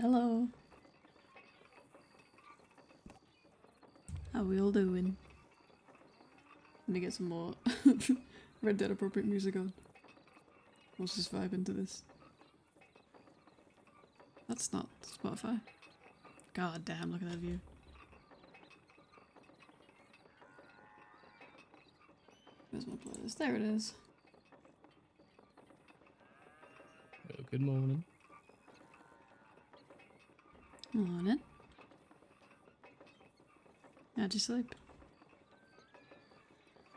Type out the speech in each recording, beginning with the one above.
Hello. How we all doing? Let me get some more Red Dead appropriate music on. Let's just vibe into this. That's not Spotify. God damn, look at that view. Where's my playlist? There it is. Well, good morning. Morning. How'd you sleep?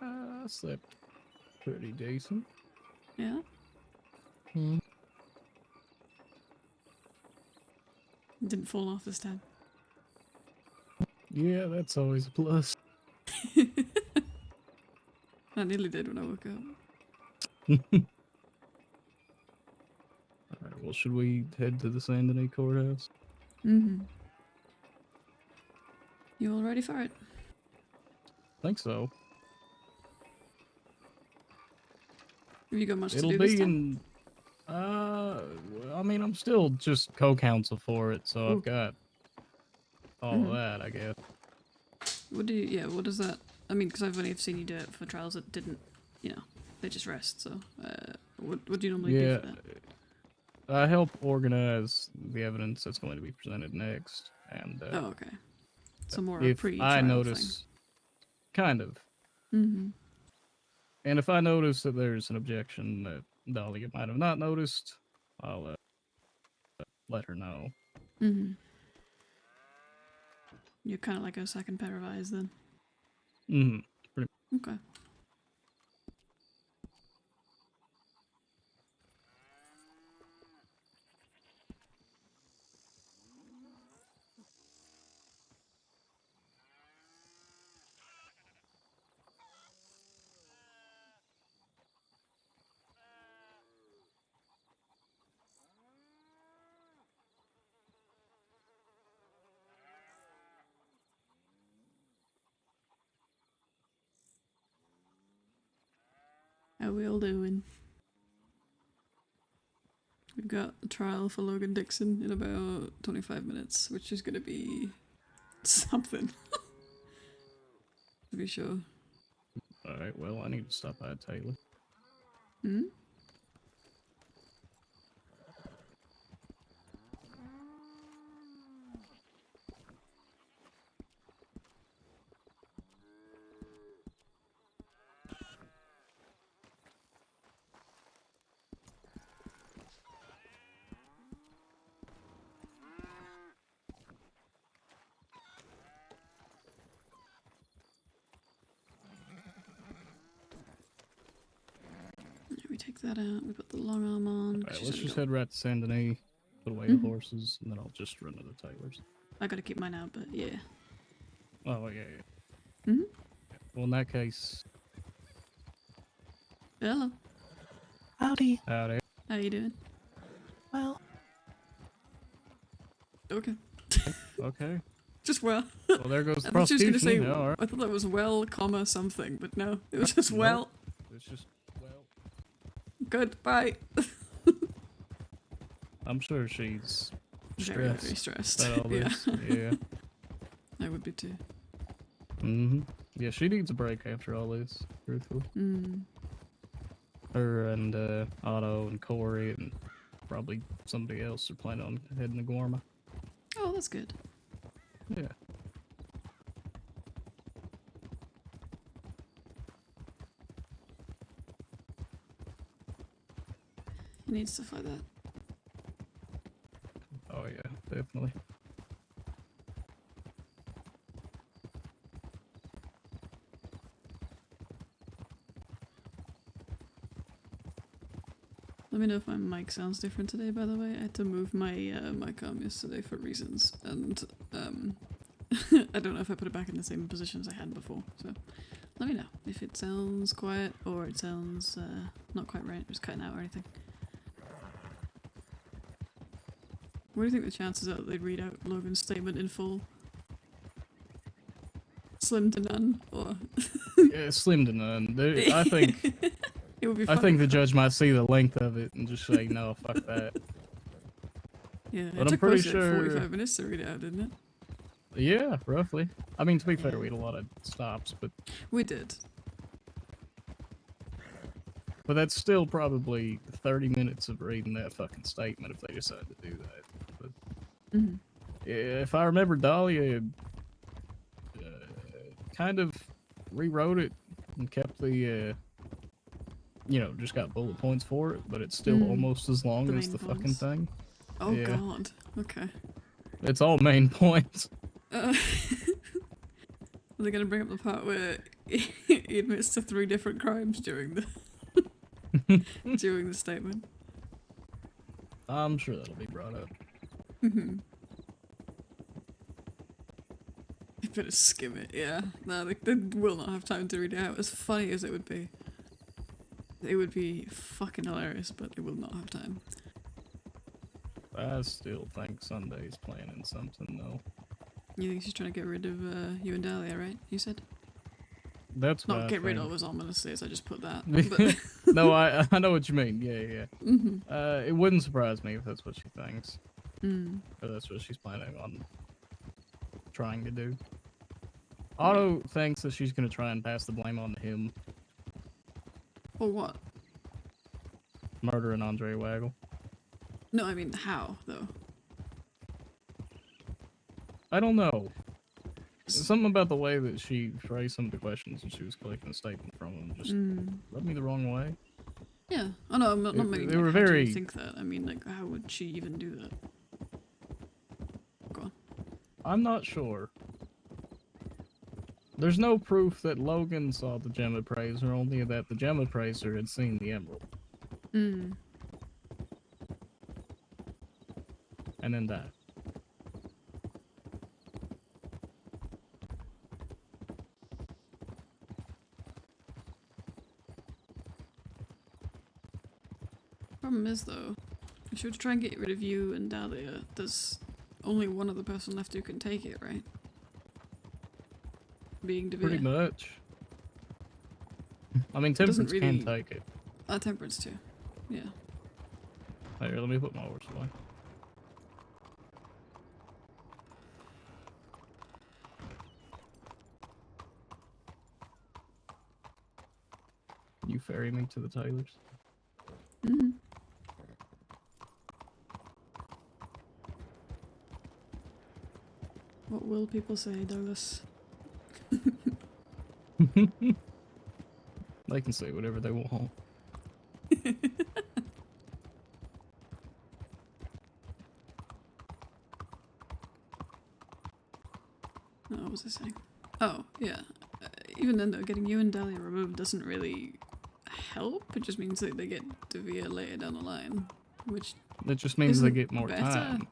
I slept pretty decent. Yeah? Didn't fall off this time. Yeah, that's always a plus. I nearly did when I woke up. Alright, well, should we head to the Saint Denis courthouse? Mm-hmm. You all ready for it? Think so. Have you got much It'll to do this be time? I mean, I'm still just co-counsel for it, so Ooh. I've got all of that, I guess. What do you, yeah, what does that, I mean, because I've only seen you do it for trials that didn't, you know, they just rest, so, what do you normally do for that? I help organize the evidence that's going to be presented next, and Oh, okay. So more a if pre-trial I thing. notice, kind of, Mm-hmm. and if I notice that there's an objection that Dahlia might have not noticed, I'll let her know. Mm-hmm. You're kind of like a second pair of eyes then. Mm-hmm. Okay. How we all doing? We've got a trial for Logan Dixon in about 25 minutes, which is gonna be something. To be sure. Alright, well, I need to stop by Taylor. Hmm? Yeah, we take that out. We put the long arm on. Alright, let's just head right to Saint Denis, put away the horses, and then I'll just run to the Taylor's. I gotta keep mine out, but yeah. Oh, yeah. Mm-hmm. Well, in that case... Hello. Howdy. Howdy. How you doing? Well, Okay. Okay. Just well. Well, there goes the I was just gonna prosecution. say, Yeah, all right. I thought that was well, comma, something, but no, it was just well. Nope. It's just, well... Good, bye. I'm sure she's Very, stressed. very stressed. About all Yeah. this. Yeah. I would be too. Mm-hmm. Yeah, she needs a break after all this, truthfully. Mm. Her and Otto and Corey and probably somebody else are planning on heading to Gorma. Oh, that's good. Yeah. You need stuff like that. Oh yeah, definitely. Let me know if my mic sounds different today, by the way. I had to move my mic arm yesterday for reasons, and I don't know if I put it back in the same position as I had before, so let me know if it sounds quiet or it sounds not quite right, just cutting out or anything. What do you think the chances are that they'd read out Logan's statement in full? Slim to none, or Yeah, slim to none. I think it would be I funny. think the judge might see the length of it and just say no, fuck that. Yeah, But it I'm took pretty most like sure- 45 minutes to read it out, didn't it? Yeah, roughly. I mean, to be fair, Yeah. we had a lot of stops, but We did. that's still probably 30 minutes of reading that fucking statement if they decide to do that. But Mm-hmm. if I remember, Dahlia kind of rewrote it and kept the, just got bullet points for it, but it's still almost as long The as main the fucking points. thing. Oh Yeah. god. Okay. It's all main points. Are they gonna bring up the part where he admits to 3 different crimes during the during the statement? I'm sure that'll be brought up. Mm-hmm. You better skim it, yeah. No, they will not have time to read it out. As funny as it would be. It would be fucking hilarious, but they will not have time. I still think Sunday's planning something, though. You think she's trying to get rid of you and Dahlia, right? You said? That's what Not I get rid think. of as ominous as I just put that. But No, I know what you mean. Yeah. mm-hmm. It wouldn't surprise me if that's what she thinks. Mm. Or that's what she's planning on trying to do. Otto thinks that she's going to try and pass the blame on to him, Or what? murdering Andre Waggle. No, I mean how though. I don't know. Something about the way that she phrased some of the questions when she was collecting a statement from him just rubbed me the wrong way. Yeah. Oh no, I'm not meaning They like, were how do very- you think that? I mean like how would she even do that? Go on. I'm not sure. There's no proof that Logan saw the gem appraiser, only that the gem appraiser had seen the emerald. Mm. And then that. Problem is though, if she were to try and get rid of you and Dahlia, there's only one other person left who can take it, right? Being Devere. Pretty much. I mean, doesn't Temperance really- can take it. Temperance too. Yeah. Here, let me put my horse away. You ferry me to the tailors? Mm-hmm. What will people say, Douglas? They can say whatever they want. What was I saying? Oh, yeah. Even then though, getting you and Dahlia removed doesn't really help. It just means that they get Devere later down the line. Which, That just means they Isn't get more better. time.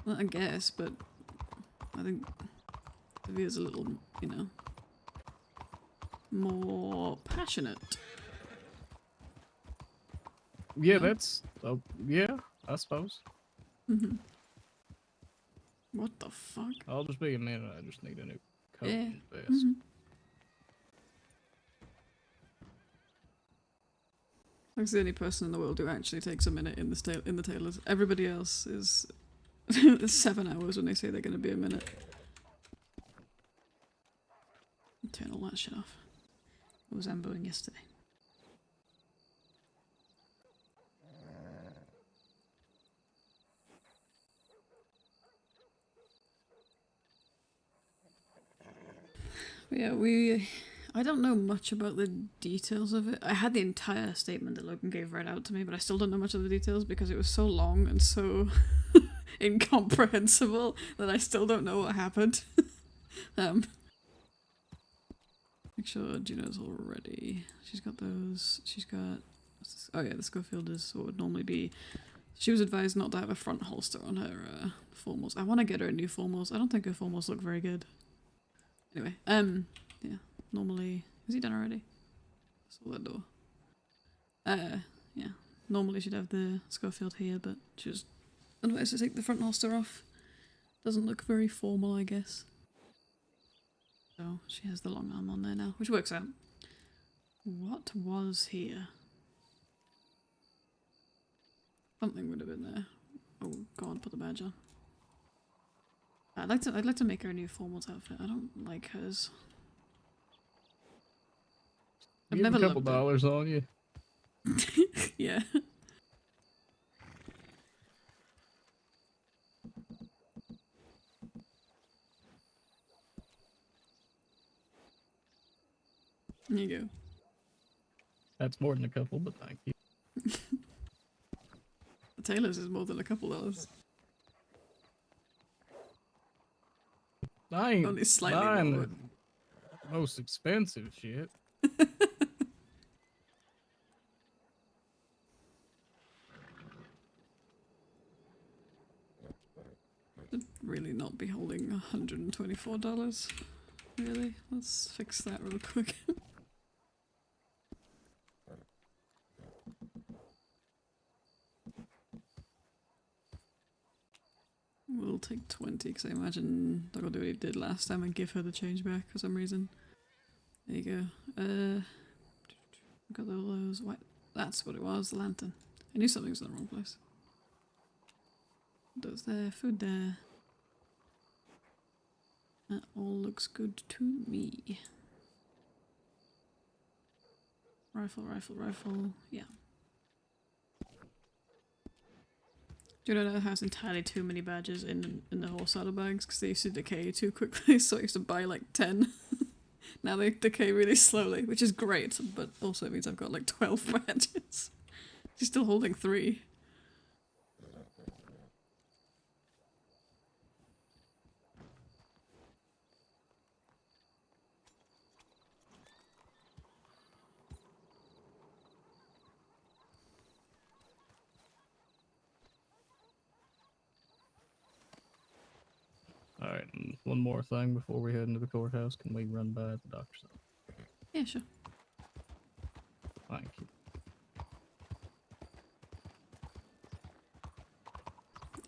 well, I guess, but I think Devere's a little, more passionate. Yeah, No? that's... Oh, yeah, I suppose. Mm-hmm. What the fuck? I'll just be a minute. I just need a new coat Yeah. and vest. Mm-hmm. Like the only person in the world who actually takes a minute in the tailors. Everybody else is 7 hours when they say they're going to be a minute. Turn all that shit off. I was amboing yesterday. Yeah, I don't know much about the details of it. I had the entire statement that Logan gave read out to me, but I still don't know much of the details because it was so long and so incomprehensible that I still don't know what happened. Make sure Juno's all ready. She's got those. She's got... Oh yeah, the Schofield is what would normally be... She was advised not to have a front holster on her formals. I want to get her a new formals. I don't think her formals look very good. Anyway, yeah, normally... Is he done already? Saw that door. Yeah, normally she'd have the Schofield here, but she was advised to take the front holster off. Doesn't look very formal, I guess. So, she has the long arm on there now, which works out. What was here? Something would have been there. Oh god, put the badge on. I'd like to make her a new formals outfit. I don't like hers. I've Give never a couple loved it. dollars on you. Yeah. There you go. That's more than a couple, but thank you. The tailor's is more than a couple dollars. I ain't Only slightly buying more. the most expensive shit. Should really not be holding $124. Really? Let's fix that real quick. We'll take 20 because I imagine they're gonna do what he did last time and give her the change back for some reason. There you go. Got all those white. That's what it was, the lantern. I knew something was in the wrong place. Those there, food there. That all looks good to me. Rifle, rifle, rifle. Yeah. Juno now has entirely too many badges in the horse saddlebags because they used to decay too quickly, so I used to buy like 10. Now they decay really slowly, which is great, but also means I've got like 12 badges. She's still holding 3. Alright, and one more thing before we head into the courthouse. Can we run by the doctor's office? Yeah, sure. Thank you.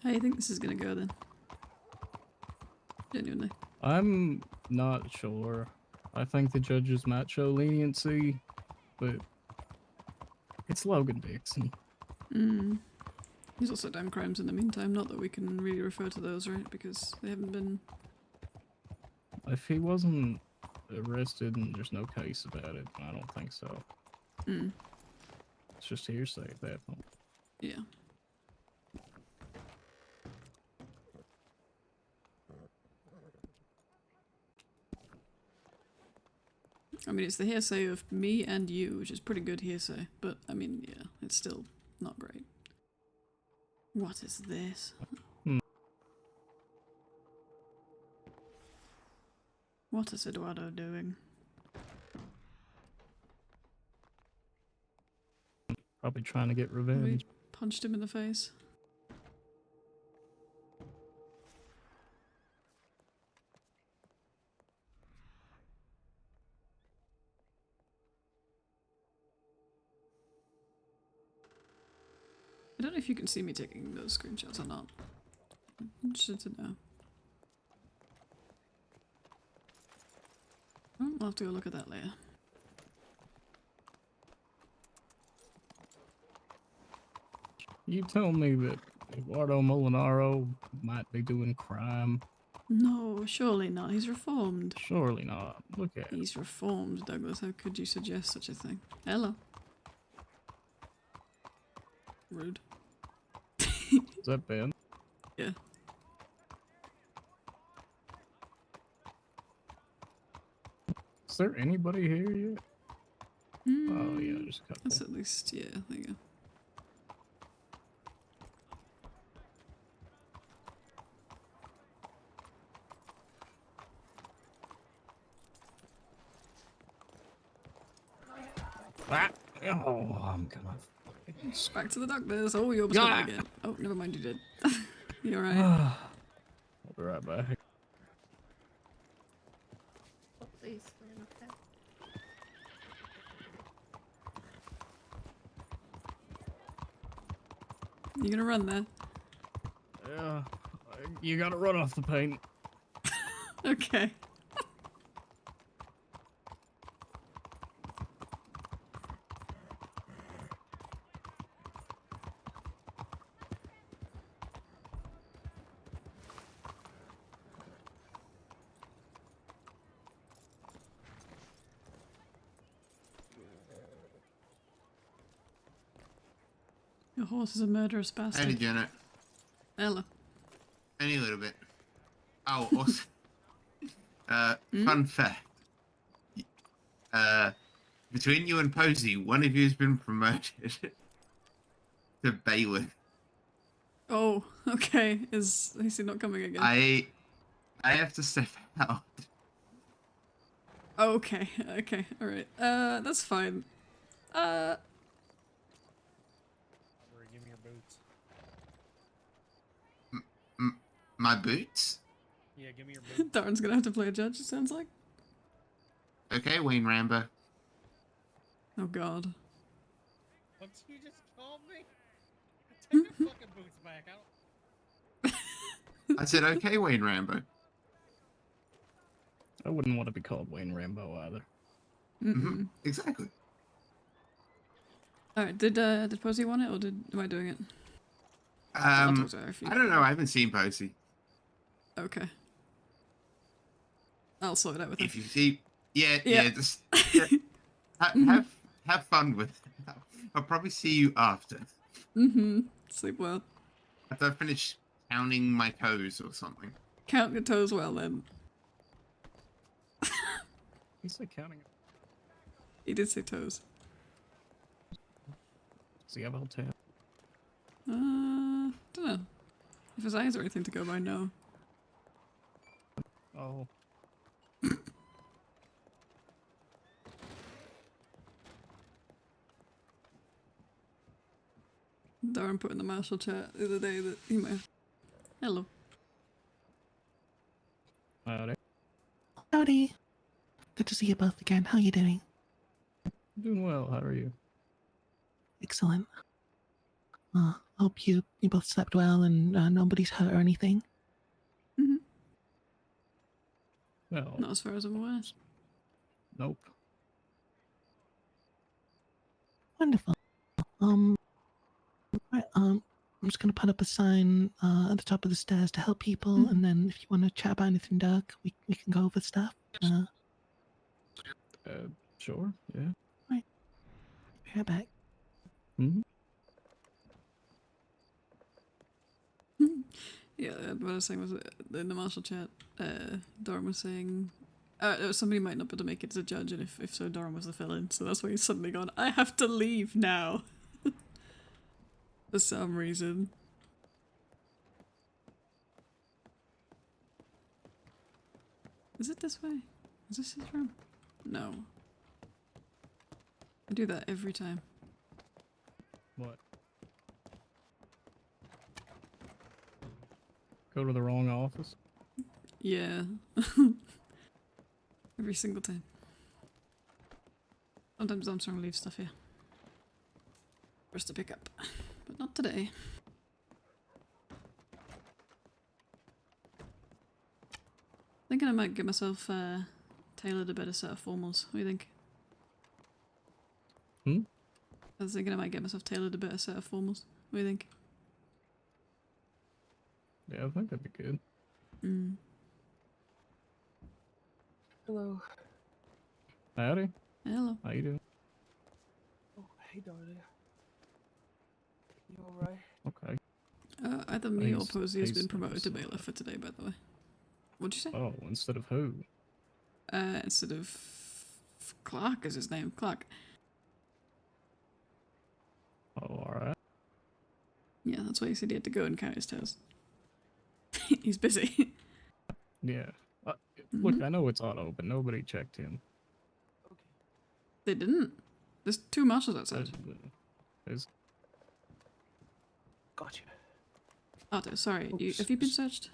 How do you think this is gonna go then? Genuinely. I'm not sure. I think the judges might show leniency, but it's Logan Dixon. There's also damn crimes in the meantime, not that we can really refer to those, right? Because they haven't been... If he wasn't arrested and there's no case about it, I don't think so. It's just hearsay at that point. Yeah. I mean, it's the hearsay of me and you, which is pretty good hearsay, but I mean, yeah, it's still not great. What is this? What is Eduardo doing? Probably trying to get We revenge. punched him in the face. I don't know if you can see me taking those screenshots or not. I'm interested to know. Oh, I'll have to go look at that later. You tell me that Eduardo Molinaro might be doing crime? No, surely not. He's reformed. Surely not. Look at it. He's reformed, Douglas. How could you suggest such a thing? Hello. Rude. Is that Ben? Yeah. Is there anybody here yet? Oh yeah, there's a couple. That's at least, yeah, there you go. Ah! Oh, I'm gonna. Back to the doctors. Oh, you almost got it again. Oh, never mind, you did. You're right. I'll be right back. Please, You gonna run there? Yeah, you gotta run off the paint. Okay. Your horse is a murderous Howdy, bastard. Juno. Hello. Only a little bit. Oh, also, fun fact. Between you and Posey, one of you has been promoted to bailiff. Oh, okay. Is he not coming again? I have to step out. Oh, okay, okay, alright. That's fine. Give me your boots. My boots? Yeah, give me your boots. Darren's gonna have to play a judge, it sounds like. Okay, Wayne Rambo. Oh god. What did you just call me? Take your fucking boots back. I don't. I said, okay, Wayne Rambo. I wouldn't want to be called Wayne Rambo either. Mm-mm. Exactly. Alright, did Posey want it, or am I doing it? I'll talk to her if you... I don't know. I haven't seen Posey. Okay. I'll sort it out with him. If you see, yeah, Yeah. just have fun with it. I'll probably see you after. Mm-hmm. Sleep well. After I finish counting my toes or something. Count your toes well, then. He's like counting. He did say toes. Does he have a whole tail? Dunno. If his eyes are anything to go by, no. Oh. Darren put in the Marshall chat the other day that he might have... Hello. Howdy. Howdy. Good to see you both again. How you doing? Doing well. How are you? Excellent. Hope you both slept well and nobody's hurt or anything. Mm-hmm. Well, Not as far as I'm aware. nope. Wonderful. Right, I'm just gonna put up a sign at the top of the stairs to help people, and then if you want to chat about anything dark, we can go over stuff. Sure. Yeah. Be right back. Mm-hmm. Yeah, what I was saying was in the Marshall chat, Darren was saying somebody might not be able to make it as a judge, and if so, Darren was the fill-in, so that's why he's suddenly gone, I have to leave now. For some reason. Is it this way? Is this his room? No. I do that every time. What? Go to the wrong office? Yeah. Every single time. Sometimes Armstrong leaves stuff here. For us to pick up. But not today. Thinking I might get myself tailored a better set of formals. What do you think? Hmm? I was thinking I might get myself tailored a better set of formals. What do you think? Yeah, I think that'd be good. Mm. Hello. Howdy. Hello. How you doing? Oh, hey, darling. You alright? Okay. Either me or He's- Posey has he's been promoted to nice. bailiff for today, by the way. What'd you say? Oh, instead of who? Instead of Clark is his name. Clark. Oh, alright. Yeah, that's why he said he had to go and count his toes. He's busy. Yeah. Look, I know it's auto, but nobody checked in. Okay. They didn't. There's two marshals outside. There's Gotcha. Otto, sorry. Oops. Have you been searched?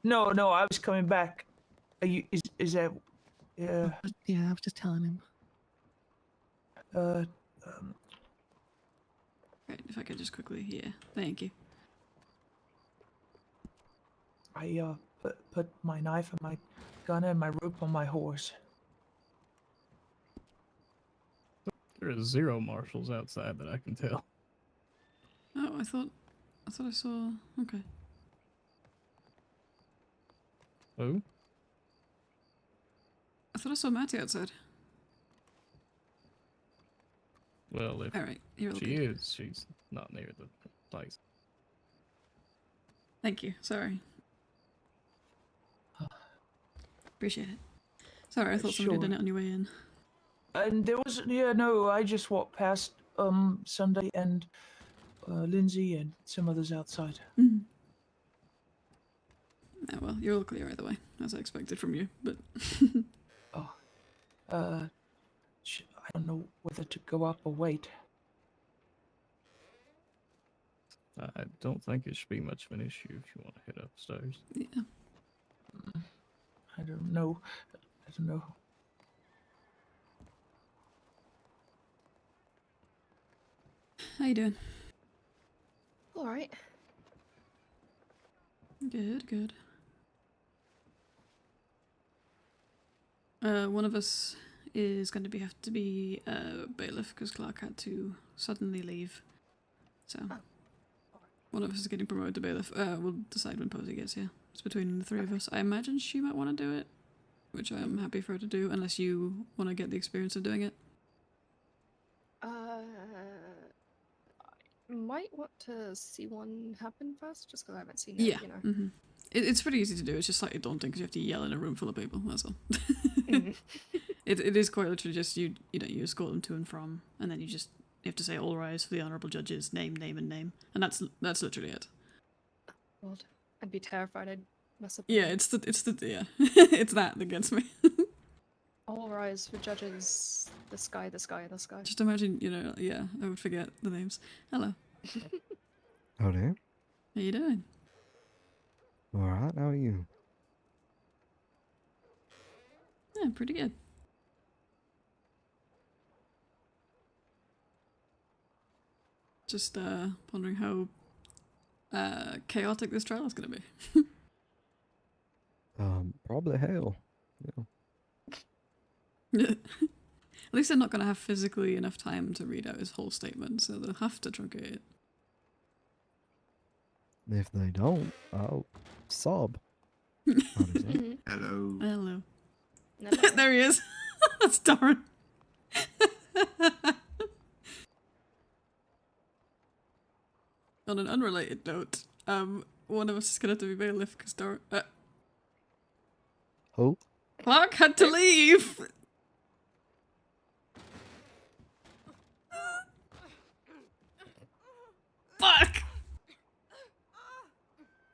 No, I was coming back. Are you, is that, Yeah, I was just telling him. Right, if I could just quickly, yeah. Thank you. I, put my knife and my gun and my rope on my horse. there are 0 marshals outside that I can tell. Oh, I thought I saw. Okay. Who? I thought I saw Matty outside. Well, if Alright, you're all she good. is, she's not near the place. Thank you. Sorry. Appreciate it. Sorry, I thought somebody had done Sure. it on your way in. And there was, yeah, no, I just walked past Sunday and Lindsay and some others outside. Mm. Oh, well, you're all clear either way, as I expected from you, but... Oh, I don't know whether to go up or wait. I don't think it should be much of an issue if you want to head upstairs. yeah. I don't know. I don't know. How you doing? All right. Good, good. One of us is going to have to be bailiff because Clark had to suddenly leave. So, one of us is getting promoted to bailiff. We'll decide when Posey gets here. It's between the three of us. I imagine she might want to do it, which I'm happy for her to do, unless you want to get the experience of doing it. I might want to see one happen first, just because I haven't seen it. Yeah. You know. Mm-hmm. It's pretty easy to do. It's just slightly daunting because you have to yell in a room full of people. That's all. Mhm. It is quite literally just you escort them to and from, and then you have to say all rise for the honourable judges, name, and name, and that's literally it. God, I'd be terrified. I'd mess up. Yeah, it's it's that gets me. All rise for judges. The sky, the sky, the sky. Just imagine, I would forget the names. Hello, Howdy. how you doing? Alright, how are you? Yeah, pretty good. Just wondering how chaotic this trial is going to be. Probably hell. Yeah. At least they're not going to have physically enough time to read out his whole statement, so they'll have to truncate it. If they don't, I'll sob. How does that? Mhm. Hello. Hello. Hello. There he is. That's Darren. On an unrelated note, one of us is going to have to be bailiff because Darren... Who? Clark had to leave! Fuck!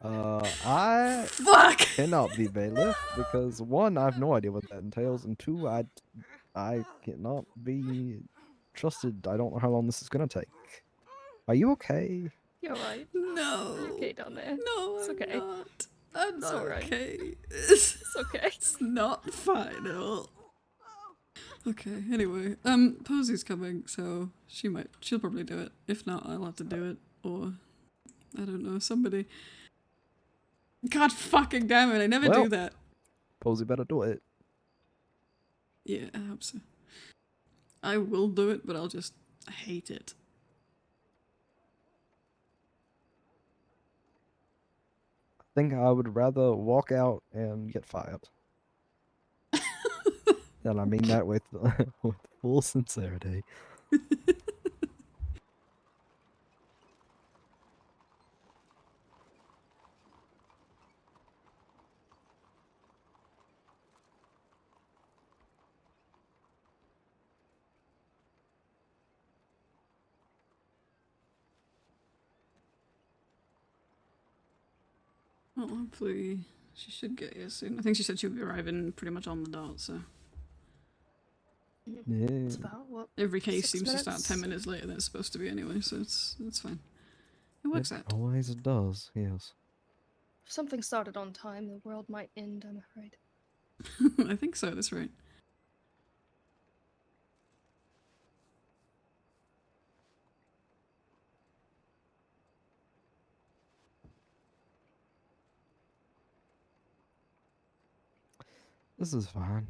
I Fuck! cannot be bailiff because one, I have no idea what that entails, and two, I cannot be trusted. I don't know how long this is gonna take. Are you okay? You're right. No. You okay down there? No, It's I'm okay. not. I'm It's not alright. okay. It's okay. It's not fine at all. Okay, anyway, Posey's coming, so she'll probably do it. If not, I'll have to do it, or, I don't know, somebody. God fucking damn it, I never Well. do that. Posey better do it. Yeah, I hope so. I will do it, but I'll just hate it. I think I would rather walk out and get fired. And I mean that with with full sincerity. Well, hopefully she should get here soon. I think she said she would be arriving pretty much on the dot, so. Yeah. It's about what? Every case 6 seems to start minutes? 10 minutes later than it's supposed to be anyway, so it's fine. It works It out. always does, yes. If something started on time, the world might end. I'm afraid. I think so, that's right. This is fine.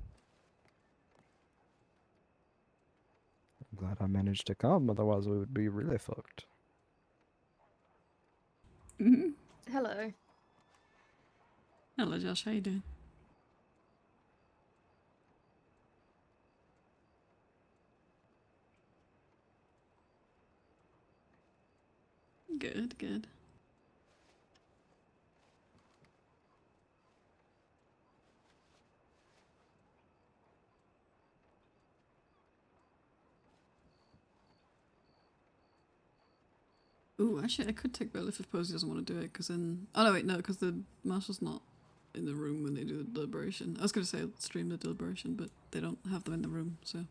I'm glad I managed to come, otherwise we would be really fucked. Mm-hmm. Hello. Hello, Josh, how you doing? Good, good. Ooh, actually, I could take bailiff if Posey doesn't want to do it, because then... Oh, no, wait, no, because the marshal's not in the room when they do the deliberation. I was going to say I'll stream the deliberation, but they don't have them in the room, so...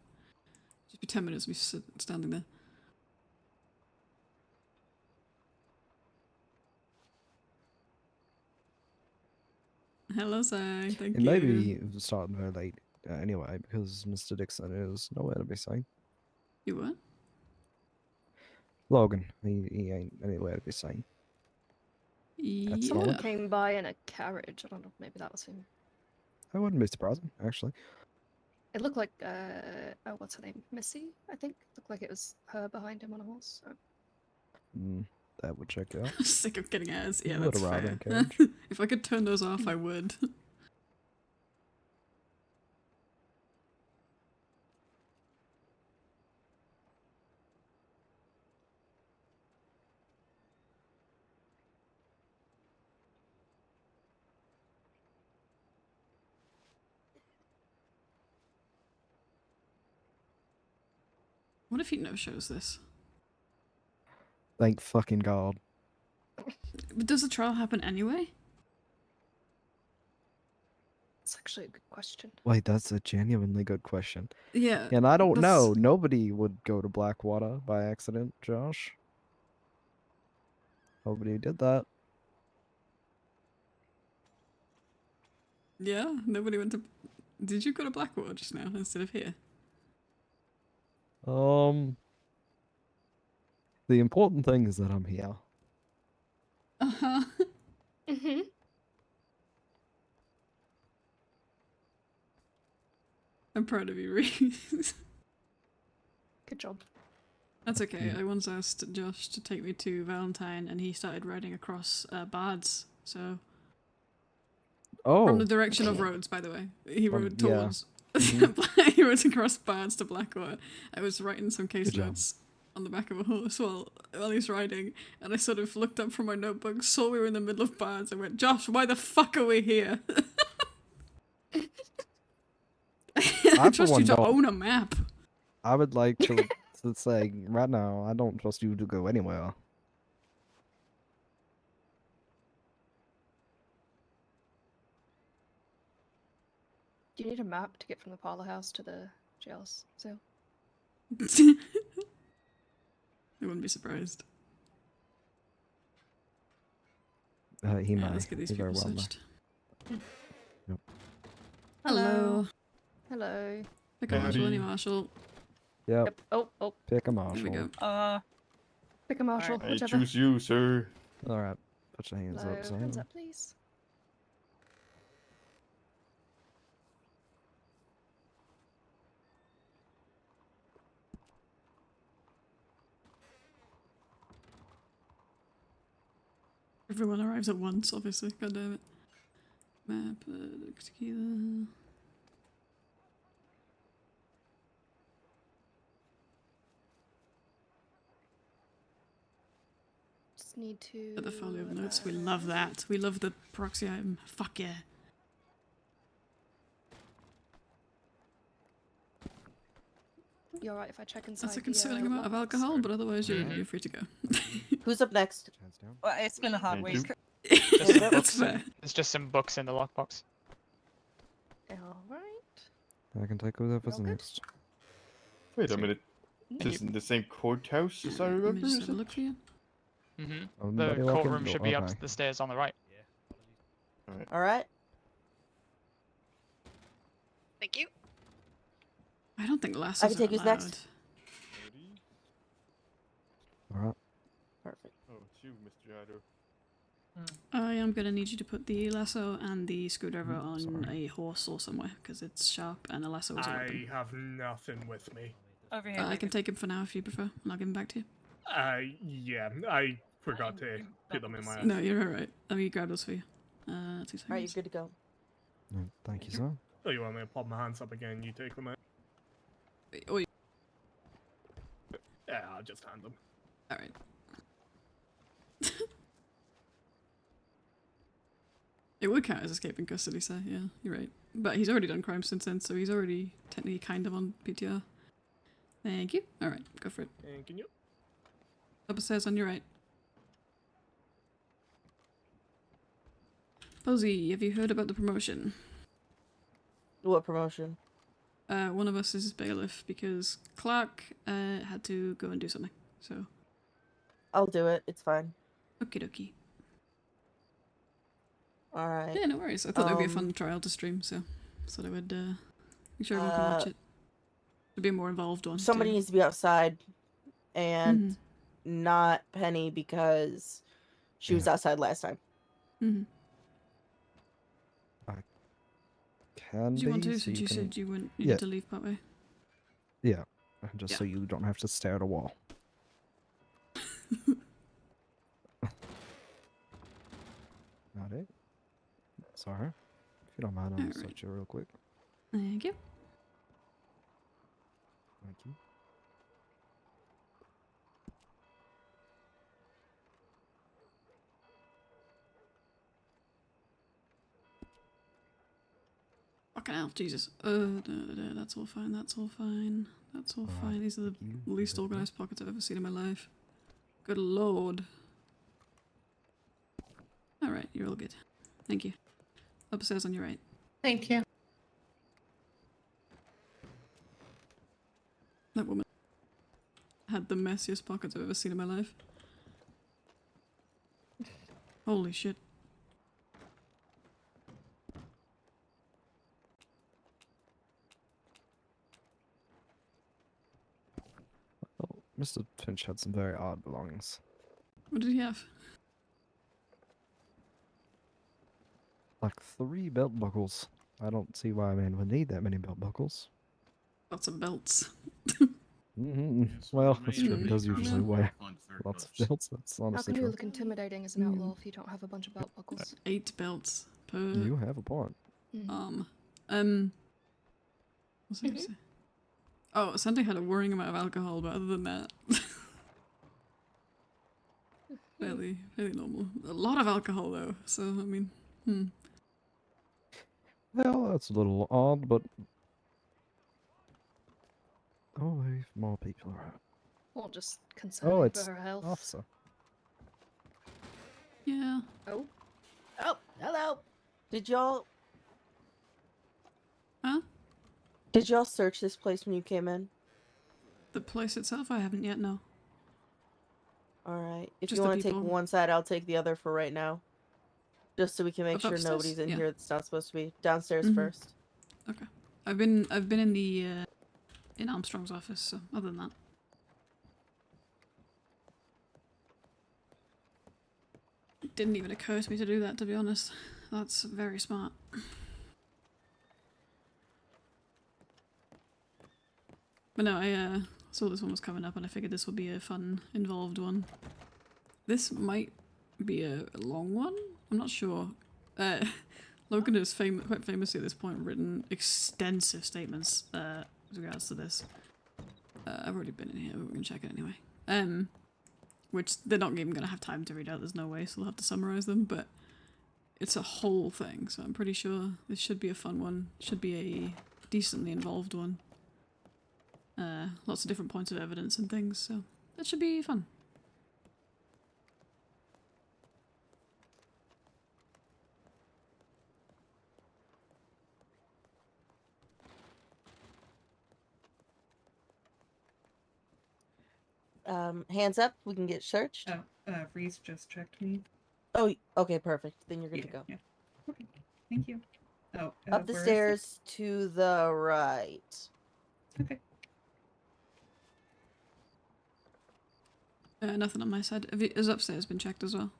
Just be 10 minutes of me standing there. Hello, Sai. Thank It you. may be starting very late anyway, because Mr. Dixon is nowhere to be seen. You what? Logan, he ain't anywhere to be seen. That's Yeah. Logan. Came by in a carriage. I don't know. Maybe that was him. I wouldn't be surprising, actually. It looked like oh, what's her name? Missy, I think. Looked like it was her behind him on a horse. So. That would check out. I'm sick of getting ads. Yeah, Would that's arrive in fair. a carriage. If I could turn those off, I would. What if he no-shows this? Thank fucking God. But does the trial happen anyway? It's actually a good question. Wait, that's a genuinely good question. Yeah. And I don't that's- know. Nobody would go to Blackwater by accident, Josh. Nobody did that. Yeah, nobody went to... Did you go to Blackwater just now instead of here? The important thing is that I'm here. Uh-huh. Mm-hmm. I'm proud of you, Reese. Good job. That's okay. Yeah. I once asked Josh to take me to Valentine and he started riding across Bards, so... Oh, From the direction of roads, by the way. He From- rode yeah. towards... Mhm. he rode across Bards to Blackwater. I was writing some case Good job. notes on the back of a horse while he's riding, and I sort of looked up from my notebook, saw we were in the middle of Bards, and went, Josh, why the fuck are we here? I for trust you one to don't. own a map. I would like to say right now, I don't trust you to go anywhere. Do you need a map to get from the parlor house to the jails? So. I wouldn't be surprised. He Yeah, may. let's get these He very people well may. searched. Yep. Hello. Hello. Pick a marshal, any marshal. Yep. Yep. Oh. Pick a Here we marshal. go. Pick a marshal. I Whichever. you, sir. All right. Put your hands Hello. up, Sam. Hands up, please. Everyone arrives at once, obviously. God damn it. Map, tequila. Just need to. At the folio of notes. We love that. We love the proxy item. Fuck yeah. You're right if I check inside. That's a concerning amount of alcohol, but otherwise you're free to go. Who's up next? Put your hands down. Well, it's been a hard Thank week. That's fair. There's just some books in the lockbox. Alright. I can take whatever's All good? next. Wait a minute. This isn't the same courthouse as I Let me remember, just is have a it? look for you. Mm-hmm. Nobody The lock in courtroom the should door? be up Okay. the stairs on the right. All right. Thank you. I don't think lassos I can take are who's allowed. next. All right. Perfect. Oh, it's you, Mr. Jado. I am gonna need you to put the lasso and the screwdriver on sorry. a horse or somewhere, because it's sharp and a lasso is a weapon. I have nothing with me. Over here. I can take him for now if you prefer, and I'll give him back to you. Yeah, I forgot to put them in my. No, you're alright. Let me grab those for you. 2 seconds. All right, you're good to go. No, thank you, sir. Oh, you want me to pop my hands up again? You take them out. Oi. Yeah, I'll just hand them. Alright. It would count as escaping custody, so yeah, you're right. But he's already done crimes since then, so he's already technically kind of on PTR. Thank you. Alright, go for it. And can you? Upstairs on your right. Posey, have you heard about the promotion? What promotion? One of us is bailiff because Clark had to go and do something, so. I'll do it. It's fine. Okie dokie. All right. Yeah, no worries. I thought it would be a fun trial to stream, so thought I would make sure everyone can watch it. It'd be a more involved one. Somebody too. needs to be outside, and not Penny because she was outside last time. Mm-hmm. Can Do you want be, to, so since you can- said you wouldn't Yeah. need to leave partway? Yeah, just so you don't have to stare at a wall. Not it. Sorry. If you don't mind, I'll Alright. search you real quick. Thank you. Thank you. Fucking hell, Jesus. That's all fine, that's all fine. That's all fine. These are the least organized pockets I've ever seen in my life. Good lord. Alright, you're all good. Thank you. Upstairs on your right. Thank you. That woman had the messiest pockets I've ever seen in my life. Holy shit. Oh, Mr. Finch had some very odd belongings. What did he have? Like 3 belt buckles. I don't see why a man would need that many belt buckles. Lots of belts. Well, that's true. He does Yeah. usually wear lots of belts. That's How honestly can you true. look intimidating as an outlaw if you don't have a bunch of belt buckles? 8 belts per You have a point. arm. What's I gonna say? Oh, Sunday had a worrying amount of alcohol, but other than that, fairly normal. A lot of alcohol though, so I mean, Well, that's a little odd, but if more people around. Or just concerning for it's her health. officer. Yeah. Oh. Oh, hello. Did y'all? Huh? Did y'all search this place when you came in? The place itself, I haven't yet. No. All right. If Just you the want to take people. one side, I'll take the other for right now. Just so we can make Of sure upstairs? nobody's in Yeah. here that's not supposed to be. Downstairs Mhm. first. Okay. I've been in the in Armstrong's office. So other than that, it didn't even occur to me to do that. To be honest, that's very smart. But no, I saw this one was coming up, and I figured this would be a fun, involved one. This might be a long one. I'm not sure. Logan has quite famously at this point written extensive statements with regards to this. I've already been in here, but we're gonna check it anyway. Which they're not even gonna have time to read out. There's no way, so they'll have to summarize them. But it's a whole thing, so I'm pretty sure this should be a fun one. Should be a decently involved one. Lots of different points of evidence and things, so that should be fun. Hands up. We can get searched. Reese just checked me. Oh, okay, perfect. Then you're good to go. Yeah. Okay. Thank you. Oh, Up the where is it? stairs to the right. Okay. Nothing on my side. Has upstairs been checked as well?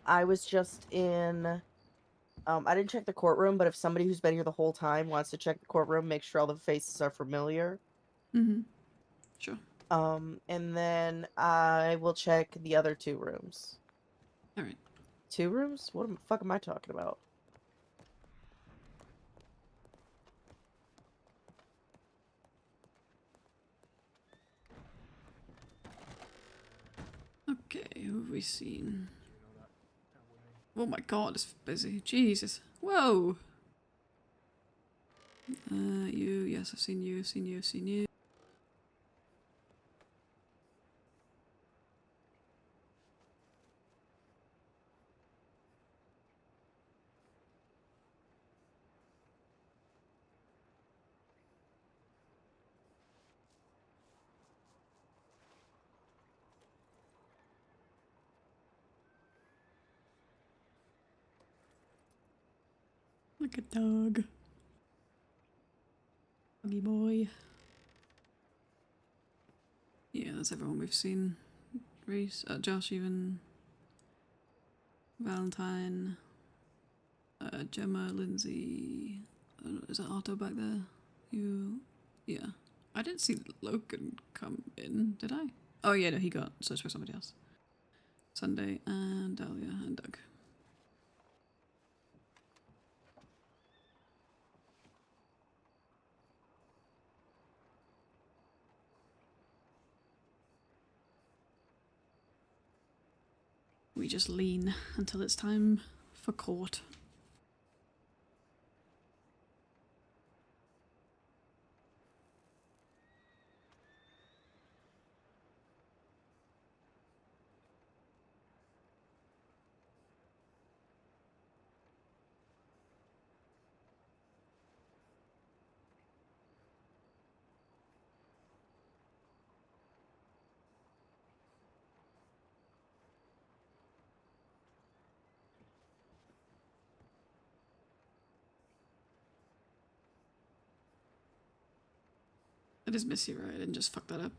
I was just in. I didn't check the courtroom, but if somebody who's been here the whole time wants to check the courtroom, make sure all the faces are familiar. Mm-hmm. Sure. And then I will check the other 2 rooms. All right. 2 rooms? What the fuck am I talking about? Okay, who have we seen? Oh my god, it's busy. Jesus. Whoa! You, yes, I've seen you, seen you, seen you. Like a dog. Doggy boy. Yeah, that's everyone we've seen. Reese, Josh even. Valentine. Gemma, Lindsay. Is that Otto back there? You. Yeah. I didn't see Logan come in, did I? Oh yeah, no, he got searched by somebody else. Sunday and Dahlia and Doug. We just lean until it's time for court. It is Missy, right? I didn't just fuck that up.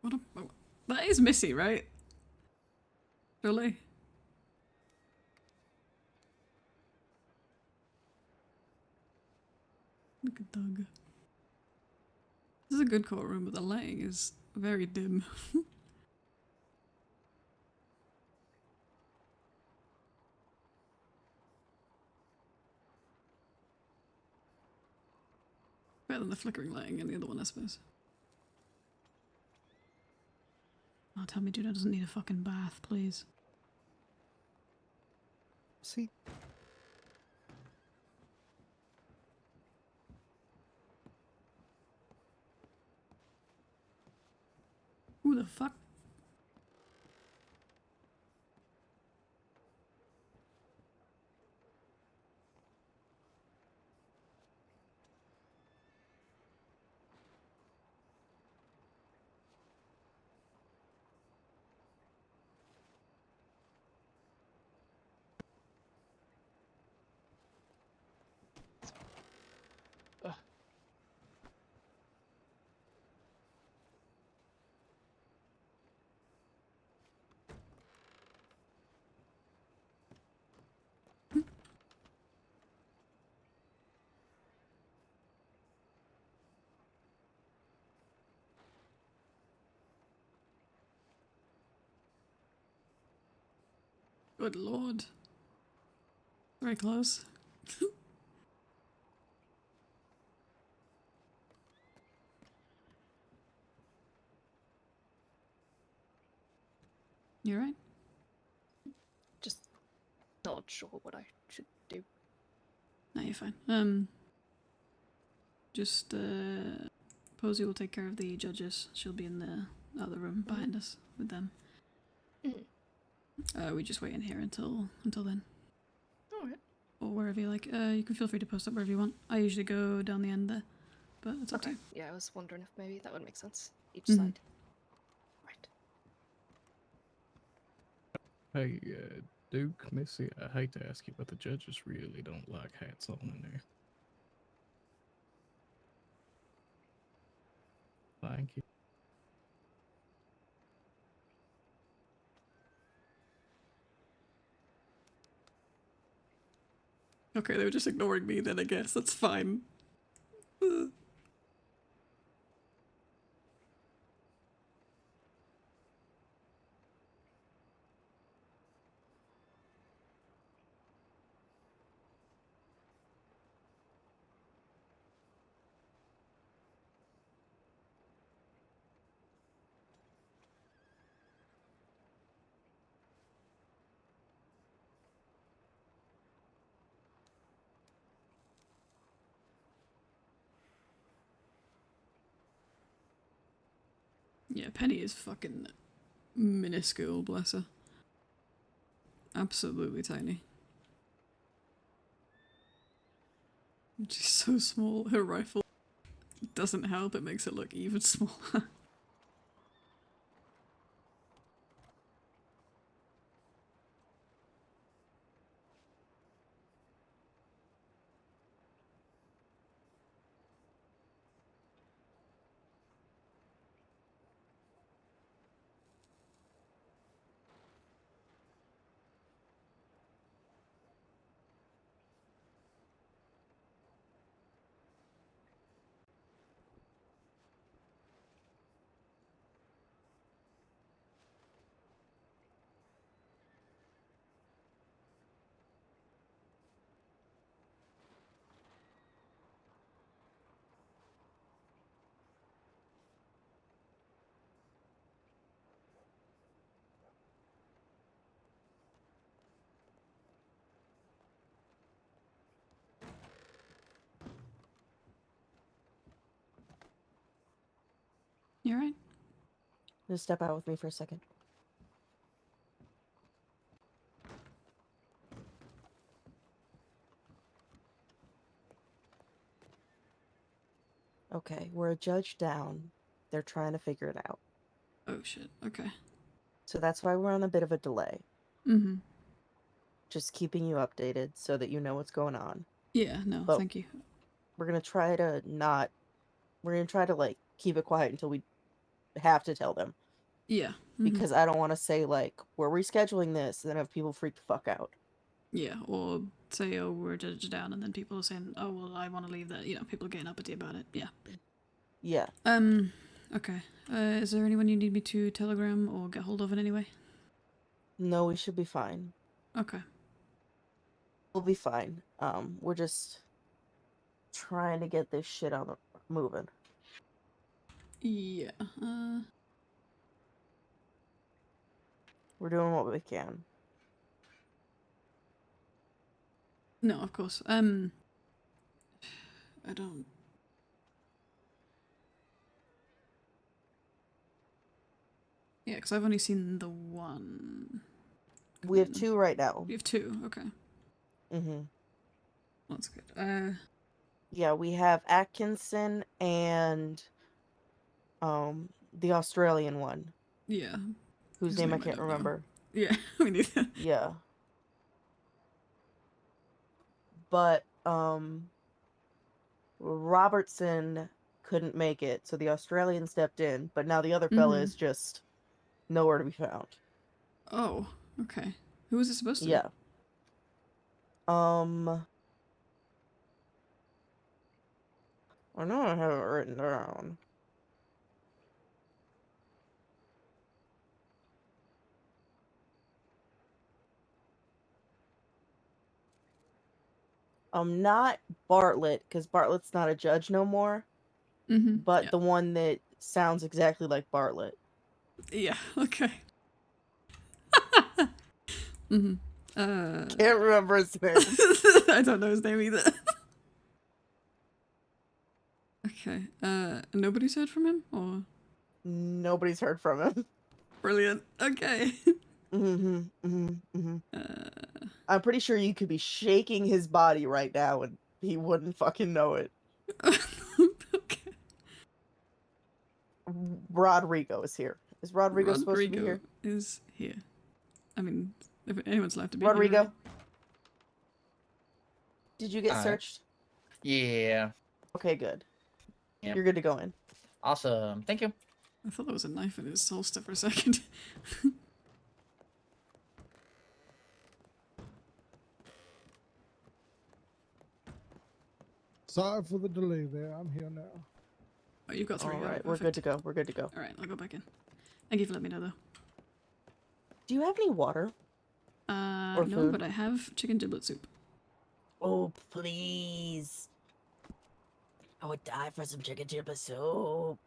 What a, oh, that is Missy, right? Surely. Look at Doug. This is a good courtroom, but the lighting is very dim. Better than the flickering lighting in the other one, I suppose. Oh, tell me Juno doesn't need a fucking bath, please. See, Who the fuck? Good lord. Very close. You right? Just not sure what I should do. No, you're fine. Just, Posey will take care of the judges. She'll be in the other room behind us with them. We just wait in here until then. Alright. Or wherever you like. You can feel free to post up wherever you want. I usually go down the end there, but it's up to you. Yeah, I was wondering if maybe that would make sense. Each Mhm. side. Right. Hey, Duke, Missy, I hate to ask you, but the judges really don't like hats on in there. Thank you. Okay, they were just ignoring me then, I guess. That's fine. Yeah, Penny is fucking minuscule, bless her. Absolutely tiny. She's so small, her rifle doesn't help, it makes it look even smaller. You alright? Just step out with me for a second. Okay, we're a judge down. They're trying to figure it out. Oh shit, okay. So that's why we're on a bit of a delay. Mm-hmm. Just keeping you updated so that you know what's going on. Yeah, no, But thank you. we're gonna try to not... We're gonna try to, like, keep it quiet until we have to tell them. Yeah. Mm-hmm. Because I don't want to say, like, we're rescheduling this and then have people freak the fuck out. Yeah, or say, oh, we're judged down, and then people are saying, oh, well, I want to leave that. You know, people are getting uppity about it. Yeah. Yeah. Okay. Is there anyone you need me to telegram or get hold of in any way? No, we should be fine. Okay. We'll be fine. We're just trying to get this shit on the moving. Yeah. We're doing what we can. No, of course. I don't... Yeah, because I've only seen the one. We have 2 right now. We have 2, okay. Mm-hmm. That's good. Yeah, we have Atkinson and the Australian one. Yeah. Whose name I can't don't know. remember. Yeah, we need that. Yeah. But Robertson couldn't make it, so the Australian stepped in, but now the other fella is just nowhere to be found. Oh, okay. Who was it supposed to be? Yeah. I know I have it written down. Not Bartlett, because Bartlett's not a judge no more. But yeah. the one that sounds exactly like Bartlett. Yeah, okay. Can't remember his name. I don't know his name either. Okay. Nobody's heard from him, or? Nobody's heard from him. Brilliant. Okay. I'm pretty sure you could be shaking his body right now and he wouldn't fucking know it. Okay. Rodrigo is here. Is Rodrigo supposed to be here? Is here. I mean, if anyone's allowed to be Rodrigo? here. Right? Did you get searched? Yeah. Okay, good. Yep. You're good to go in. Awesome. Thank you. I thought there was a knife in his holster for a second. Sorry for the delay there. I'm here now. Oh, you've got 3. All right, Oh, we're good to perfect. go. We're good to go. All right, I'll go back in. Thank you for letting me know, though. Do you have any water? Or No, food? but I have chicken giblet soup. Oh, please. I would die for some chicken giblet soup.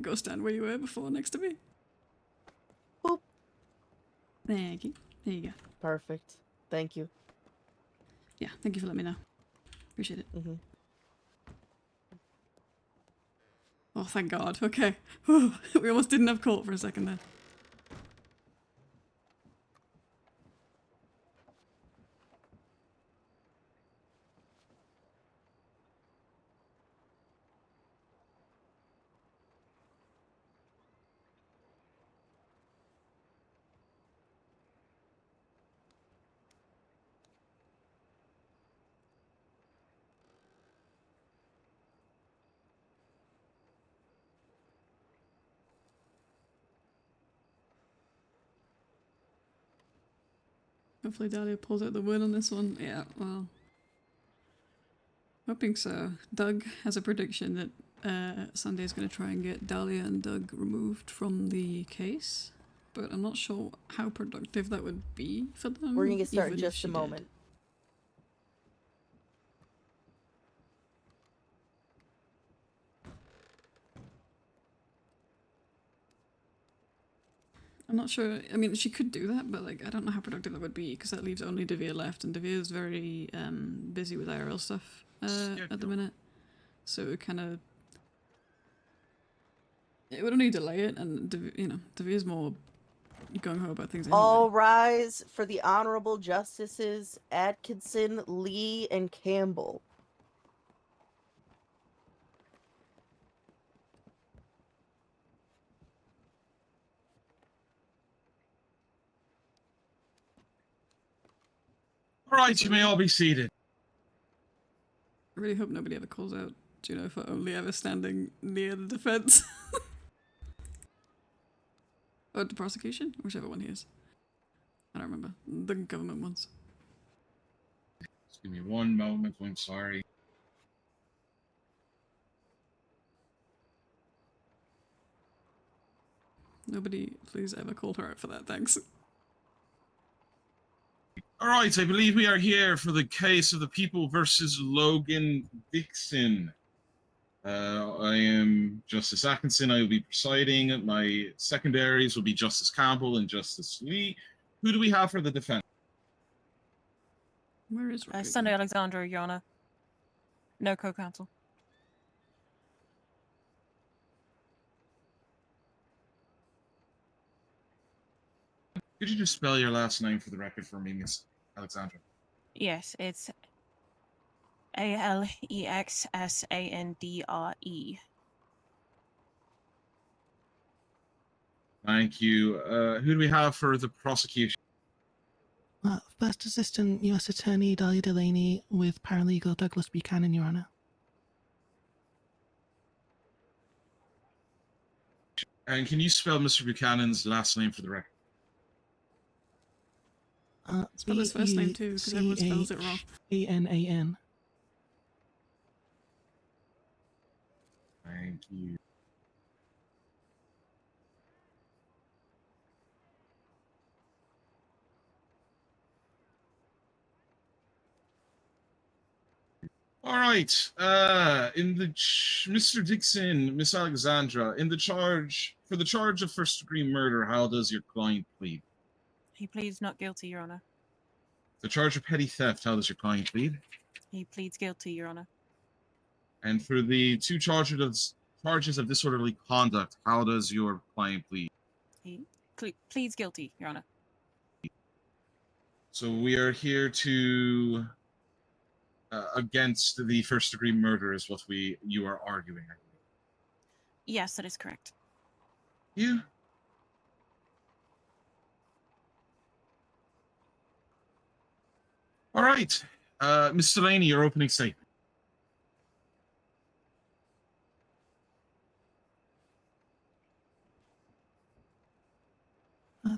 Go stand where you were before next to me. Boop. Thank you. There you go. Perfect. Thank you. Yeah, thank you for letting me know. Appreciate it. Mm-hmm. Oh, thank God. Okay. We almost didn't have court for a second there. Hopefully Dahlia pulls out the win on this one. Yeah, well, hoping so. Doug has a prediction that Sunday's going to try and get Dahlia and Doug removed from the case, but I'm not sure how productive that would be for them. We're gonna get started in even if just she a did. moment. I'm not sure. I mean, she could do that, but like, I don't know how productive that would be because that leaves only Devere left, and Devere's very busy with IRL stuff at the minute. So it kind of it would only delay it, and Devere's more gung ho about things anyway. All rise for the Honorable Justices Atkinson, Lee, and Campbell. All right, you may all be seated. I really hope nobody ever calls out Juno for only ever standing near the defense. Or the prosecution? Whichever one he is. I don't remember. The government ones. Just give me one moment. I'm sorry. Nobody please ever called her out for that, thanks. All right, I believe we are here for the case of the People versus Logan Dixon. I am Justice Atkinson. I will be presiding. My secondaries will be Justice Campbell and Justice Lee. Who do we have for the defense? Where is Sunday Alexandra, Your Honor. No co-counsel. Could you just spell your last name for the record for me, Miss Alexandra? Yes, it's Alexsandre. Thank you. Who do we have for the prosecution? First Assistant U.S. Attorney Dahlia Delaney with Paralegal Douglas Buchanan, Your Honor. And can you spell Mr. Buchanan's last name for the record? Spell his first name too, because everyone spells it wrong. Buchanan. Thank you. All right. Mr. Dixon, Miss Alexandra, in the charge for the charge of first-degree murder, how does your client plead? He pleads not guilty, Your Honor. The charge of petty theft, how does your client plead? He pleads guilty, Your Honor. And for the two charges of disorderly conduct, how does your client plead? He pleads guilty, Your Honor. So we are here to against the first-degree murder is what you are arguing. Yes, that is correct. Yeah. All right. Ms. Delaney, your opening statement.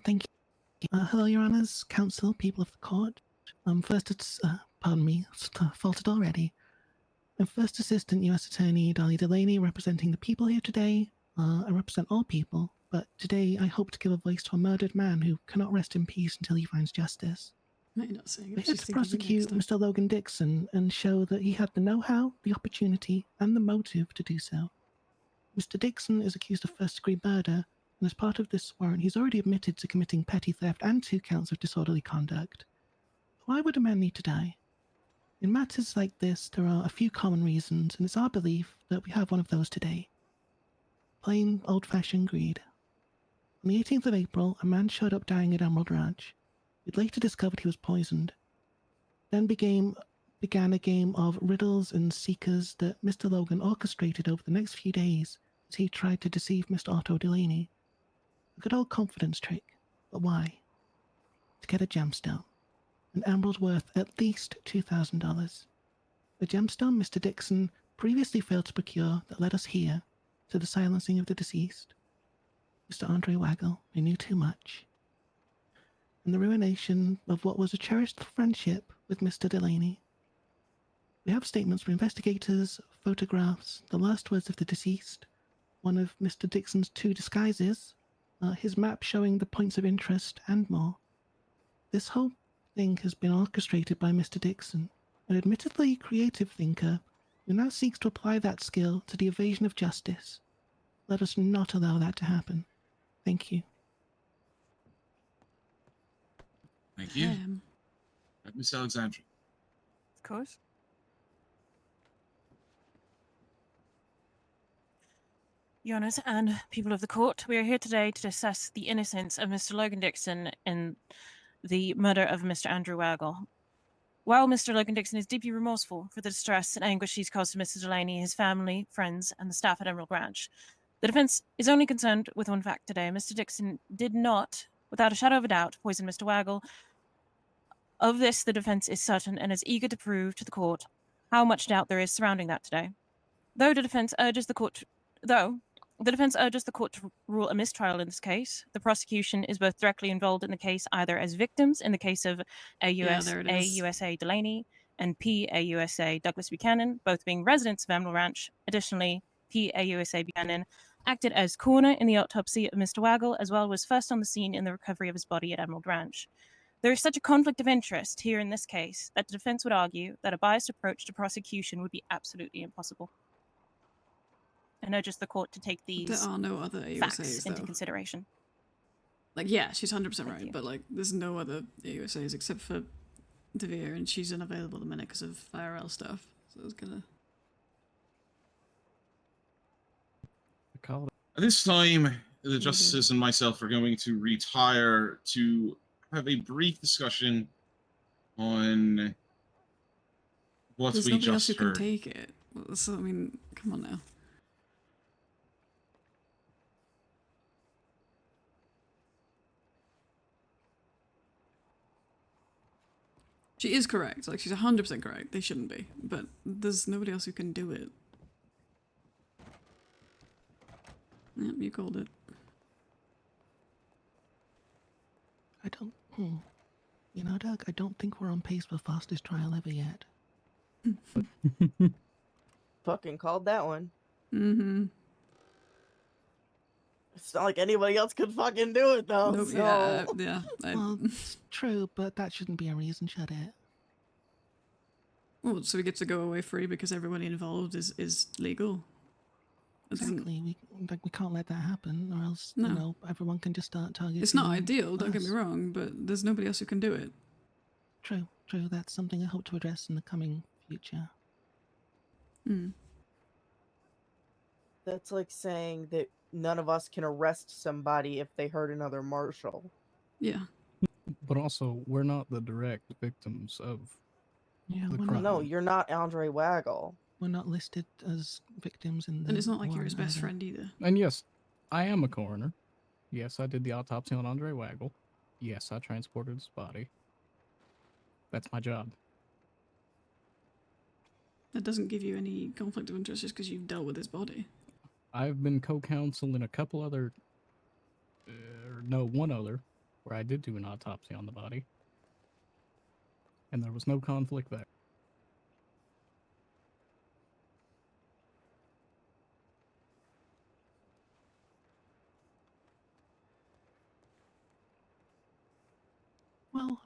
Thank you. Hello, Your Honors, Council, people of the court. First, it's, pardon me, faulted already. I'm First Assistant U.S. Attorney Dolly Delaney, representing the people here today. I represent all people, but today I hope to give a voice to a murdered man who cannot rest in peace until he finds justice. Might not saying We're it. here She's to thinking prosecute next time. Mr. Logan Dixon and show that he had the know-how, the opportunity, and the motive to do so. Mr. Dixon is accused of first-degree murder, and as part of this warrant, he's already admitted to committing petty theft and 2 counts of disorderly conduct. Why would a man need to die? In matters like this, there are a few common reasons, and it's our belief that we have one of those today. Plain, old-fashioned greed. On the 18th of April, a man showed up dying at Emerald Ranch. We'd later discovered he was poisoned. Then began a game of riddles and seekers that Mr. Logan orchestrated over the next few days as he tried to deceive Mr. Otto Delaney. A good old confidence trick. But why? To get a gemstone. An emerald worth at least $2,000. A gemstone Mr. Dixon previously failed to procure that led us here, to the silencing of the deceased. Mr. Andre Waggle, I knew too much. And the ruination of what was a cherished friendship with Mr. Delaney. We have statements from investigators, photographs, the last words of the deceased, one of Mr. Dixon's 2 disguises, his map showing the points of interest, and more. This whole thing has been orchestrated by Mr. Dixon, an admittedly creative thinker who now seeks to apply that skill to the evasion of justice. Let us not allow that to happen. Thank you. Thank you. Miss Alexandra. Of course. Your Honours and people of the court, we are here today to assess the innocence of Mr. Logan Dixon in the murder of Mr. Andrew Waggle. While Mr. Logan Dixon is deeply remorseful for the distress and anguish he's caused to Mr. Delaney, his family, friends, and the staff at Emerald Ranch, the defense is only concerned with one fact today. Mr. Dixon did not, without a shadow of a doubt, poison Mr. Waggle. Of this, the defense is certain and is eager to prove to the court how much doubt there is surrounding that today. Though the defense urges the court to rule a mistrial in this case, the prosecution is both directly involved in the case either as victims in the case of AUSA Delaney and PAUSA Douglas Buchanan, both being residents of Emerald Ranch. Additionally, PAUSA Buchanan acted as coroner in the autopsy of Mr. Waggle, as well was first on the scene in the recovery of his body at Emerald Ranch. There is such a conflict of interest here in this case that the defense would argue that a biased approach to prosecution would be absolutely impossible. And urges the court to take these There are no other AUSAs, facts into though. consideration. Like, yeah, she's 100% right, but, like, there's no other AUSAs except for Devere, and she's unavailable at the minute because of IRL stuff. So I was gonna... At this time, the justices and myself are going to retire to have a brief discussion on what There's we nobody else just who heard. can take it. So, I mean, come on now. She is correct. Like, she's 100% correct. They shouldn't be. But there's nobody else who can do it. Yep, you called it. I don't... You know, Doug, I don't think we're on pace for fastest trial ever yet. Fucking called that one. Mm-hmm. It's not like anybody else could fucking do it, though. Nope, so... yeah. Well, it's true, but that shouldn't be a reason, should it? Well, so we get to go away free because everybody involved is legal. Exactly. We can't let that happen, or else, No. you know, everyone can just start targeting. It's not ideal, don't get me us. wrong, but there's nobody else who can do it. True. That's something I hope to address in the coming future. That's like saying that none of us can arrest somebody if they hurt another marshal. Yeah. But also, we're not the direct victims of Yeah, the we're crime. No, you're not Andre Waggle. We're not listed as victims in the And it's not like you're warrant his best either. friend either. And yes, I am a coroner. Yes, I did the autopsy on Andre Waggle. Yes, I transported his body. That's my job. That doesn't give you any conflict of interest just because you've dealt with his body. I've been co-counsel in a couple other, one other where I did do an autopsy on the body, and there was no conflict there. Well,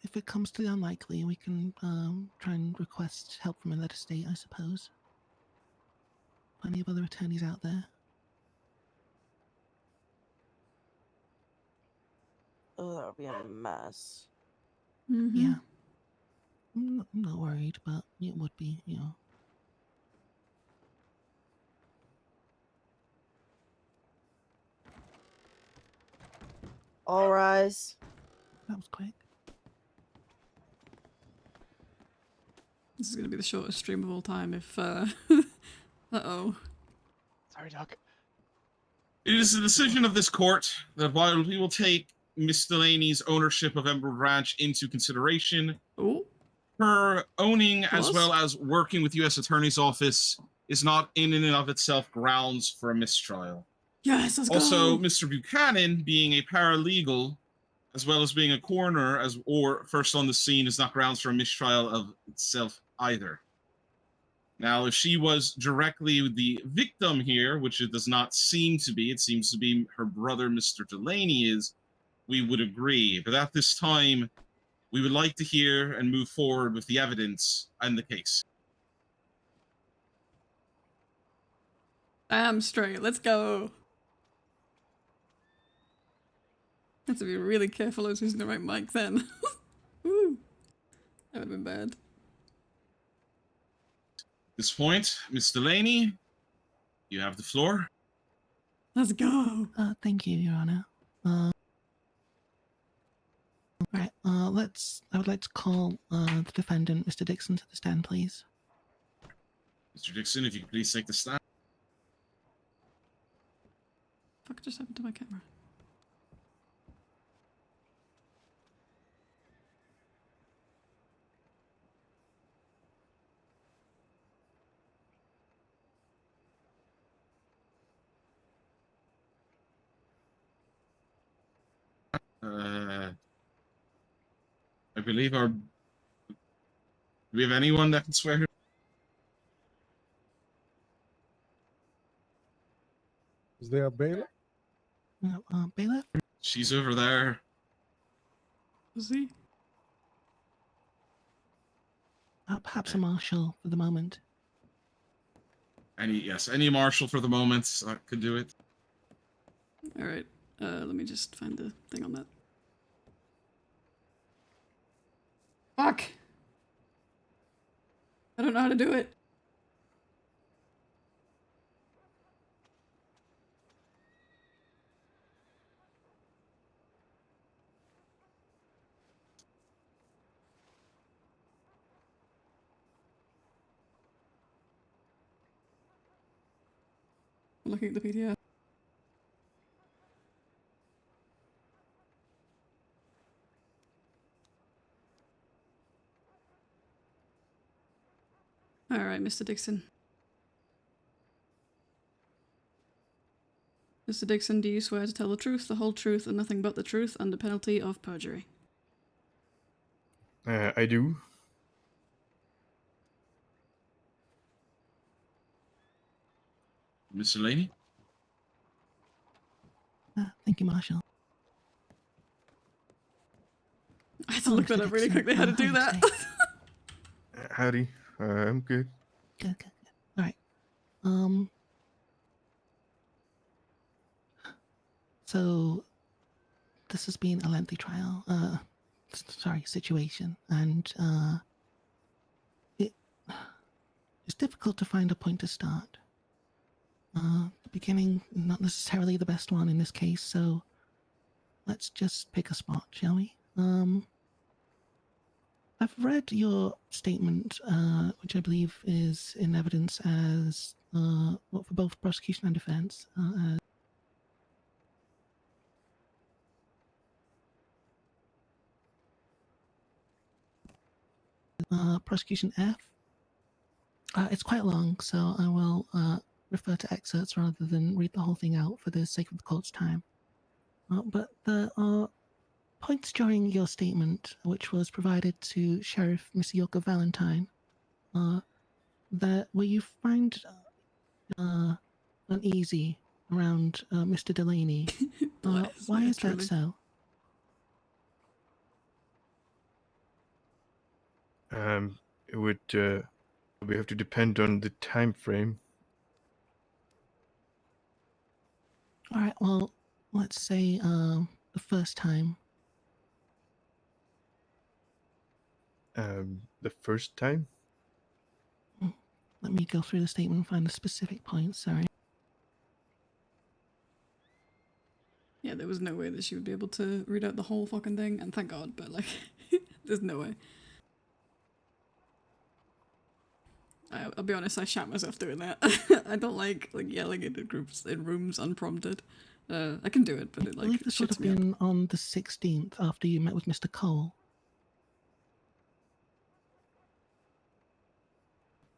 if it comes to the unlikely, we can try and request help from another state, I suppose. Plenty of other attorneys out there. Oh, that would be a mess. Yeah. I'm not worried, but it would be, you know. All rise. That was quick. This is going to be the shortest stream of all time if, uh-oh. Sorry, Doc. It is the decision of this court that while we will take Miss Delaney's ownership of Emerald Ranch into consideration, her owning as Plus? well as working with U.S. Attorney's Office is not in and of itself grounds for a mistrial. Yes, let's Also, go! Mr. Buchanan, being a paralegal, as well as being a coroner, or first on the scene, is not grounds for a mistrial of itself either. Now, if she was directly the victim here, which it does not seem to be, it seems to be her brother, Mr. Delaney, is, we would agree. But at this time, we would like to hear and move forward with the evidence and the case. I'm straight, let's go! Have to be really careful I was using the right mic then. Woo! That would have been bad. At this point, Miss Delaney, you have the floor. Let's go! Thank you, Your Honor. Right, I would like to call the defendant, Mr. Dixon, to the stand, please. Mr. Dixon, if you could please take the stand. Fuck just happened to my camera? I believe do we have anyone that can swear here? Is there a bailiff? No, bailiff? She's over there. Is he? Perhaps a marshal for the moment. Any marshal for the moment could do it. Alright, let me just find the thing on that. Fuck! I don't know how to do it. I'm looking at the PDF. Alright, Mr. Dixon. Mr. Dixon, do you swear to tell the truth, the whole truth, and nothing but the truth under penalty of perjury? I do. Miss Delaney? Thank you, Marshal. I had to look that up really quickly how to do that. Howdy. I'm good. Good. Alright. So this has been a lengthy trial, situation, and it's difficult to find a point to start. The beginning, not necessarily the best one in this case, so let's just pick a spot, shall we? I've read your statement, which I believe is in evidence as, for both prosecution and defense, prosecution F. It's quite long, so I will refer to excerpts rather than read the whole thing out for the sake of the court's time. But there are points during your statement, which was provided to Sheriff Miss Yorka Valentine, that where you find uneasy around Mr. Delaney. Why is that so? It would we have to depend on the time frame. All right. Well, let's say the first time. The first time. Let me go through the statement and find the specific points. Sorry. Yeah, there was no way that she would be able to read out the whole fucking thing, and thank God, but like, there's no way. I'll be honest, I shat myself doing that. I don't like yelling into groups in rooms unprompted. I can do it, but it I believe this would shits have me up. been on the 16th after you met with Mr. Cole.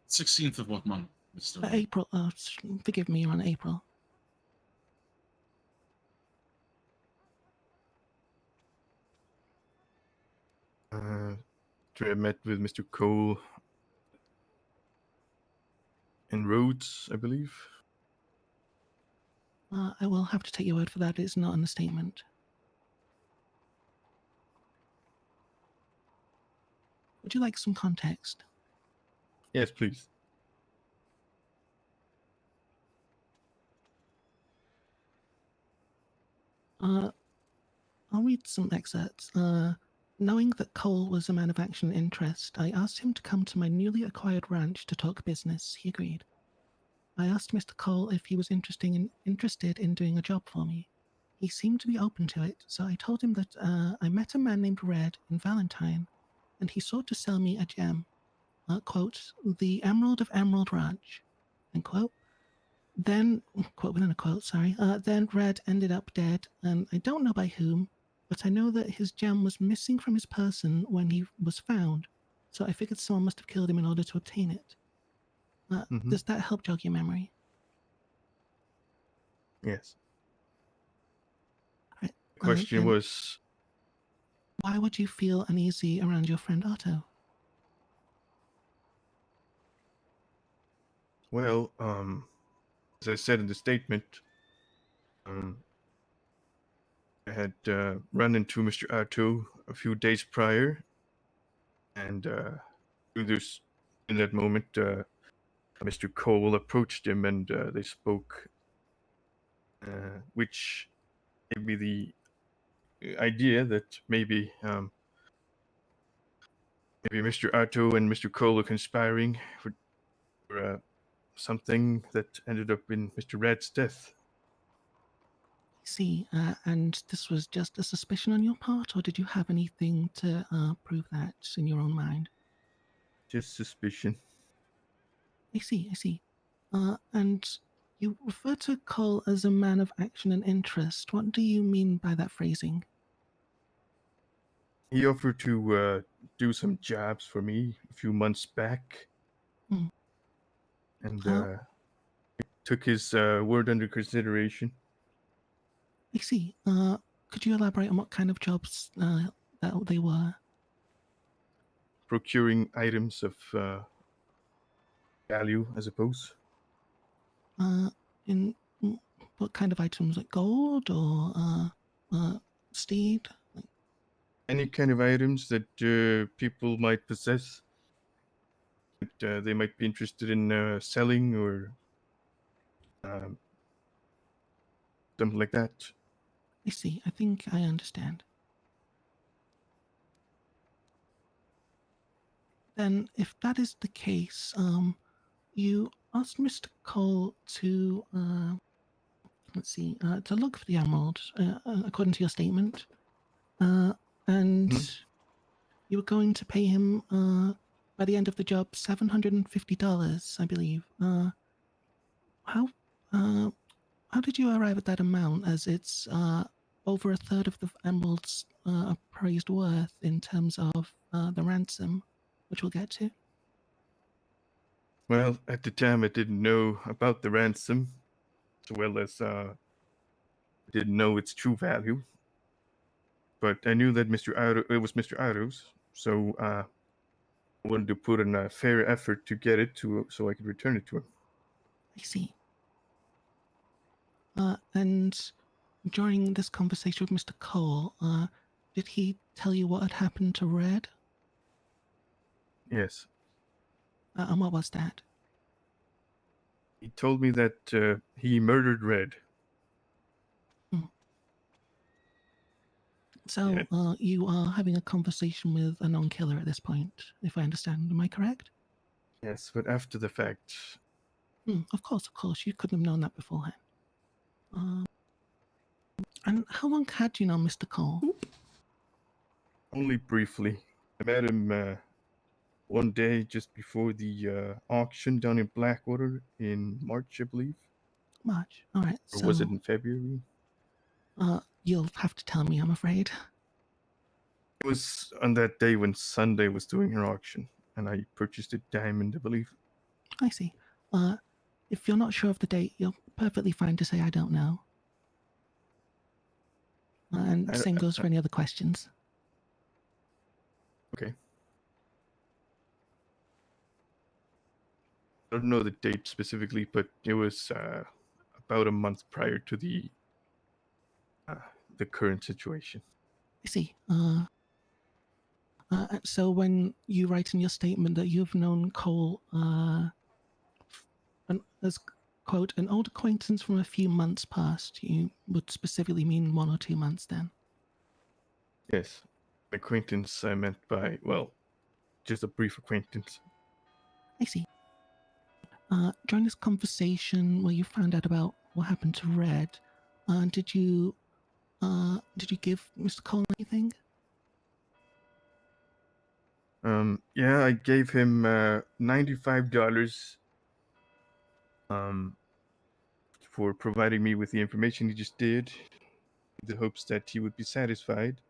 16th of what month, Mr. April. Forgive me, around April. I met with Mr. Cole in Rhodes, I believe. I will have to take your word for that. It's not in the statement. Would you like some context? Yes, please. I'll read some excerpts. Knowing that Cole was a man of action and interest, I asked him to come to my newly acquired ranch to talk business. He agreed. I asked Mr. Cole if he was interested in doing a job for me. He seemed to be open to it, so I told him that I met a man named Red in Valentine, and he sought to sell me a gem. Quote, the Emerald of Emerald Ranch, end quote. Then, quote within a quote, sorry, then Red ended up dead, and I don't know by whom, but I know that his gem was missing from his person when he was found, so I figured someone must have killed him in order to obtain it. Does that help jog your memory? Yes. Right. The question was, why would you feel uneasy around your friend Otto? well, as I said in the statement, I had run into Mr. Otto a few days prior, and in that moment, Mr. Cole approached him, and they spoke, which gave me the idea that maybe Mr. Otto and Mr. Cole are conspiring for something that ended up in Mr. Red's death. See, and this was just a suspicion on your part, or did you have anything to prove that in your own mind? Just suspicion. I see. And you refer to Cole as a man of action and interest. What do you mean by that phrasing? He offered to do some jobs for me a few months back, and I took his word under consideration. I see. Could you elaborate on what kind of jobs that they were? Procuring items of value, I suppose. In what kind of items, like gold or steed? Any kind of items that people might possess, that they might be interested in selling or something like that. I see. I think I understand. Then, if that is the case, you asked Mr. Cole to to look for the emerald, according to your statement, and you were going to pay him by the end of the job $750, I believe. How did you arrive at that amount, as it's over a third of the emerald's appraised worth in terms of the ransom, which we'll get to? Well, at the time I didn't know about the ransom, as well as I didn't know its true value. but I knew that it was Mr. Otto's, so I wanted to put in a fair effort to get it so I could return it to him. I see. And during this conversation with Mr. Cole, did he tell you what had happened to Red? Yes. And what was that? He told me that he murdered Red. So, you are having a conversation with a non-killer at this point, if I understand. Am I correct? Yes, but after the fact. Of course. You couldn't have known that beforehand. And how long had you known Mr. Cole? Only briefly. I met him one day just before the auction down in Blackwater in March, I believe. March. All right. Or was it in February? You'll have to tell me, I'm afraid. It was on that day when Sunday was doing her auction, and I purchased a diamond, I believe. I see. If you're not sure of the date, you're perfectly fine to say I don't know. And same goes for any other questions. Okay. I don't know the date specifically, but it was about a month prior to the current situation. I see. So when you write in your statement that you've known Cole as, quote, an old acquaintance from a few months past, you would specifically mean 1 or 2 months then? Yes. Acquaintance I meant by, well, just a brief acquaintance. I see. During this conversation where you found out about what happened to Red, did you give Mr. Cole anything? Yeah, I gave him $95 for providing me with the information he just did, in the hopes that he would be satisfied.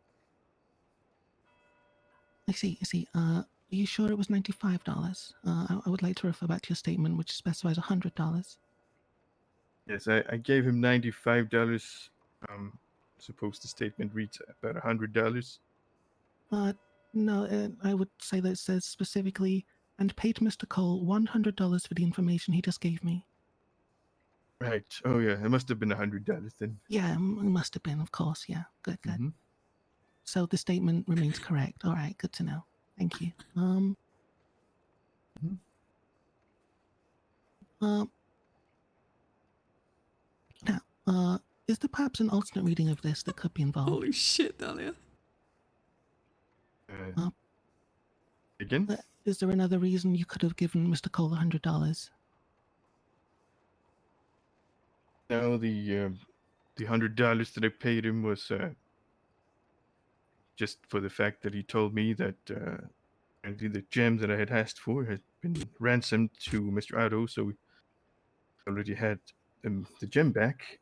I see. Are you sure it was $95? I would like to refer back to your statement, which specifies $100. Yes, I gave him $95. Suppose the statement reads about $100. No, I would say that it says specifically, and paid Mr. Cole $100 for the information he just gave me. Right. Oh yeah, it must have been $100 then. Yeah, it must have been, of course. Yeah, good. So the statement remains correct. All right, good to know. Thank you. Now, is there perhaps an alternate reading of this that could be involved? Holy shit, Dahlia. Again? Is there another reason you could have given Mr. Cole $100? No, the $100 that I paid him was just for the fact that he told me that the gem that I had asked for had been ransomed to Mr. Otto, so we already had the gem back.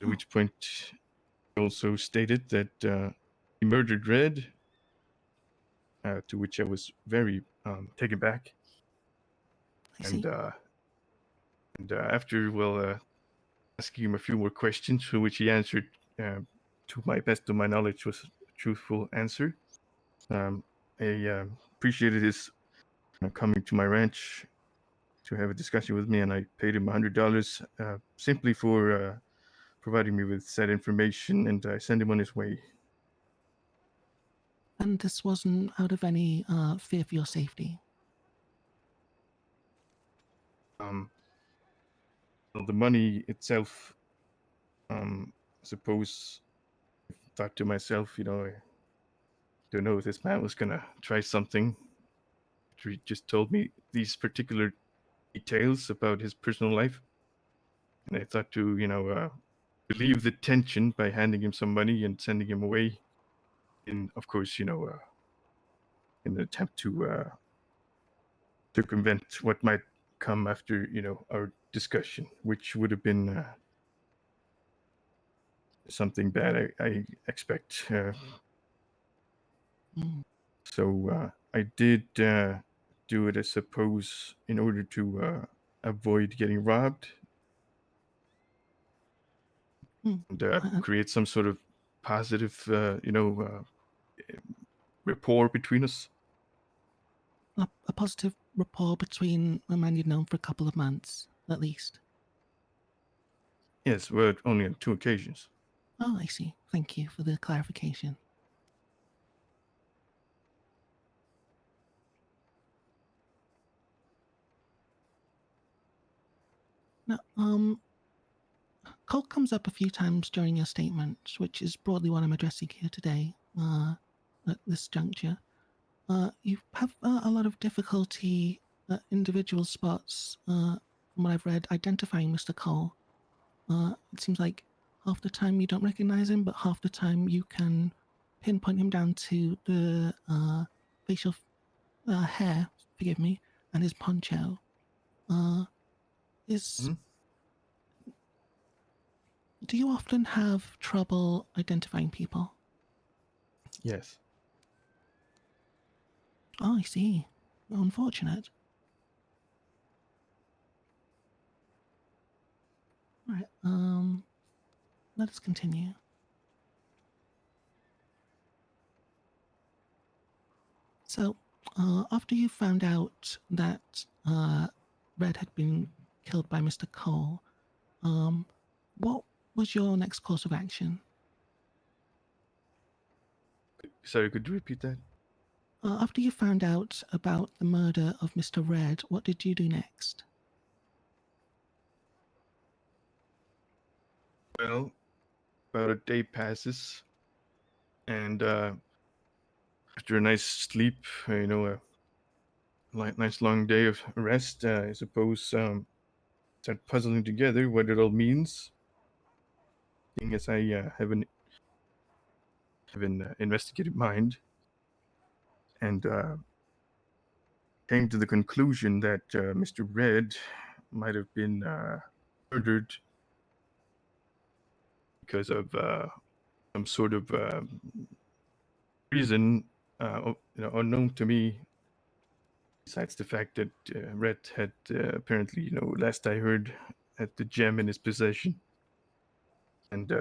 At which point, he also stated that he murdered Red, to which I was very taken back. And after asking him a few more questions, for which he answered to my best of my knowledge was a truthful answer. I appreciated his coming to my ranch to have a discussion with me, and I paid him $100 simply for providing me with said information, and I sent him on his way. And this wasn't out of any fear for your safety? Well, the money itself, I suppose, I thought to myself, I don't know if this man was gonna try something. He just told me these particular details about his personal life, and I thought to, relieve the tension by handing him some money and sending him away. In, of course, in an attempt to circumvent what might come after, our discussion, which would have been something bad, I expect. So I did do it, I suppose, in order to avoid getting robbed and create some sort of positive, rapport between us. A positive rapport between a man you've known for a couple of months, at least. Yes, but only on 2 occasions. Oh, I see. Thank you for the clarification. Now, Cole comes up a few times during your statement, which is broadly what I'm addressing here today, at this juncture. You have a lot of difficulty at individual spots, from what I've read, identifying Mr. Cole. It seems like half the time you don't recognize him, but half the time you can pinpoint him down to the facial hair, forgive me, and his poncho. Do you often have trouble identifying people? Yes. Oh, I see. Unfortunate. All right. Let us continue. So, after you found out that Red had been killed by Mr. Cole, what was your next course of action? Sorry, could you repeat that? After you found out about the murder of Mr. Red, what did you do next? Well, about a day passes, and after a nice sleep, a nice long day of rest, I suppose start puzzling together what it all means. Seeing as I have an investigative mind, and came to the conclusion that Mr. Red might have been murdered because of some sort of reason, unknown to me. Besides the fact that Red had apparently, last I heard, had the gem in his possession, and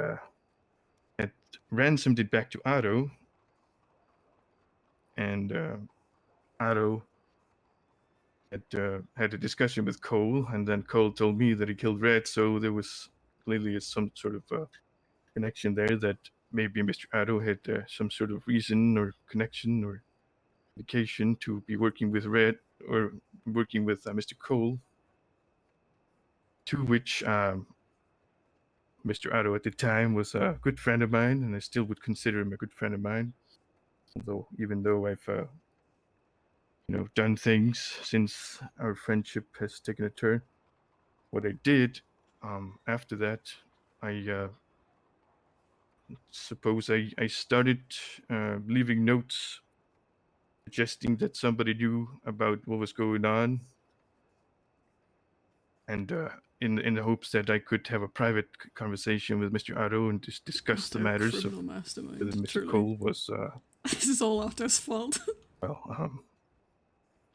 had ransomed it back to Otto, and Otto had a discussion with Cole, and then Cole told me that he killed Red, so there was clearly some sort of connection there that maybe Mr. Otto had some sort of reason or connection or indication to be working with Red or working with Mr. Cole, to which Mr. Otto at the time was a good friend of mine, and I still would consider him a good friend of mine, even though I've done things since our friendship has taken a turn. What I did after that, I suppose I started leaving notes suggesting that somebody knew about what was going on, and in the hopes that I could have a private conversation with Mr. Otto and just discuss the They're a matters of criminal mastermind, whether Mr. truly. Cole was This is all Otto's fault.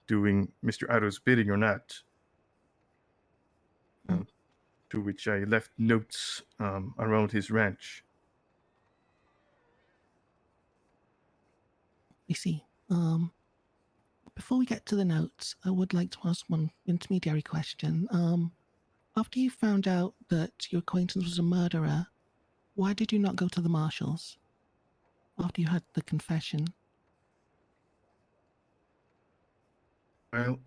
Doing Mr. Otto's bidding or not. To which I left notes around his ranch. I see. Before we get to the notes, I would like to ask one intermediary question. After you found out that your acquaintance was a murderer, why did you not go to the marshals? After you had the confession? Well,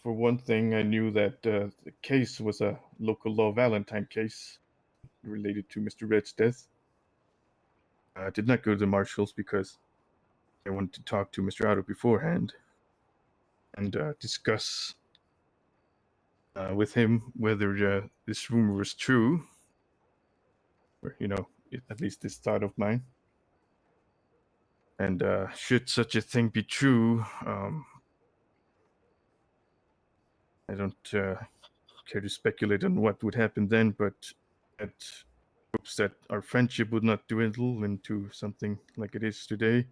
for one thing, I knew that the case was a local law Valentine case related to Mr. Red's death. I did not go to the marshals because I wanted to talk to Mr. Otto beforehand and discuss with him whether this rumor was true, or at least this thought of mine. And should such a thing be true, I don't care to speculate on what would happen then, but at hopes that our friendship would not dwindle into something like it is today.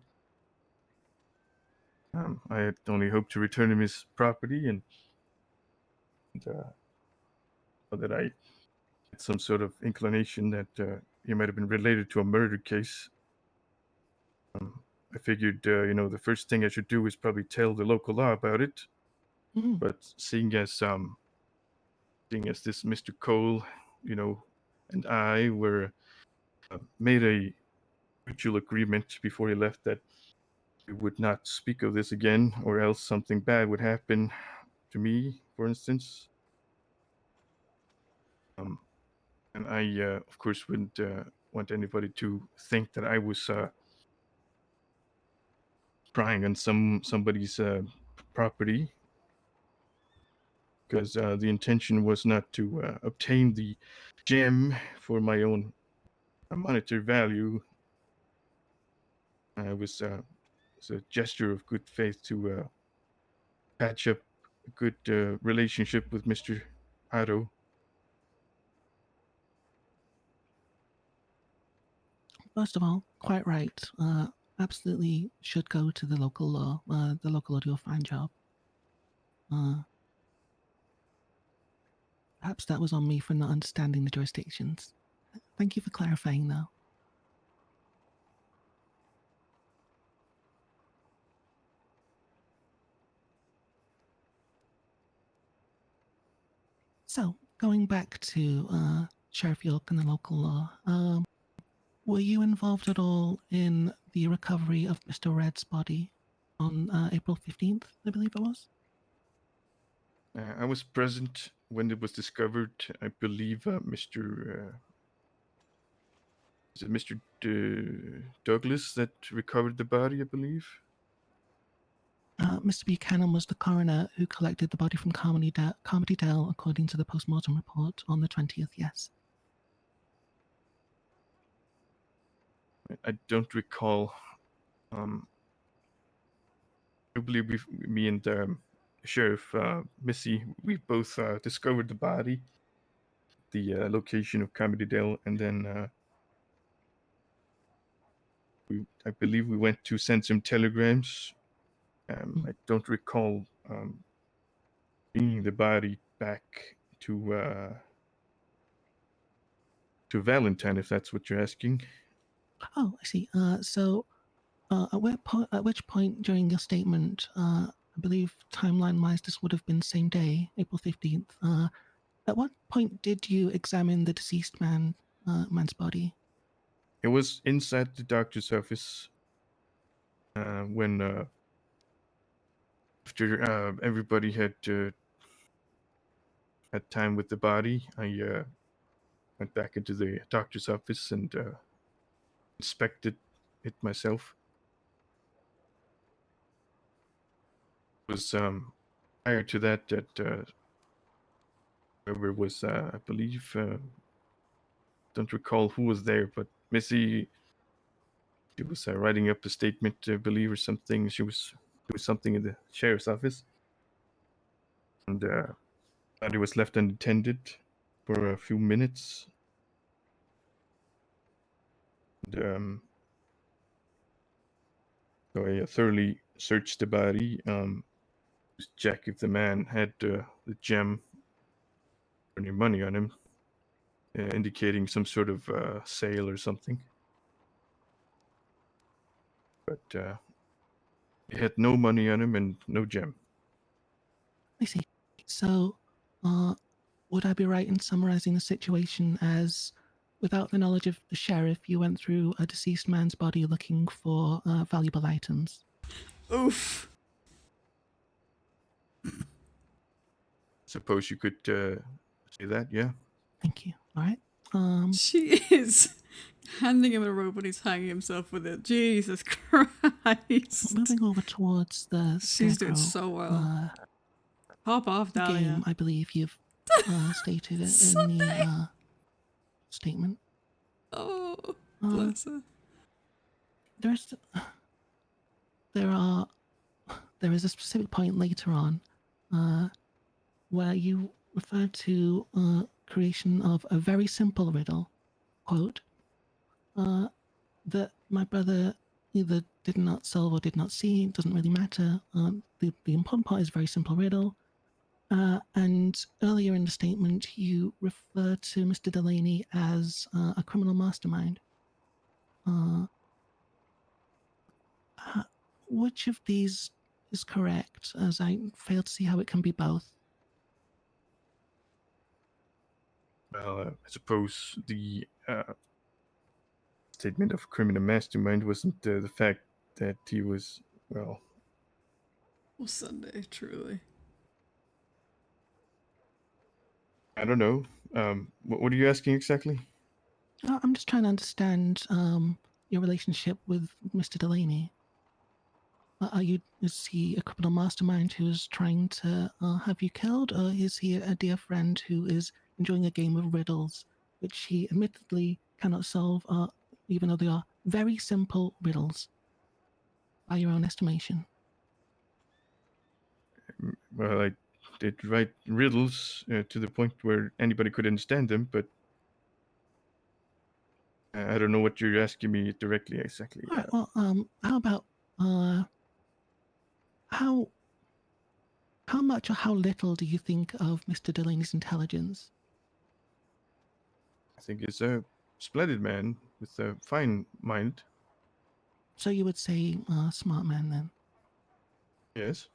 I had only hoped to return him his property, and that I had some sort of inclination that he might have been related to a murder case. I figured, the first thing I should do is probably tell the local law about it. Mhm. But seeing as this Mr. Cole, and I were made a mutual agreement before he left that we would not speak of this again, or else something bad would happen to me, for instance. And I, of course, wouldn't want anybody to think that I was prying on somebody's property, because the intention was not to obtain the gem for my own monetary value. It was a gesture of good faith to patch up a good relationship with Mr. Otto. First of all, quite right. Absolutely should go to the local law. The local law do a fine job. Perhaps that was on me for not understanding the jurisdictions. Thank you for clarifying, though. So, going back to Sheriff York and the local law, were you involved at all in the recovery of Mr. Red's body on April 15th, I believe it was? I was present when it was discovered. I believe is it Mr. Douglas that recovered the body, I believe? Mr. Buchanan was the coroner who collected the body from Carmody Dell, according to the post-mortem report on the 20th, yes. I don't recall. I believe me and Sheriff Missy, we both discovered the body, the location of Comedy Dell, and then I believe we went to send some telegrams. I don't recall bringing the body back to Valentine, if that's what you're asking. Oh, I see. At which point during your statement, I believe timeline-wise this would have been same day, April 15th, at what point did you examine the deceased man's body? It was inside the doctor's office when after everybody had time with the body. I went back into the doctor's office and inspected it myself. It was prior to that whoever was, I believe, don't recall who was there, but Missy, she was writing up a statement, I believe, or something. She was doing something in the sheriff's office, and body was left unattended for a few minutes. And, so I thoroughly searched the body, to check if the man had the gem or any money on him, indicating some sort of sale or something. But he had no money on him and no gem. I see. So, would I be right in summarizing the situation as, without the knowledge of the sheriff, you went through a deceased man's body looking for valuable items? Oof. Suppose you could say that, yeah. Thank you. All right. She is handing him a rope and he's hanging himself with it. Jesus Christ. Moving over towards the She's doing scarecrow, so well. Pop off, the Dahlia. game, I believe you've stated it in the statement. Oh, bless her. There is a specific point later on where you refer to creation of a very simple riddle, quote, that my brother either did not solve or did not see. It doesn't really matter. The important part is a very simple riddle. And earlier in the statement, you refer to Mr. Delaney as a criminal mastermind. which of these is correct, as I fail to see how it can be both. Well, I suppose the statement of criminal mastermind wasn't the fact that he was, well, Well, Sunday, truly. I don't know. What are you asking exactly? I'm just trying to understand your relationship with Mr. Delaney. Is he a criminal mastermind who is trying to have you killed, or is he a dear friend who is enjoying a game of riddles, which he admittedly cannot solve, even though they are very simple riddles, by your own estimation? Well, I did write riddles to the point where anybody could understand them, but I don't know what you're asking me directly exactly. All right. Well, how about how much or how little do you think of Mr. Delaney's intelligence? I think he's a splendid man with a fine mind. So you would say smart man then? Yes.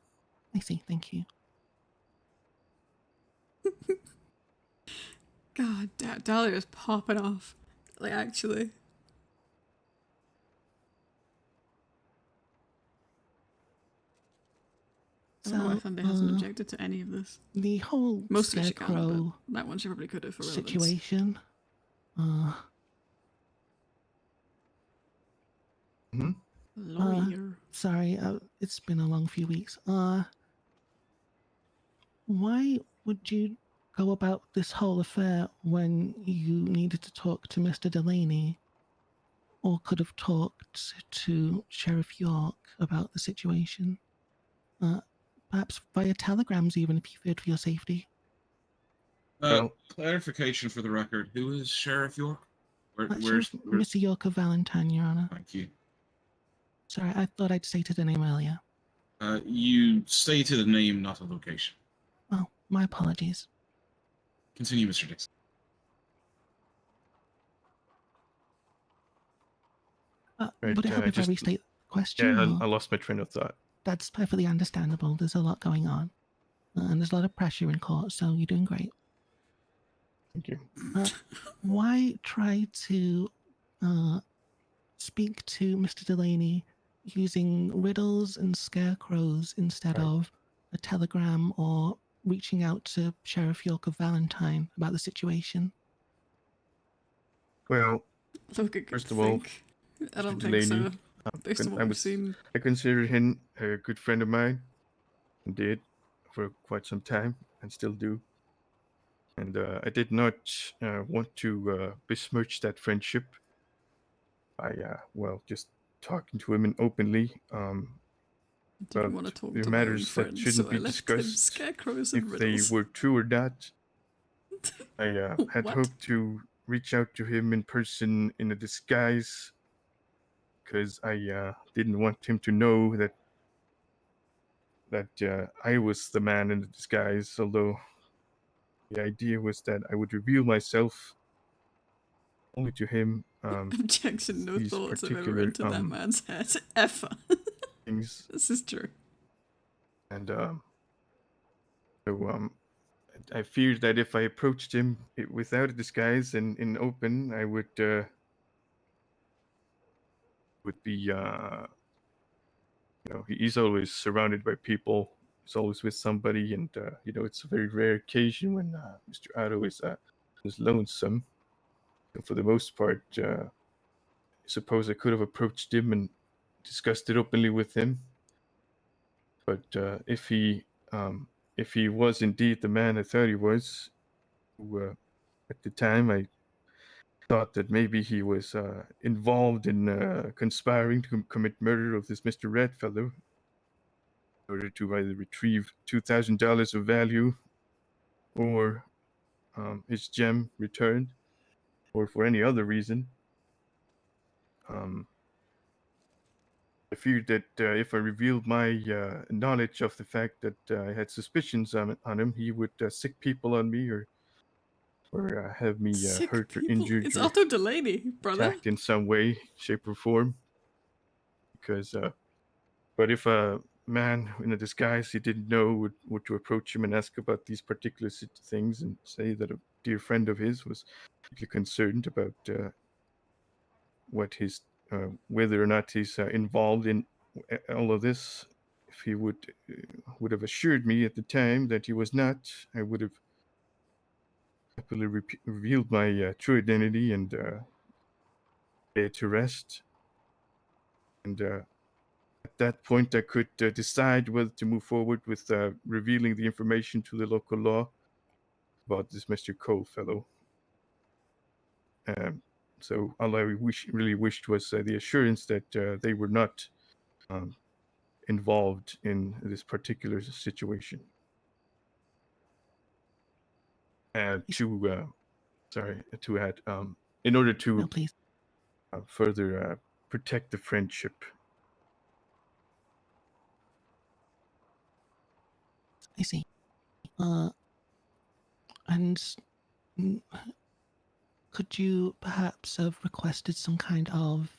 I see. Thank you. God, Dahlia's popping off. Like, actually. I don't know why Sunday hasn't objected to any of this. The whole Most of it she can't, Scarecrow but that one she probably could have for relevance. situation. Lawyer. Sorry, it's been a long few weeks. Why would you go about this whole affair when you needed to talk to Mr. Delaney, or could have talked to Sheriff York about the situation? Perhaps via telegrams, even if you feared for your safety. Clarification for the record: who is Sheriff York? Sheriff Mr. York of Valentine, Your Honor. Thank you. Sorry, I thought I'd stated the name earlier. You stated a name, not a location. Oh, my apologies. Continue, Mr. Dixon. Would it help if I restate the question? Yeah, I lost my train of thought. That's perfectly understandable. There's a lot going on. And there's a lot of pressure in court, so you're doing great. Thank you. Why try to speak to Mr. Delaney using riddles and scarecrows instead of a telegram or reaching out to Sheriff York of Valentine about the situation? Well, first of all, I don't Mr. think so. Delaney, Based on what we've seen. I consider him a good friend of mine, and did for quite some time, and still do. And I did not want to besmirch that friendship by, just talking to him openly. Didn't want to talk to my own matters that friends, shouldn't so be I left him discussed, scarecrows and if riddles. they were true or not. I had What? hoped to reach out to him in person in a disguise, because I didn't want him to know that I was the man in the disguise, although the idea was that I would reveal myself only to him. Objection, no these thoughts have ever particular, entered that man's head. Ever. things. This is true. And I feared that if I approached him without a disguise and in open, I would be he's always surrounded by people. He's always with somebody, and it's a very rare occasion when Mr. Otto is lonesome. So for the most part, I suppose I could have approached him and discussed it openly with him. But if he was indeed the man I thought he was, who at the time I thought that maybe he was involved in conspiring to commit murder of this Mr. Redfellow, in order to either retrieve $2,000 of value, or his gem returned, or for any other reason. I feared that if I revealed my knowledge of the fact that I had suspicions on him, he would sick people on me, or have me Sick hurt or people. injured, It's or Otto Delaney, brother. attacked in some way, shape, or form. Because But if a man in a disguise he didn't know would to approach him and ask about these particular things and say that a dear friend of his was particularly concerned about what his whether or not he's involved in all of this, if he would have assured me at the time that he was not, I would have happily revealed my true identity and laid to rest. And at that point, I could decide whether to move forward with revealing the information to the local law about this Mr. Cole fellow. So all I really wished was the assurance that they were not involved in this particular situation. To add, in order to No, please. further protect the friendship. I see. And could you perhaps have requested some kind of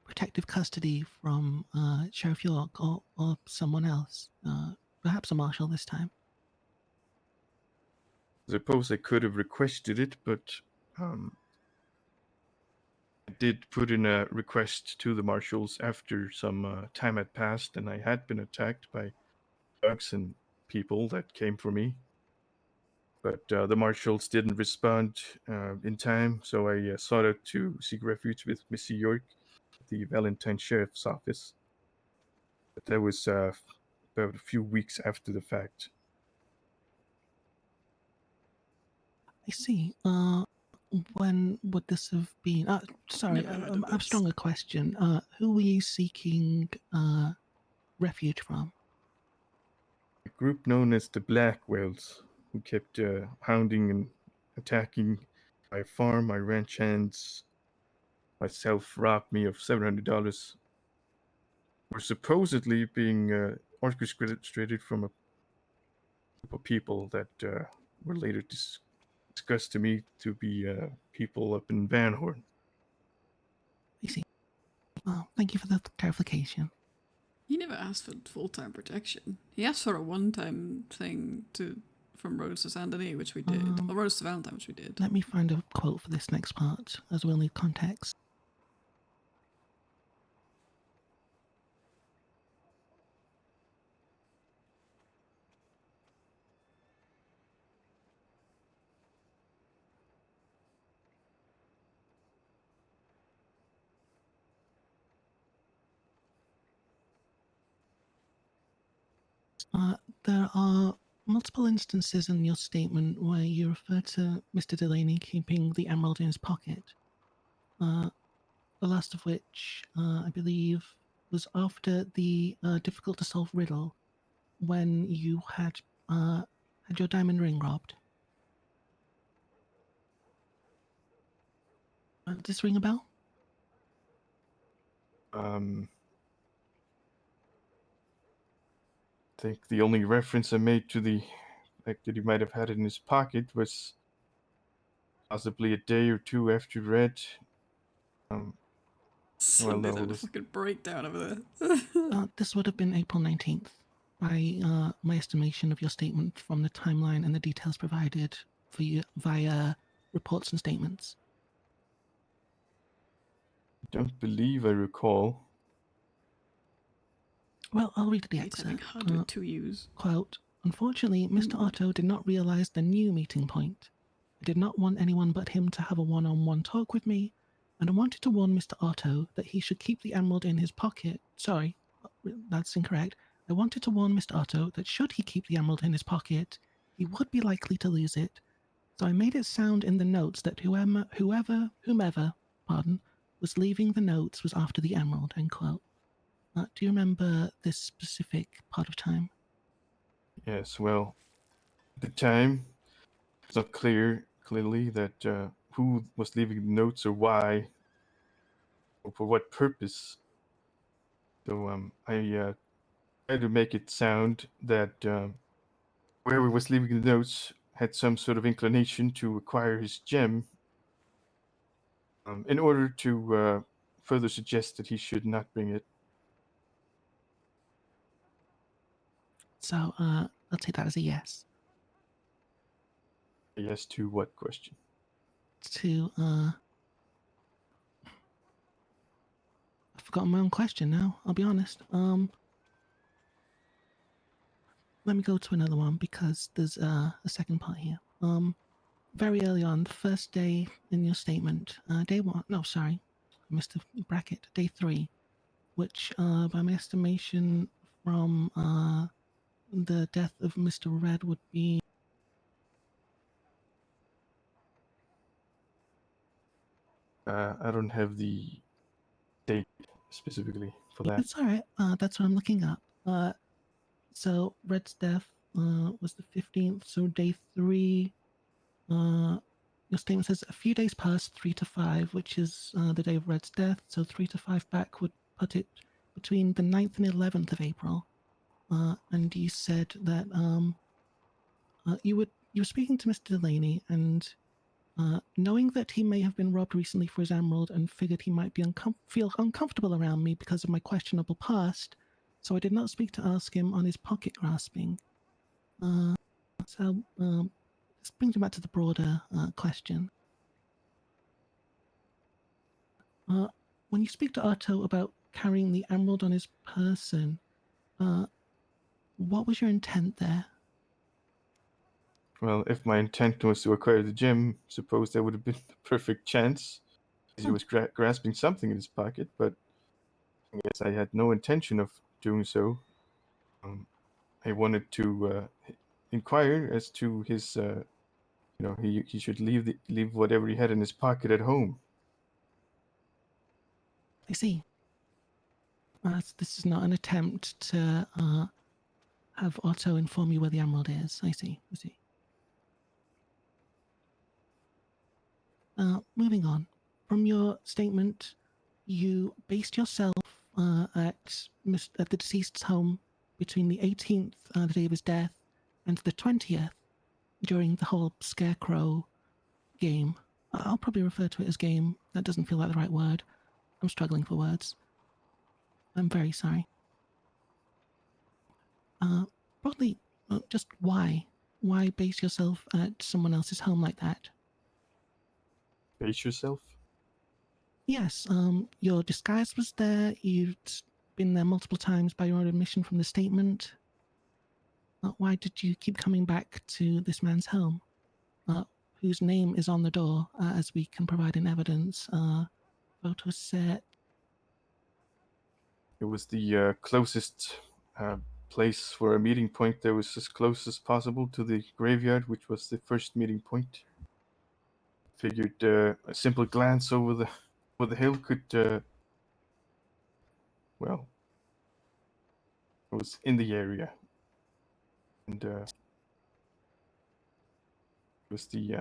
protective custody from Sheriff York or someone else? Perhaps a marshal this time? I suppose I could have requested it, but I did put in a request to the marshals after some time had passed and I had been attacked by thugs and people that came for me. But the marshals didn't respond in time, so I sought out to seek refuge with Missy York at the Valentine Sheriff's Office. But that was about a few weeks after the fact. I see. When would this have been? Sorry, a stronger question. Who were you seeking refuge from? A group known as the Blackwells, who kept hounding and attacking my farm, my ranch hands, myself, robbed me of $700. Were supposedly being orchestrated from a group of people that were later discussed to me to be people up in Van Horn. I see. Well, thank you for the clarification. He never asked for full-time protection. He asked for a one-time thing from Rose to Saint Denis, which we did. Or Rose to Valentine, which we did. Let me find a quote for this next part, as we'll need context. There are multiple instances in your statement where you refer to Mr. Delaney keeping the emerald in his pocket. The last of which, I believe, was after the difficult-to-solve riddle when you had your diamond ring robbed. Does this ring a bell? I think the only reference I made to the fact that he might have had it in his pocket was possibly a day or two after Red. Sunday's had a fucking breakdown over there. This would have been April 19th, by my estimation of your statement from the timeline and the details provided for you via reports and statements. I don't believe I recall. Well, I'll read the Hates having excerpt. HUD with two U's. Quote, unfortunately, Mr. Otto did not realize the new meeting point. I did not want anyone but him to have a one-on-one talk with me, and I wanted to warn Mr. Otto that he should keep the emerald in his pocket. Sorry, that's incorrect. I wanted to warn Mr. Otto that should he keep the emerald in his pocket, he would be likely to lose it. So I made it sound in the notes that whomever, was leaving the notes was after the emerald, end quote. Do you remember this specific part of time? Yes, well, at the time, it's not clearly that who was leaving the notes or why, or for what purpose. So I tried to make it sound that whoever was leaving the notes had some sort of inclination to acquire his gem in order to further suggest that he should not bring it. So I'll take that as a yes. Yes to what question? To I've forgotten my own question now. I'll be honest. Let me go to another one because there's a second part here. Very early on, the first day in your statement, day one. No, sorry, I missed a bracket. Day 3, which, by my estimation, from the death of Mr. Red would be. I don't have the date specifically for that. It's all right. That's what I'm looking up. So Red's death was the 15th. So day 3. Your statement says a few days past 3 to 5, which is the day of Red's death. So 3 to 5 back would put it between the 9th and 11th of April. And you said that you were speaking to Mr. Delaney, and knowing that he may have been robbed recently for his emerald, and figured he might be feel uncomfortable around me because of my questionable past, so I did not speak to ask him on his pocket grasping. So this brings me back to the broader question. When you speak to Otto about carrying the emerald on his person, what was your intent there? Well, if my intent was to acquire the gem, suppose that would have been the perfect chance. He was grasping something in his pocket, but I guess I had no intention of doing so. I wanted to inquire as to his, he should leave whatever he had in his pocket at home. I see. This is not an attempt to have Otto inform you where the emerald is. I see. Moving on. From your statement, you based yourself at the deceased's home between the 18th, the day of his death, and the 20th, during the whole scarecrow game. I'll probably refer to it as game. That doesn't feel like the right word. I'm struggling for words. I'm very sorry. Broadly, just why? Why base yourself at someone else's home like that? Base yourself? Yes, your disguise was there. You'd been there multiple times by your own admission from the statement. Why did you keep coming back to this man's home, whose name is on the door, as we can provide in evidence? Photo set. It was the closest place for a meeting point that was as close as possible to the graveyard, which was the first meeting point. Figured a simple glance over the hill could, well, it was in the area, and it was the.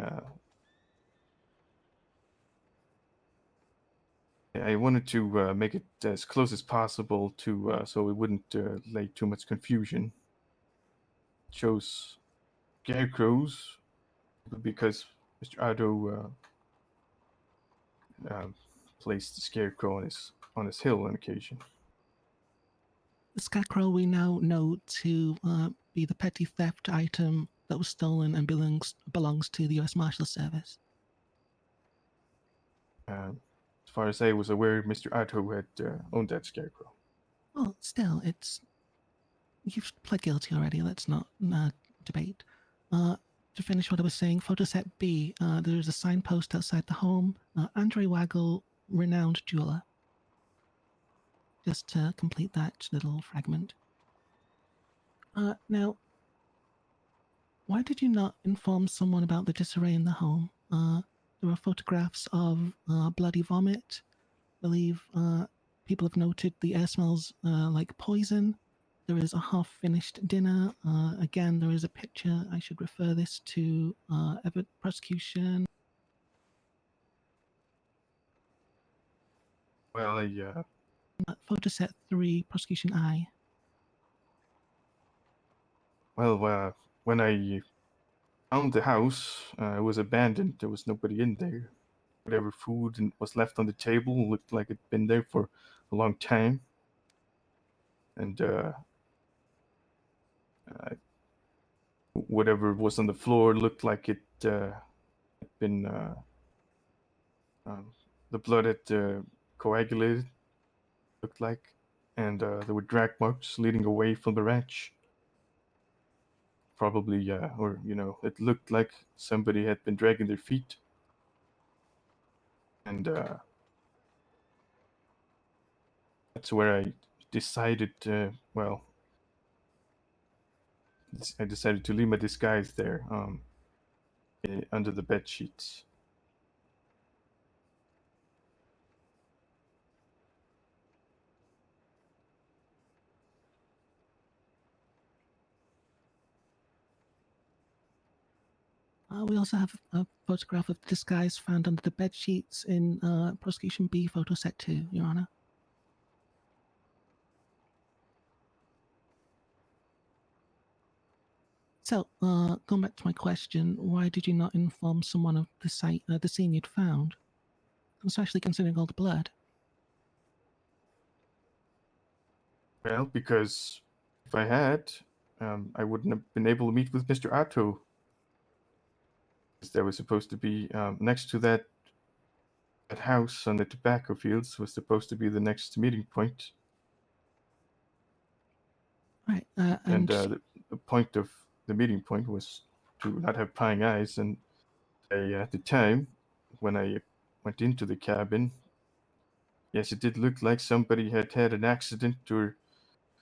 I wanted to make it as close as possible to so it wouldn't lay too much confusion. Chose scarecrows because Mr. Otto placed the scarecrow on his hill on occasion. The scarecrow we now know to be the petty theft item that was stolen and belongs to the U.S. Marshal Service. As far as I was aware, Mr. Otto had owned that scarecrow. Well, still, you've pled guilty already. Let's not debate. To finish what I was saying, photo set B, there is a signpost outside the home. Andre Waggle, renowned jeweler. Just to complete that little fragment. Now, why did you not inform someone about the disarray in the home? There are photographs of bloody vomit. I believe people have noted the air smells like poison. There is a half-finished dinner. Again, there is a picture. I should refer this to prosecution. Well, Photo set 3, prosecution I. Well, when I found the house, it was abandoned. There was nobody in there. Whatever food was left on the table looked like it'd been there for a long time. And whatever was on the floor looked like it had been the blood had coagulated, looked like, and there were drag marks leading away from the ranch. Probably, or it looked like somebody had been dragging their feet, and that's where I decided. Well, I decided to leave my disguise there, under the bed sheets. We also have a photograph of the disguise found under the bed sheets in Prosecution B photo set 2, Your Honor. So, going back to my question, why did you not inform someone of the scene you'd found, especially considering all the blood? Well, because if I had, I wouldn't have been able to meet with Mr. Otto. There was supposed to be next to that house on the tobacco fields was supposed to be the next meeting point. Right, and the point of the meeting point was to not have prying eyes. And at the time, when I went into the cabin, yes, it did look like somebody had had an accident or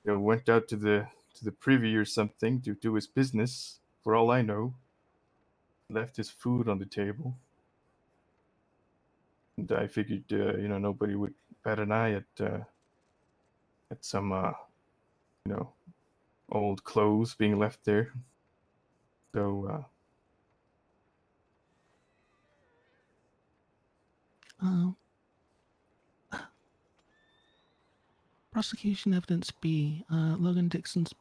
went out to the privy or something to do his business. For all I know, left his food on the table. And I figured, nobody would bat an eye at some, old clothes being left there. So, Prosecution Evidence B, Logan Dixon's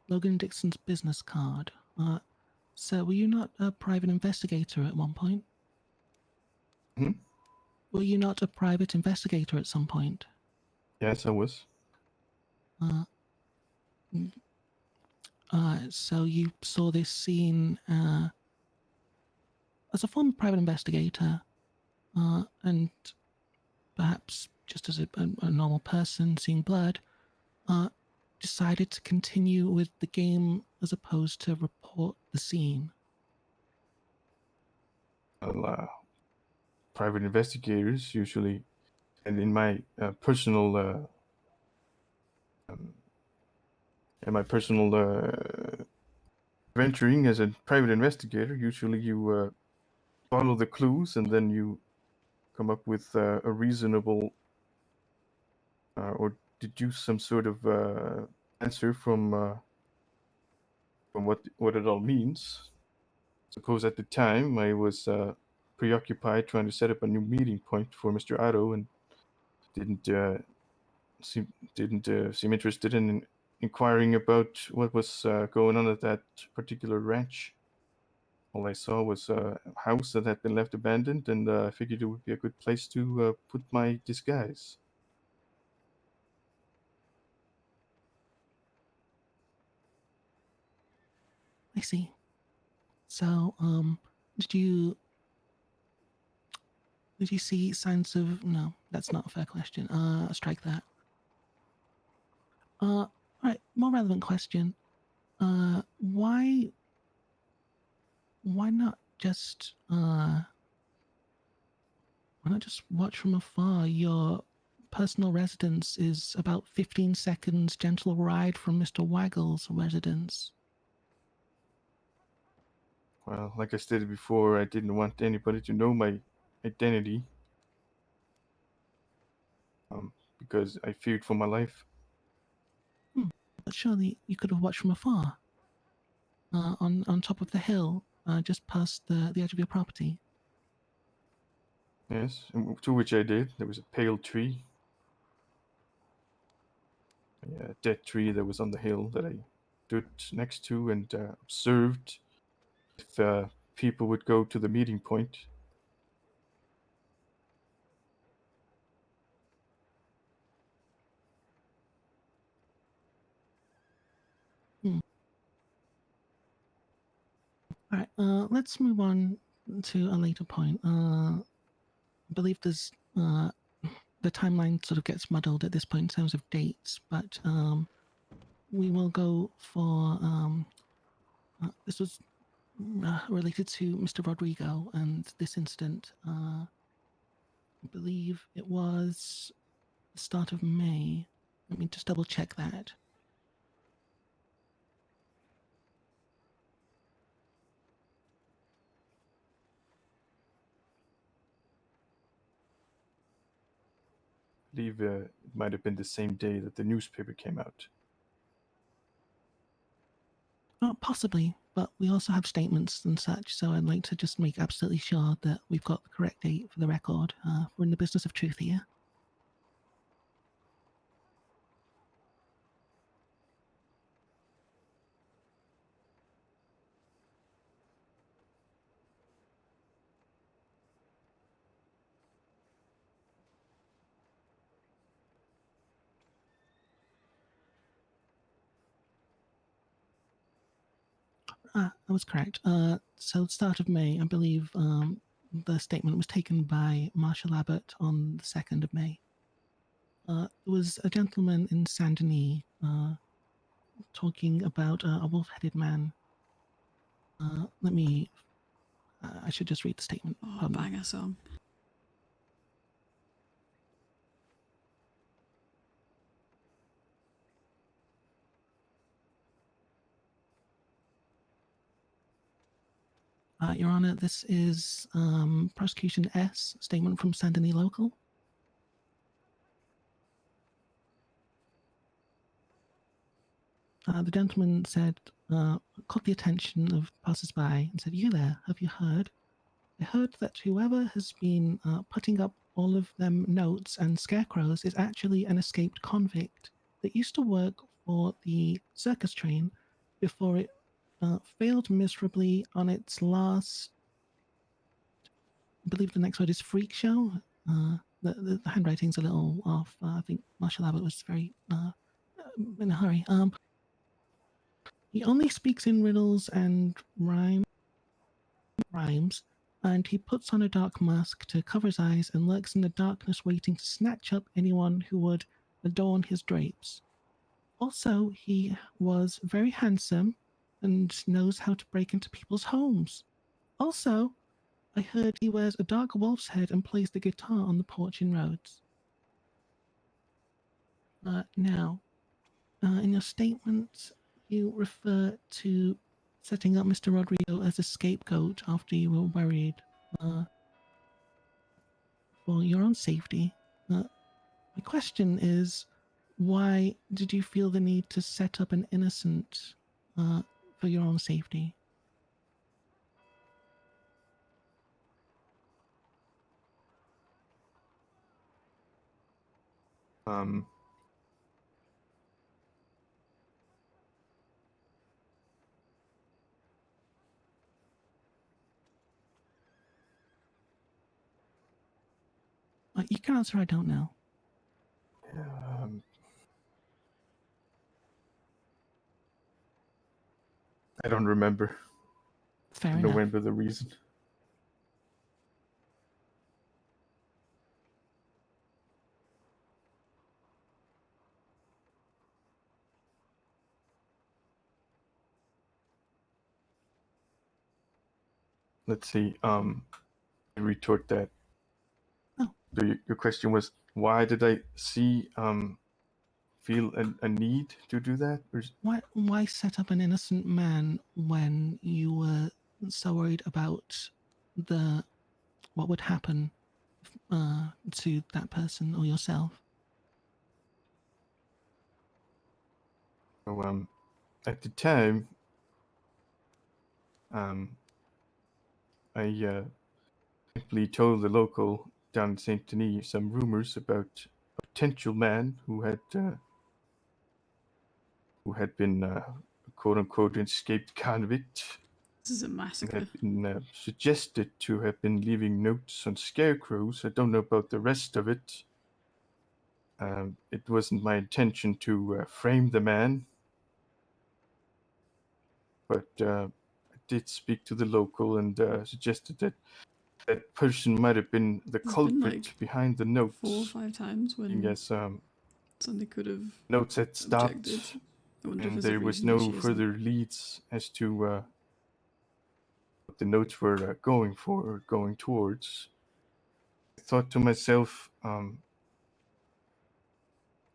Logan Dixon's business card. So, were you not a private investigator at one point? Hmm? Were you not a private investigator at some point? Yes, I was. So you saw this scene as a former private investigator, and perhaps just as a normal person seeing blood, decided to continue with the game as opposed to report the scene. Well, private investigators usually, and in my personal venturing as a private investigator, usually you follow the clues and then you come up with a reasonable or deduce some sort of answer from what it all means. Suppose at the time I was preoccupied trying to set up a new meeting point for Mr. Otto and didn't seem interested in inquiring about what was going on at that particular ranch. All I saw was a house that had been left abandoned, and I figured it would be a good place to put my disguise. I see. So, did you see signs of? No, that's not a fair question. Strike that. All right, more relevant question. Why not just watch from afar? Your personal residence is about 15 seconds gentle ride from Mr. Waggle's residence. Well, like I stated before, I didn't want anybody to know my identity because I feared for my life. But surely you could have watched from afar, on top of the hill, just past the edge of your property. Yes, to which I did. There was a pale tree, a dead tree that was on the hill that I stood next to and observed if people would go to the meeting point. All right, let's move on to a later point. I believe there's the timeline sort of gets muddled at this point in terms of dates, but we will go for this was related to Mr. Rodrigo and this incident. I believe it was the start of May. Let me just double check that. I believe it might have been the same day that the newspaper came out. Possibly, but we also have statements and such, so I'd like to just make absolutely sure that we've got the correct date for the record. We're in the business of truth here. That was correct. So start of May, I believe the statement was taken by Marshall Abbott on the 2nd of May. There was a gentleman in Saint Denis talking about a wolf-headed man. Let me, I should just read the statement. Oh, banger song. Your Honor, this is Prosecution S, statement from Saint Denis Local. The gentleman said, caught the attention of passers-by and said, "You there, have you heard? I heard that whoever has been putting up all of them notes and scarecrows is actually an escaped convict that used to work for the circus train before it failed miserably on its last, I believe the next word is freak show. The handwriting's a little off. I think Marshall Abbott was very in a hurry. He only speaks in riddles and rhymes, and he puts on a dark mask to cover his eyes and lurks in the darkness waiting to snatch up anyone who would adorn his drapes. Also, he was very handsome and knows how to break into people's homes. Also, I heard he wears a dark wolf's head and plays the guitar on the porch in Rhodes. Now, in your statement, you refer to setting up Mr. Rodrigo as a scapegoat after you were worried for your own safety. My question is, why did you feel the need to set up an innocent for your own safety? You can answer, I don't know. I don't remember. Fair I don't enough. remember the reason. Let's see. I retort that. Oh. Your question was, why did I feel a need to do that? Or Why set up an innocent man when you were so worried about what would happen to that person or yourself? So, at the time, I simply told the local down in Saint Denis some rumors about a potential man who had been quote unquote escaped convict. This is a massacre. Had been suggested to have been leaving notes on scarecrows. I don't know about the rest of it. It wasn't my intention to frame the man, but I did speak to the local and suggested that that person might have been the There's culprit been, like, behind the notes. 4 or 5 times when Yes, Sunday could have notes had stopped, objected. I wonder if and there's a there was reason why no she isn't. further leads as to what the notes were going for or going towards. I thought to myself,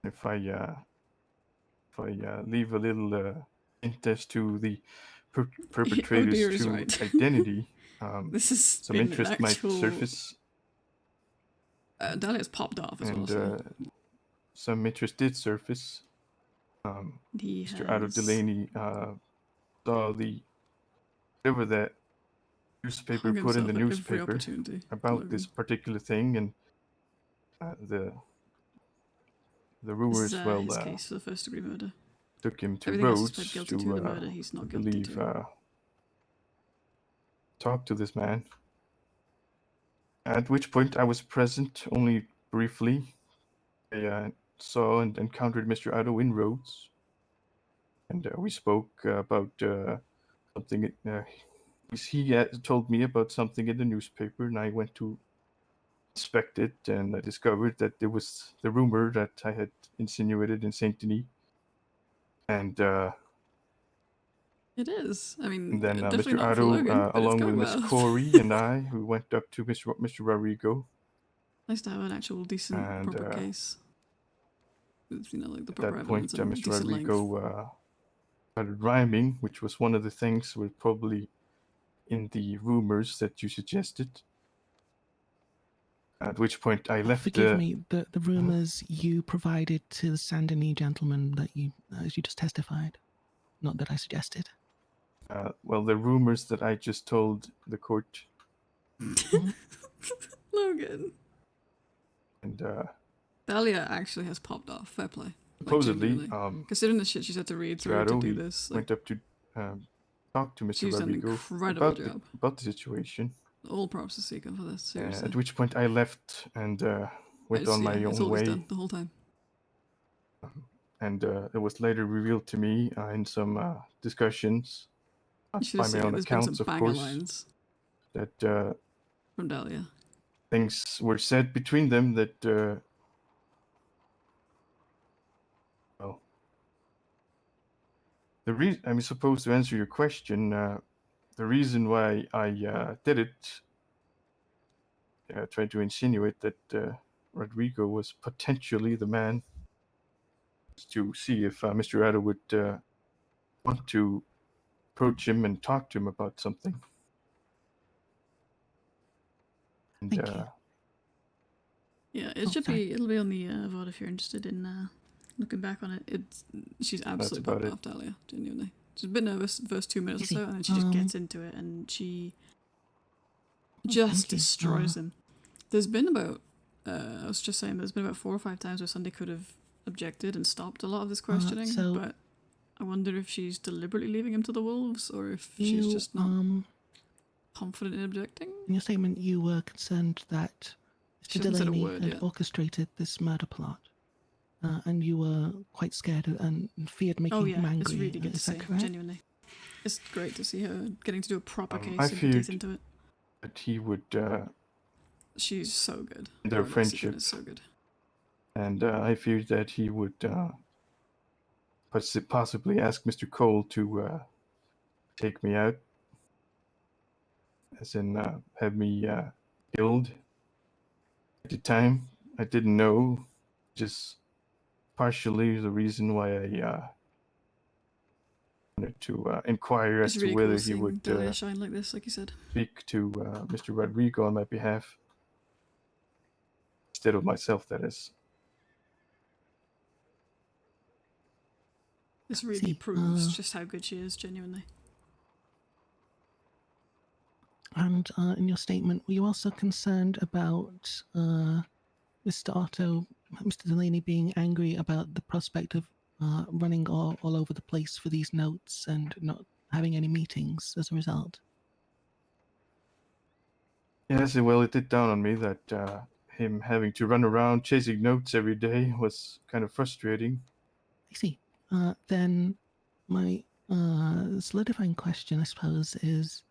if I leave a little hint as to the perpetrator's dear is true right. identity, This has some been an interest might actual- surface. Dahlia's popped off as well. And So. some interest did surface. He Mr. Otto has Delaney saw the whatever that newspaper hung put in the himself at every newspaper opportunity, about this Logan. particular thing, and the This rumors is his case for the first-degree murder. took him to Everything else he's Rhodes pled guilty to to. The murder he's not I guilty believe to. talk to this man. At which point I was present only briefly. I saw and encountered Mr. Otto in Rhodes, and we spoke about something. He told me about something in the newspaper, and I went to inspect it, and I discovered that there was the rumor that I had insinuated in Saint Denis, and It is. I mean, then definitely Mr. not for Otto, Logan, but it's along going with Miss well. Corey and I, who went up to Mr. Rodrigo. Nice to have an actual decent, And, proper case. With, like the At proper that point, evidence and Mr. decent length. Rodrigo started rhyming, which was one of the things were probably in the rumors that you suggested. At which point I left. Forgive me, the rumors you provided to the Saint-Denis gentleman that you just testified, not that I suggested. Well, the rumors that I just told the court. Logan. And Dahlia actually has popped off. Fair play. supposedly, Considering the shit she's had to read through Gerardo, to do he this, went up to talk to Mr. she's done an Rodrigo incredible job. about the situation. All props to Seeker for this. Seriously. At which point I left and went on my own way. Done the whole time. And it was later revealed to me in some discussions, by my own There's been accounts, some of banger course, lines that from Dahlia. things were said between them that, well, the reason I'm supposed to answer your question. The reason why I did it, tried to insinuate that Rodrigo was potentially the man, to see if Mr. Addo would want to approach him and talk to him about something. And, Thank you. Yeah, it should be. It'll be on the VOD if you're interested in looking back on it. She's absolutely popped off, Dahlia. Genuinely, she's a bit nervous the first 2 minutes or so, and then she just gets into it, and she just destroys him. There's been about, I was just saying, there's been about 4 or 5 times where Sunday could have objected and stopped a lot of this questioning, but I wonder if she's deliberately leaving him to the wolves, or if she's just not confident in objecting. In your statement, you were concerned that She Mr. hasn't said a Delaney word had yet. orchestrated this murder plot, and you were quite scared and feared making him angry. It's really good to Is that see, correct? genuinely. It's great to see her getting to do a proper case I and get feared teeth into it. that he would. She's so good. Their Mexican friendship is so good. And I feared that he would possibly ask Mr. Cole to take me out, as in have me killed. At the time, I didn't know, just partially the reason why I wanted to inquire as It's to really whether cool he seeing would Dahlia shine like this, like you said. speak to Mr. Rodrigo on my behalf, instead of myself, that is. This really proves just how good she is, genuinely. And in your statement, were you also concerned about Mr. Delaney being angry about the prospect of running all over the place for these notes and not having any meetings as a result? Yes, well, it did dawn on me that him having to run around chasing notes every day was kind of frustrating. I see. Then my solidifying question, I suppose, is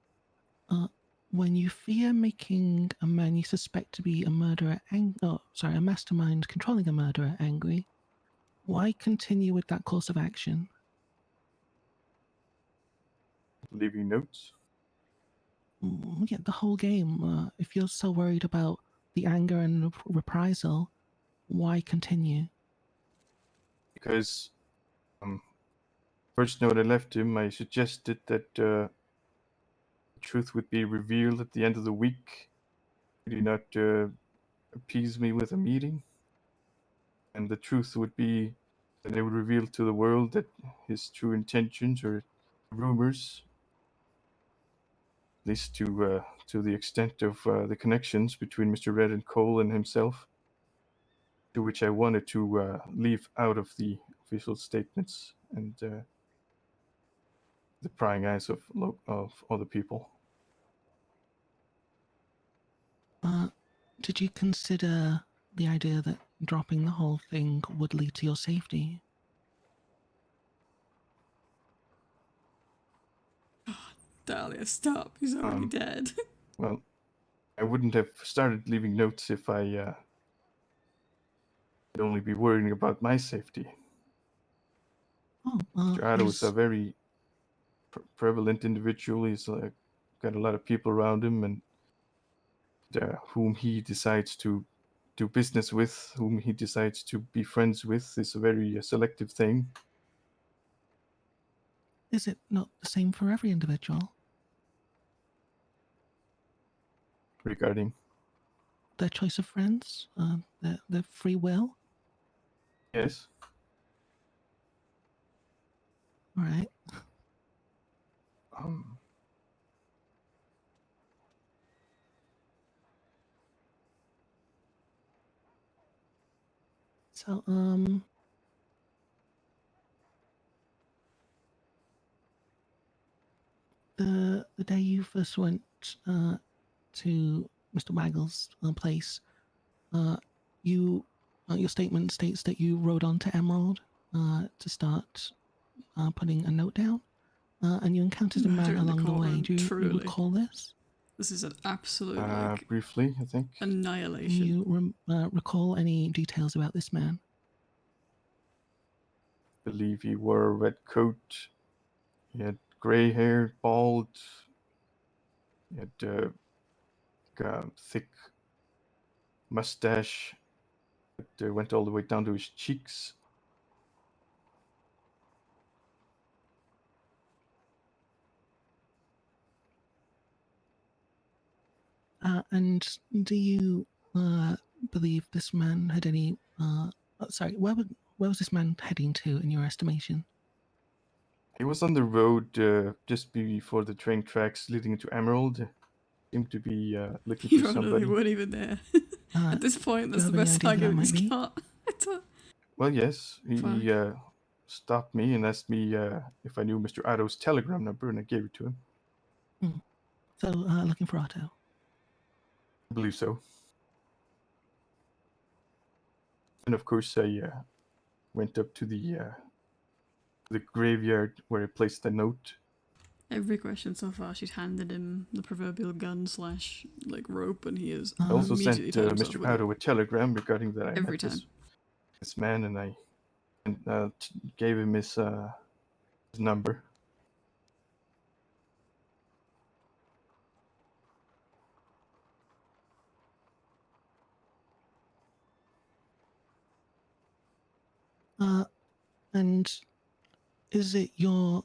when you fear making a man you suspect to be a murderer, a mastermind controlling a murderer angry, why continue with that course of action? Leaving notes. Yeah, the whole game. If you're so worried about the anger and reprisal, why continue? Because first note I left him, I suggested that the truth would be revealed at the end of the week. Would he not appease me with a meeting? And the truth would be that they would reveal to the world that his true intentions or rumors, at least to the extent of the connections between Mr. Red and Cole and himself, to which I wanted to leave out of the official statements and the prying eyes of other people. Did you consider the idea that dropping the whole thing would lead to your safety? Dahlia, stop. He's already dead. Well, I wouldn't have started leaving notes if I would only be worrying about my safety. Mr. Otto is a very prevalent individual. He's got a lot of people around him, and whom he decides to do business with, whom he decides to be friends with, is a very selective thing. Is it not the same for every individual? Regarding Their choice of friends? Their free will? Yes. All right. So, the day you first went to Mr. Waggle's place, your statement states that you rode on to Emerald to start putting a note down, and you encountered a man Murder in the along the way. courtroom, Do you truly. recall this? This is an absolute briefly, I think. annihilation. Can you recall any details about this man? I believe he wore a red coat. He had gray hair, bald. He had a thick mustache that went all the way down to his cheeks. And do you believe this man had any? Where was this man heading to, in your estimation? He was on the road just before the train tracks leading into Emerald. Seemed to be looking Your for Honor, somebody. they weren't even there. At this point, that's do the you have any best idea who that argument might he's be? got. Well, yes. He stopped me and asked me if I knew Mr. Otto's telegram number, and I gave it to him. So, looking for Otto. I believe so. And of course, I went up to the graveyard where I placed the note. Every question so far, she's handed him the proverbial gun / like rope, and he is I also sent immediately tied himself Mr. with it. Otto a telegram regarding that I Every met time. this man, and I gave him his number. And is it your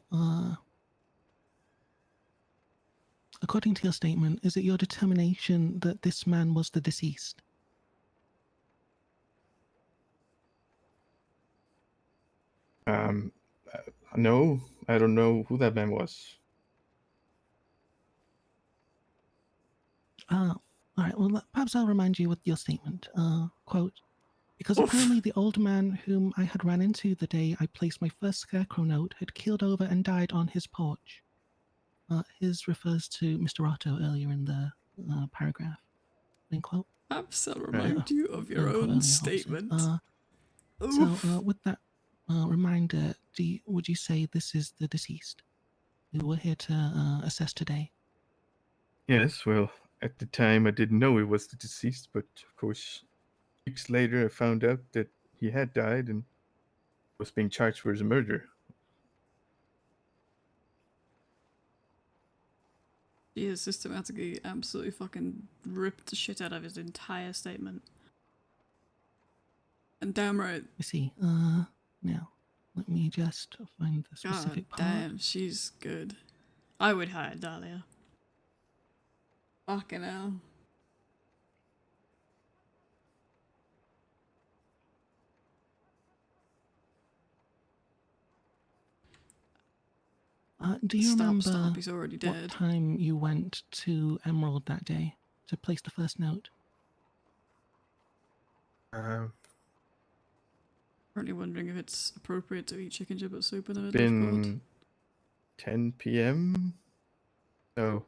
according to your statement, is it your determination that this man was the deceased? No, I don't know who that man was. All right, well, perhaps I'll remind you with your statement. Quote, because apparently the old man whom I had ran into the day I placed my first scarecrow note had keeled over and died on his porch. His refers to Mr. Otto earlier in the paragraph. End quote. Perhaps I'll remind you of your End quote own earlier, obviously. statement. So with that reminder, would you say this is the deceased who we're here to assess today? Yes, well, at the time I didn't know he was the deceased, but of course, weeks later I found out that he had died and was being charged for his murder. He has systematically absolutely fucking ripped the shit out of his entire statement. And damn right. I see. Now, let me just find the specific God part. damn, she's good. I would hire Dahlia. Fucking hell. Do you remember Stop, he's already what dead. time you went to Emerald that day to place the first note? Currently wondering if it's appropriate to eat chicken giblet soup in the middle of court. Been 10 p.m. No,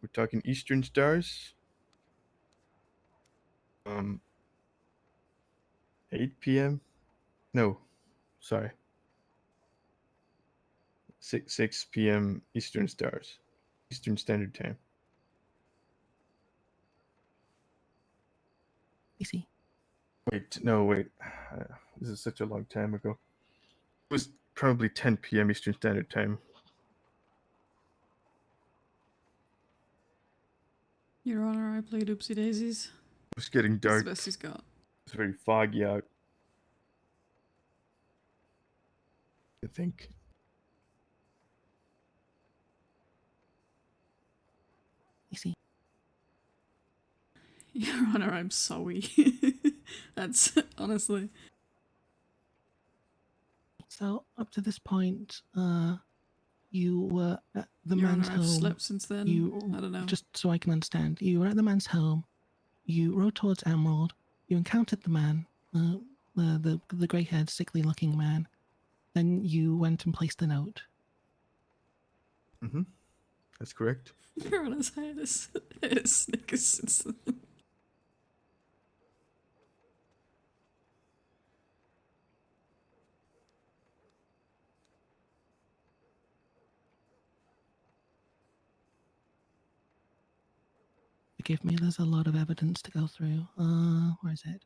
we're talking Eastern Stars. 8 p.m. No, sorry. 6 p.m. Eastern Stars, Eastern Standard Time. I see. Wait, no, wait. This is such a long time ago. It was probably 10 p.m. Eastern Standard Time. Your Honor, I played Oopsie Daisies. It was getting That's dark. the best he's got. It's very foggy out. I think. I see. Your Honor, I'm sorry. That's honestly. So up to this point, you were at the Your man's Honor, I've home. slept since then. I don't know. Just so I can understand, you were at the man's home. You rode towards Emerald. You encountered the man, the grey-haired, sickly-looking man. Then you went and placed the note. Mm-hmm. That's correct. Your Honor's had a Snickers since then. Forgive me, there's a lot of evidence to go through. Where is it?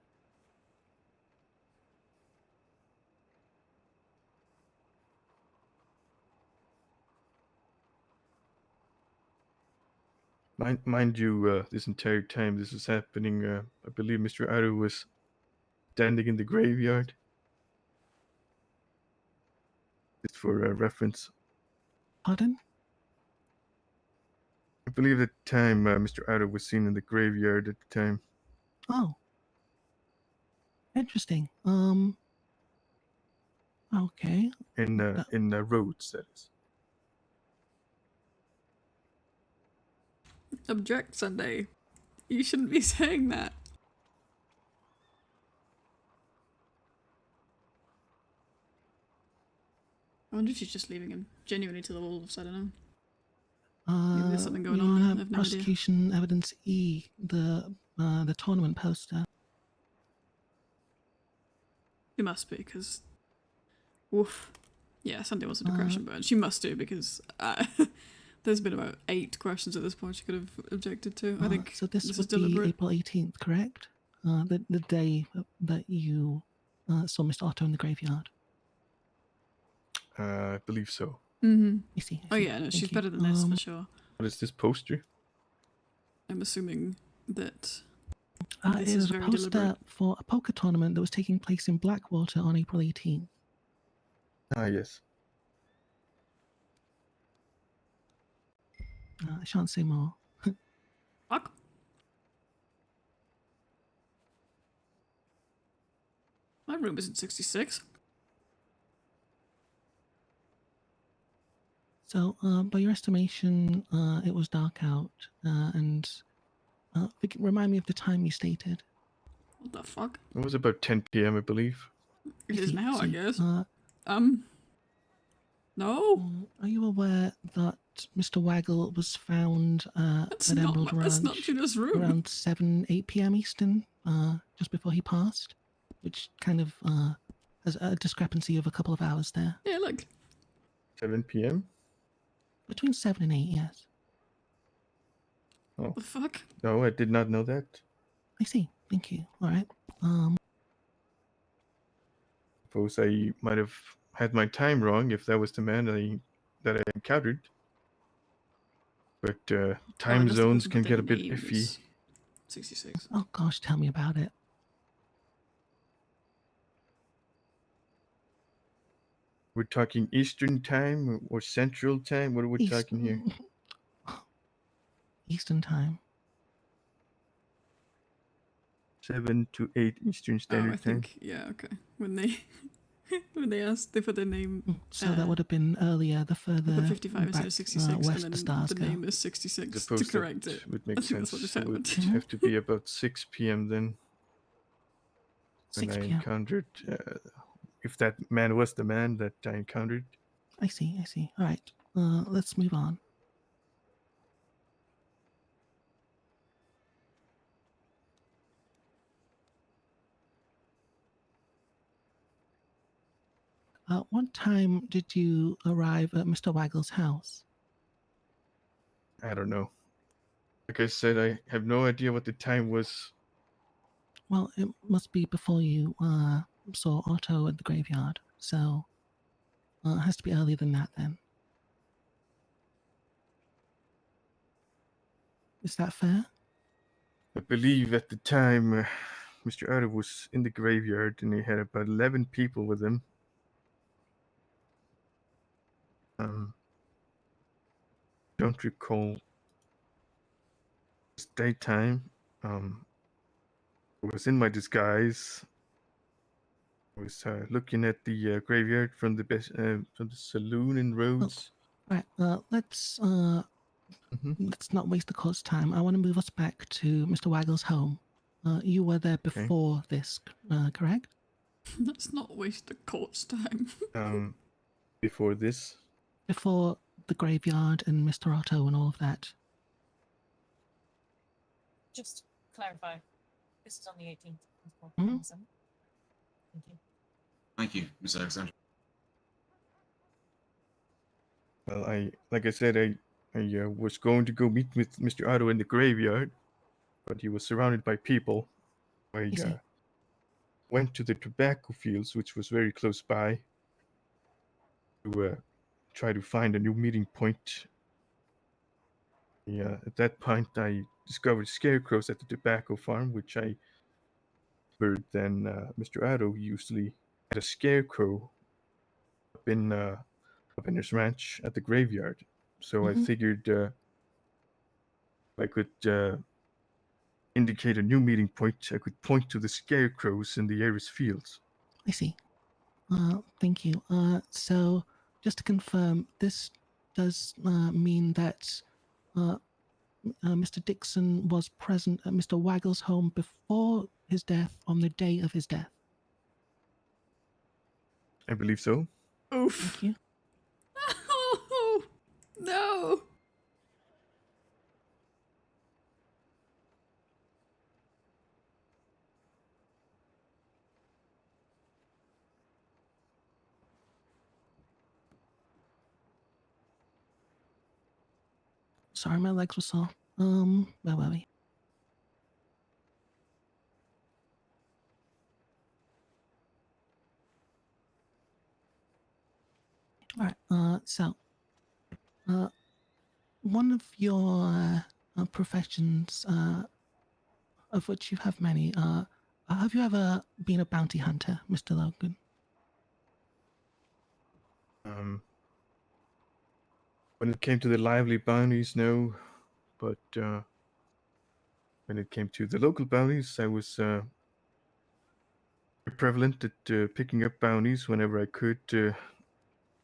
Mind you, this entire time this was happening, I believe Mr. Aru was standing in the graveyard. Just for reference. Pardon? I believe at the time Mr. Aru was seen in the graveyard at the time. Oh. Interesting. Okay. In Rhodes, that is. Object, Sunday. You shouldn't be saying that. I wonder if she's just leaving him genuinely to the wolves. I don't know. Maybe there's something going Your on. Honor, I have no idea. prosecution evidence E, the tournament poster. It must be because, woof. Yeah, Sunday was a depression burn. She must do because there's been about 8 questions at this point she could have objected to. I think So this is would be deliberate. April 18th, correct? The day that you saw Mr. Otto in the graveyard. I believe so. Mm-hmm. I see. Oh yeah, no, she's better than this for sure. What is this poster? I'm assuming that It this is is a very poster deliberate. for a poker tournament that was taking place in Blackwater on April 18th. Ah, yes. I shan't say more. Fuck. My room isn't 66. So, by your estimation, it was dark out, and remind me of the time you stated. What the fuck? It was about 10 p.m., I believe. It is now, I guess. No. Are you aware that Mr. Waggle was found at Emerald That's not Ranch Juno's room. around 8 p.m. Eastern, just before he passed, which kind of There's a discrepancy of a couple of hours there. Yeah, look. 7 p.m. Between 7 and 8, yes. Oh. The fuck? No, I did not know that. I see. Thank you. All right. Suppose I might have had my time wrong if that was the man that I encountered. But time unless the zones person can put get a their bit name iffy. as 66. Oh gosh, tell me about it. We're talking Eastern time or Central time? What are we talking here? Eastern time. 7 to 8 Eastern Standard I Time. think, yeah, okay. When they asked, they put their name. So that would have been earlier, the further The 55 back, instead of 66, west and the then stars the go. name is 66 Suppose to correct that it. would I make think that's sense. what just It would happened. have to be about 6 p.m. then. When 6 I p.m. encountered, if that man was the man that I encountered. I see. All right. Let's move on. What time did you arrive at Mr. Waggle's house? I don't know. Like I said, I have no idea what the time was. Well, it must be before you saw Otto at the graveyard, so it has to be earlier than that then. Is that fair? I believe at the time Mr. Otto was in the graveyard and he had about 11 people with him. Don't recall. It's daytime. I was in my disguise. I was looking at the graveyard from the saloon in Rhodes. Right. Let's not waste the court's time. I want to move us back to Mr. Waggle's home. You were there before this, correct? Let's not waste the court's time. Before this. Before the graveyard and Mr. Otto and all of that. Just clarify. This is on the 18th. Mhm. Thank you. Thank you, Miss Alexander. Well, like I said, I was going to go meet with Mr. Otto in the graveyard, but he was surrounded by people. I went to the tobacco fields, which was very close by, to try to find a new meeting point. Yeah, at that point, I discovered scarecrows at the tobacco farm, which I heard then Mr. Otto usually had a scarecrow up in his ranch at the graveyard. So I figured I could indicate a new meeting point. I could point to the scarecrows in the Aris fields. I see. Thank you. So, just to confirm, this does mean that Mr. Dixon was present at Mr. Waggle's home before his death, on the day of his death. I believe so. Oof. Thank you. Oh, no. Sorry, my legs were sore. Where were we? All right. So, one of your professions, of which you have many, have you ever been a bounty hunter, Mr. Logan? When it came to the lively bounties, no. But when it came to the local bounties, I was prevalent at picking up bounties whenever I could,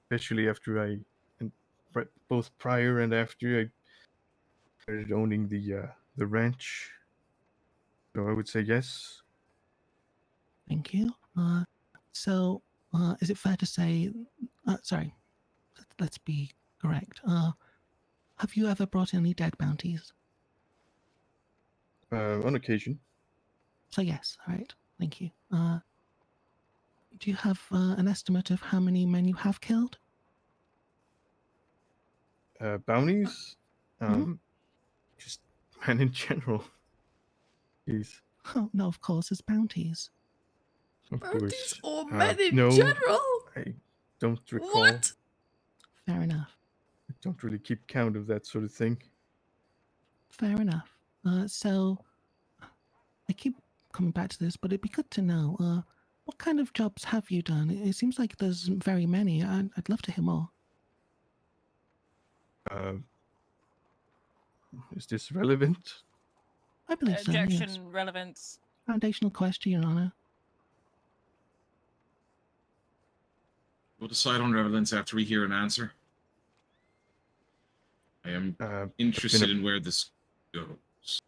especially after both prior and after I started owning the ranch. So I would say yes. Thank you. So, is it fair to say, sorry, let's be correct. Have you ever brought any dead bounties? On occasion. So yes, all right. Thank you. do you have an estimate of how many men you have killed? Bounties? Mhm. Just men in general. Please, Oh, no, of course, it's bounties. of Bounties course. or men in No, general? I don't recall. What? Fair enough. I don't really keep count of that sort of thing. Fair enough. So, I keep coming back to this, but it'd be good to know, what kind of jobs have you done? It seems like there's very many. I'd love to hear more. Uh, is this relevant? I believe so, Objection, yes. relevance. Foundational question, Your Honor. We'll decide on relevance after we hear an answer. I am interested in where this goes.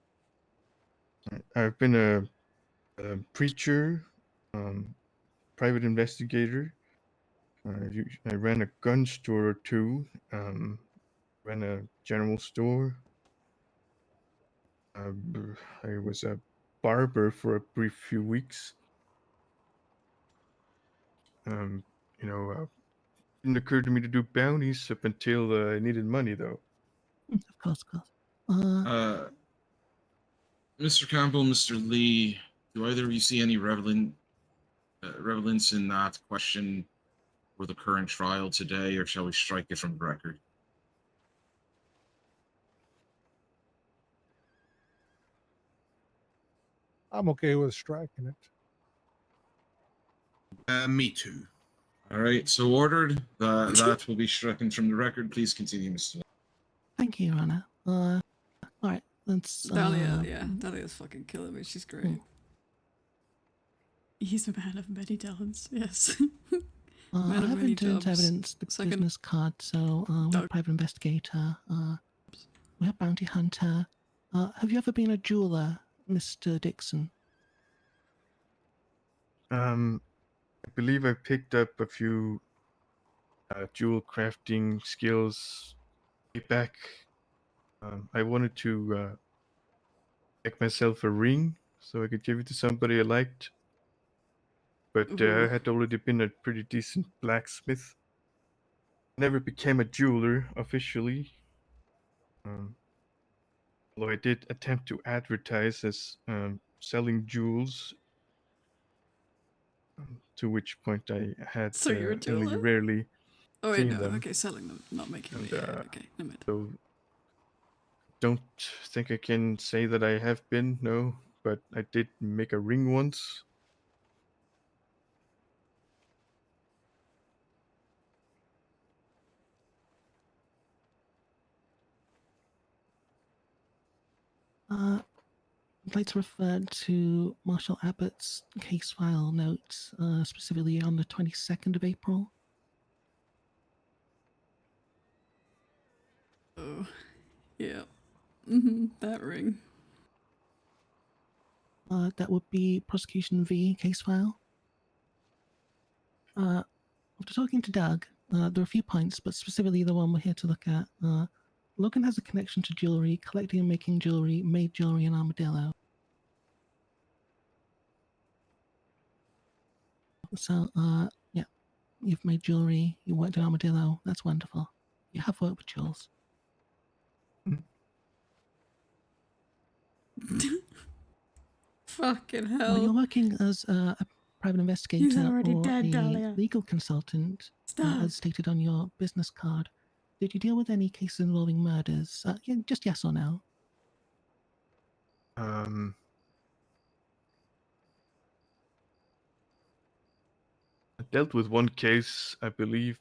I've been a preacher, private investigator. I ran a gun store or two. Ran a general store. I was a barber for a brief few weeks. You know, didn't occur to me to do bounties up until I needed money, though. Of course, of course. Mr. Campbell, Mr. Lee, do either of you see any relevance in that question for the current trial today, or shall we strike it from the record? I'm okay with striking it. Me too. All right, so ordered. That will be stricken from the record. Please continue, Mr. Lee. Thank you, Your Honor. All right, let's. Dahlia, yeah, Dahlia's fucking killing me. She's great. He's a man of many talents. Yes. I Man of many haven't turned to jobs. evidence the Second. business card, so we have private investigator. We have bounty hunter. Have you ever been a jeweler, Mr. Dixon? I believe I picked up a few jewel crafting skills way back. I wanted to make myself a ring so I could give it to somebody I liked. But I had already been a pretty decent blacksmith. Never became a jeweler officially. Although I did attempt to advertise as selling jewels, to which point I had So you're a only jeweler? rarely Oh wait, seen no. them. Okay, selling them, not making them. And, Yeah, okay, never mind. So don't think I can say that I have been, no, but I did make a ring once. I'd like to refer to Marshal Abbott's case file notes, specifically on the 22nd of April. Oh, yeah. That ring. That would be prosecution V case file. After talking to Doug, there are a few points, but specifically the one we're here to look at. Logan has a connection to jewelry, collecting and making jewelry, made jewelry in Armadillo. So, yeah, you've made jewelry, you worked in Armadillo, that's wonderful. You have worked with jewels. Fucking hell. When you're working as a private investigator already or dead, a Dahlia. legal consultant, Stop. as stated on your business card, did you deal with any cases involving murders? Yeah, just yes or no. I dealt with one case, I believe.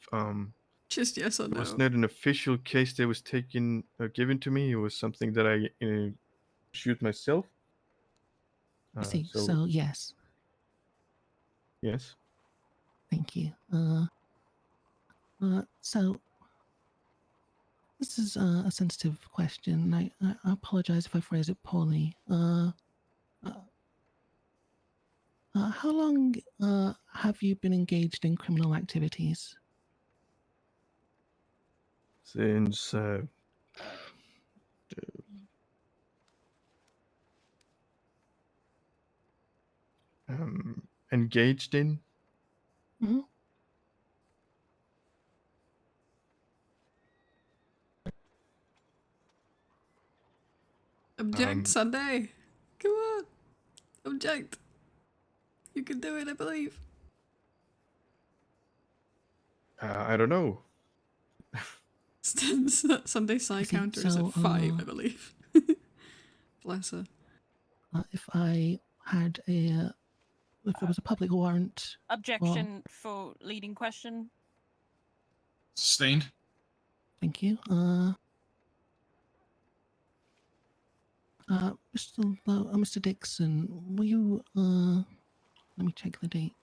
Just yes or It was no. not an official case that was given to me. It was something that I shoot myself. I see. So yes. Yes. Thank you. So this is a sensitive question. I apologize if I phrase it poorly. How long have you been engaged in criminal activities? Since engaged in. Mhm. Object, Sunday. Come on. Object. You can do it, I believe. I don't know. Sunday side see, counter is at so, 5, I believe. Bless her. If I had a, if there was a public warrant, Objection for leading question. Sustained. thank you. Mr. Dixon, will you, let me check the date.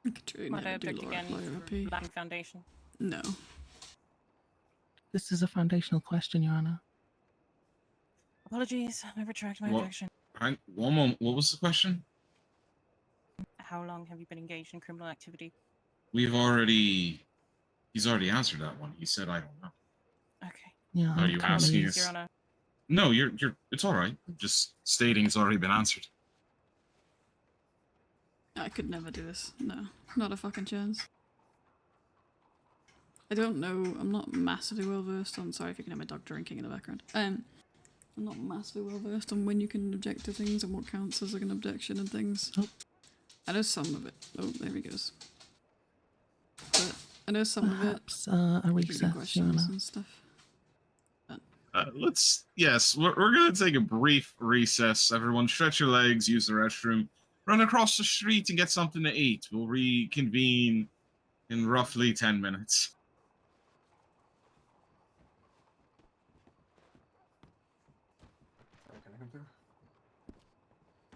I could truly Might I never do object again lawyer for RP. lacking foundation? No. This is a foundational question, Your Honor. Apologies, I retract my What? objection. One moment. What was the question? How long have you been engaged in criminal activity? He's already answered that one. He said, I don't know. Okay. Yeah, Are you asking Apologies, Your us? Honor. No, it's all right. I'm just stating it's already been answered. I could never do this. No. Not a fucking chance. I don't know. I'm not massively well versed on. Sorry if you can hear my dog drinking in the background. I'm not massively well versed on when you can object to things and what counts as like an objection and things. Oh. I know some of it. Oh, there he goes. But I know some Perhaps, of it. a Leading recess, Your questions Honor. and stuff. We're going to take a brief recess. Everyone stretch your legs, use the restroom, run across the street and get something to eat. We'll reconvene in roughly 10 minutes.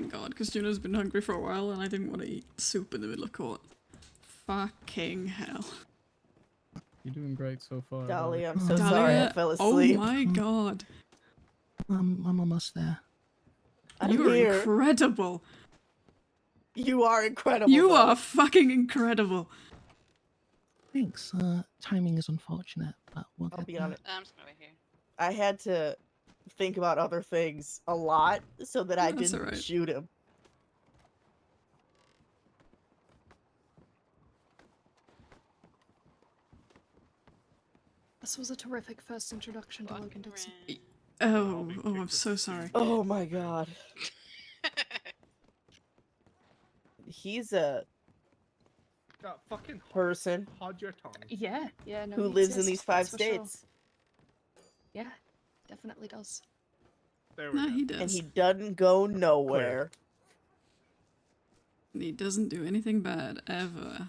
God, because Juno's been hungry for a while and I didn't want to eat soup in the middle of court. Fucking hell. You're doing great so far. Dolly, I'm Oh. so sorry I fell Oh asleep. my god. I'm almost there. You are here. incredible. You are incredible. You though. are fucking incredible. Thanks. Timing is unfortunate, but we'll I'll get be there. honest. I had to think about other things a lot so that I That's didn't alright. shoot him. This was a terrific first introduction to Logan Dixon. Oh, I'm so sorry. Oh my god. He's a fucking person hold your tongue. Yeah, no, who he lives in exists, these 5 that's for sure. states. Yeah, definitely does. No, he does. And he doesn't go nowhere. He doesn't do anything bad, ever.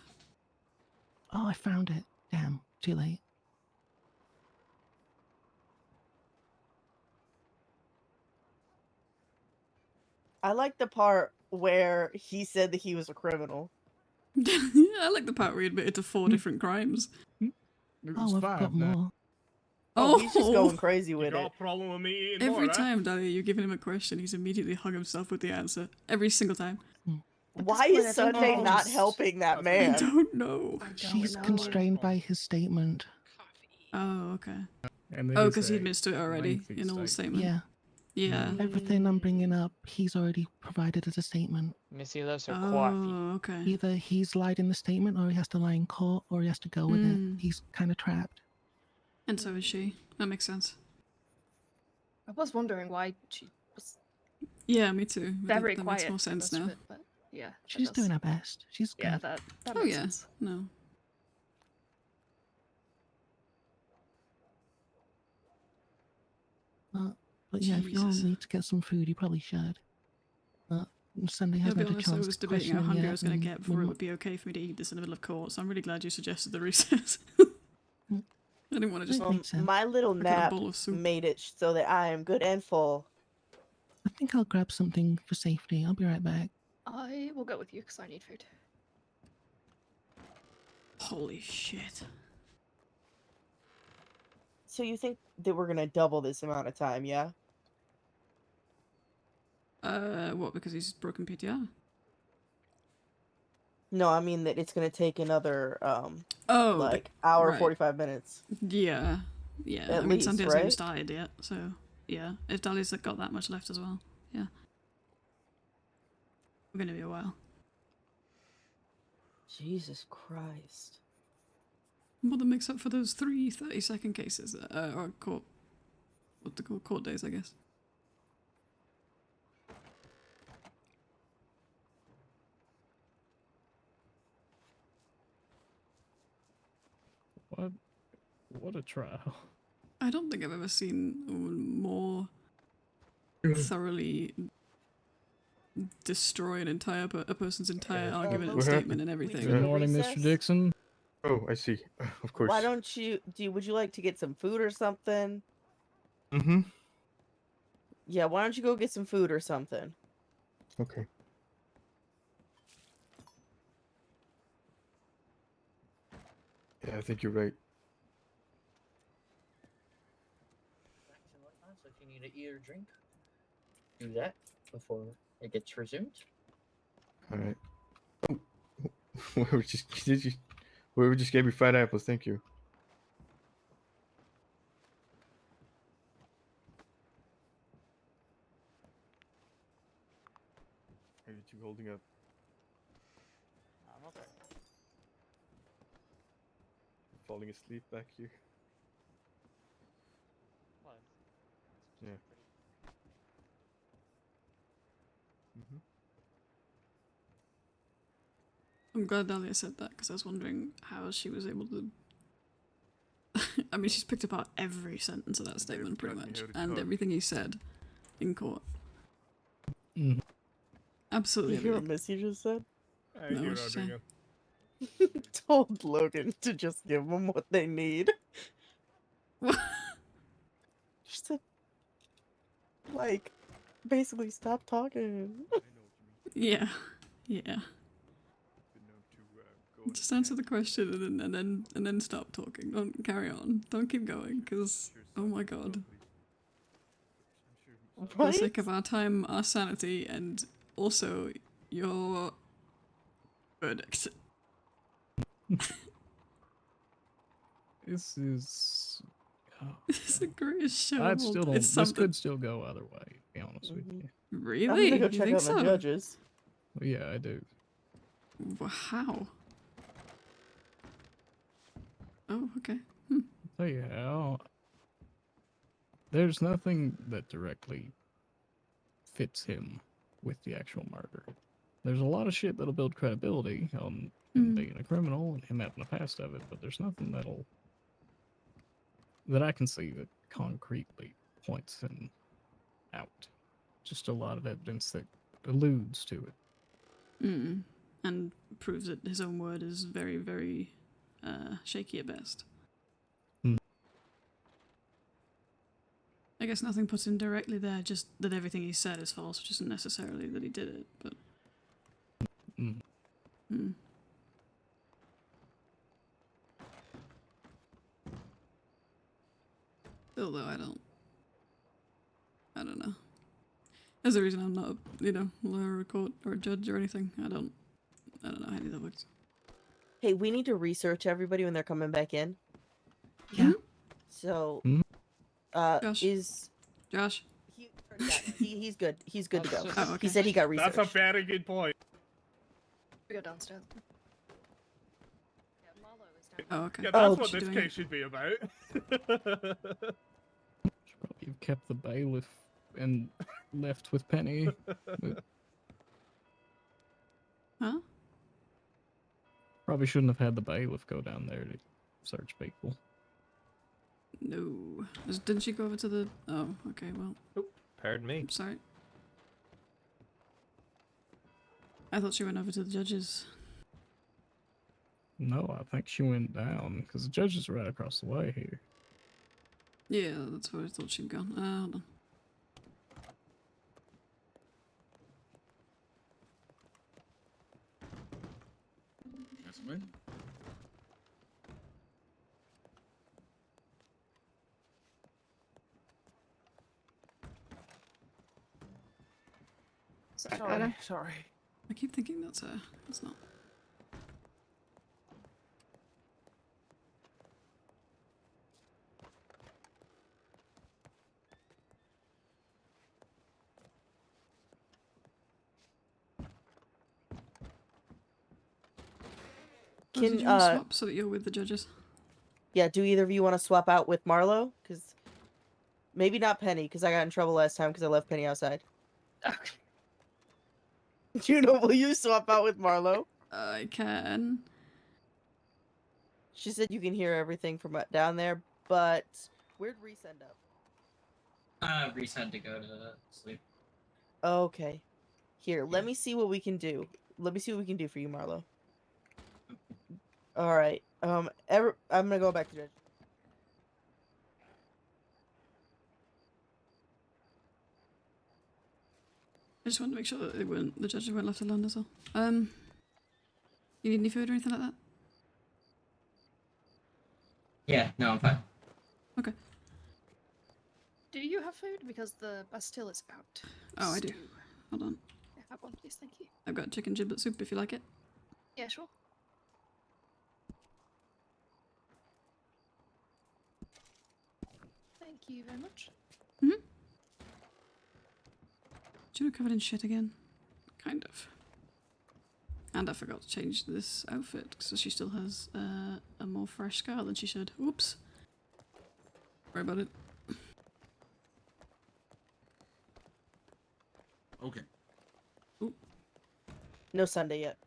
Oh, I found it. Damn, too late. I like the part where he said that he was a criminal. I like the part where he admitted to 4 different crimes. Oh, I've got more. Oh, he's just going crazy with got it. a problem with me eating Every more, eh? time, Dahlia, you've given him a question, he's immediately hung himself with the answer. Every single time. Why is Sunday not helping that man? I don't know. She's constrained by his statement. Oh, okay. And Oh, because he admits to it already lengthy in all statement. Yeah. Yeah. Everything I'm bringing up, he's already provided as a statement. Missy loves her coffee. Oh, okay. Either he's lied in the statement, or he has to lie in court, or he has to go with it. He's kind of trapped. And so is she. That makes sense. I was wondering why she was Yeah, me too. But very that quiet. makes more for sense most of now. it, but yeah, that She's does. doing her best. She's good. Yeah, that Oh, makes yeah. sense. No. But yeah, if you all Jesus. need to get some food, you probably should. Sunday I'll hasn't be had a honest, I chance was to debating question how him hungry yet, I was going to and get before it we're would be okay for me to eat this in the middle of court, so I'm really glad you suggested the recess. I didn't want to just... My little I got a nap bowl of soup. made it so that I am good and full. I think I'll grab something for safety. I'll be right back. I will go with you because I need food. Holy shit. So you think that we're gonna double this amount of time, yeah? What, because he's broken PTR? No, I mean that it's gonna take another Oh, like hour right. 45 minutes. Yeah. Yeah. At I mean, least, Sunday hasn't even right? started yet, so yeah. If Dolly's got that much left as well, yeah. We're gonna be a while. Jesus Christ. More than makes up for those 3 30-second cases, or court, what they call court days, I guess. What a trial. I don't think I've ever seen a more thoroughly destroy an entire a person's entire argument and What statement happened? and everything. Good morning, Mr. Recess? Dixon. Oh, I see. Of course. Why don't you would you like to get some food or something? Mm-hmm. Yeah, why don't you go get some food or something? Okay. Yeah, I think you're right. So if you need to eat or drink, do that before it gets resumed. All right. Oh, whoever just gave me 5 apples. Thank you. Are you two holding up? I'm okay. Falling asleep back here. What? Yeah. Mm-hmm. I'm glad Dahlia said that because I was wondering how she was able to. I mean, she's picked apart every sentence of that statement pretty much, and everything he said in court. Mm. Absolutely. You hear what everything. Missy just said? I No, hear what'd she say? Rodrigo. Told Logan to just give them what they need. Just to, like, basically stop talking. Yeah, yeah. Just answer the question and then stop talking. Don't carry on. Don't keep going, because oh my god. For the sake of our time, our sanity, and also your verdict. This is. It's the greatest show. I of all still time. don't. It's This something. could still go either way. To be honest with you. Really? I'm gonna go You check think on so? the judges. Well, yeah, I do. How? Oh, okay. Tell you how. There's nothing that directly fits him with the actual murder. There's a lot of shit that'll build credibility on him being a criminal and him having a past of it, but there's nothing that I can see that concretely points him out. Just a lot of evidence that alludes to it. And proves that his own word is very, very shaky at best. I guess nothing puts him directly there, just that everything he said is false, which isn't necessarily that he did it, but... Still though, I don't know. There's a reason I'm not a, lawyer or a court or a judge or anything. I don't know how any of that works. Hey, we need to research everybody when they're coming back in. Yeah. So, Josh. is Josh? He's good. He's good to go. Oh, okay. He said he got researched. That's a very good point. We go downstairs. Oh, okay. Yeah, that's what What's she this doing? case should be about. You've kept the bailiff and left with Penny. Huh? Probably shouldn't have had the bailiff go down there to search people. No. Didn't she go over to the... Oh, okay, well... Pardon me. I'm sorry. I thought she went over to the judges. No, I think she went down, because the judge is right across the way here. Yeah, that's where I thought she'd gone. Hold on. gentlemen. Sorry. I keep thinking that's her. It's not. Oh, did you want to swap so that you're with the judges? Yeah, do either of you want to swap out with Marlo? Because maybe not Penny, because I got in trouble last time because I left Penny outside. Juno, will you swap out with Marlo? I can. She said you can hear everything from down there, but where'd Reese end up? Reese had to go to sleep. Okay. Here, let me see what we can do. Let me see what we can do for you, Marlo. All right. I'm gonna go back to judge. I just wanted to make sure that the judges weren't left alone as well. You need any food or anything like that? Yeah, no, I'm fine. Okay. Do you have food? Because the Bastille is out. Oh, I do. Hold on. Yeah, have one, please. Thank you. I've got chicken giblet soup if you like it. Yeah, sure. Thank you very much. Mm-hmm. Juno covered in shit again. Kind of. And I forgot to change this outfit, so she still has a more fresh scar than she should. Oops. Sorry about it. Okay. Ooh. No Sunday yet.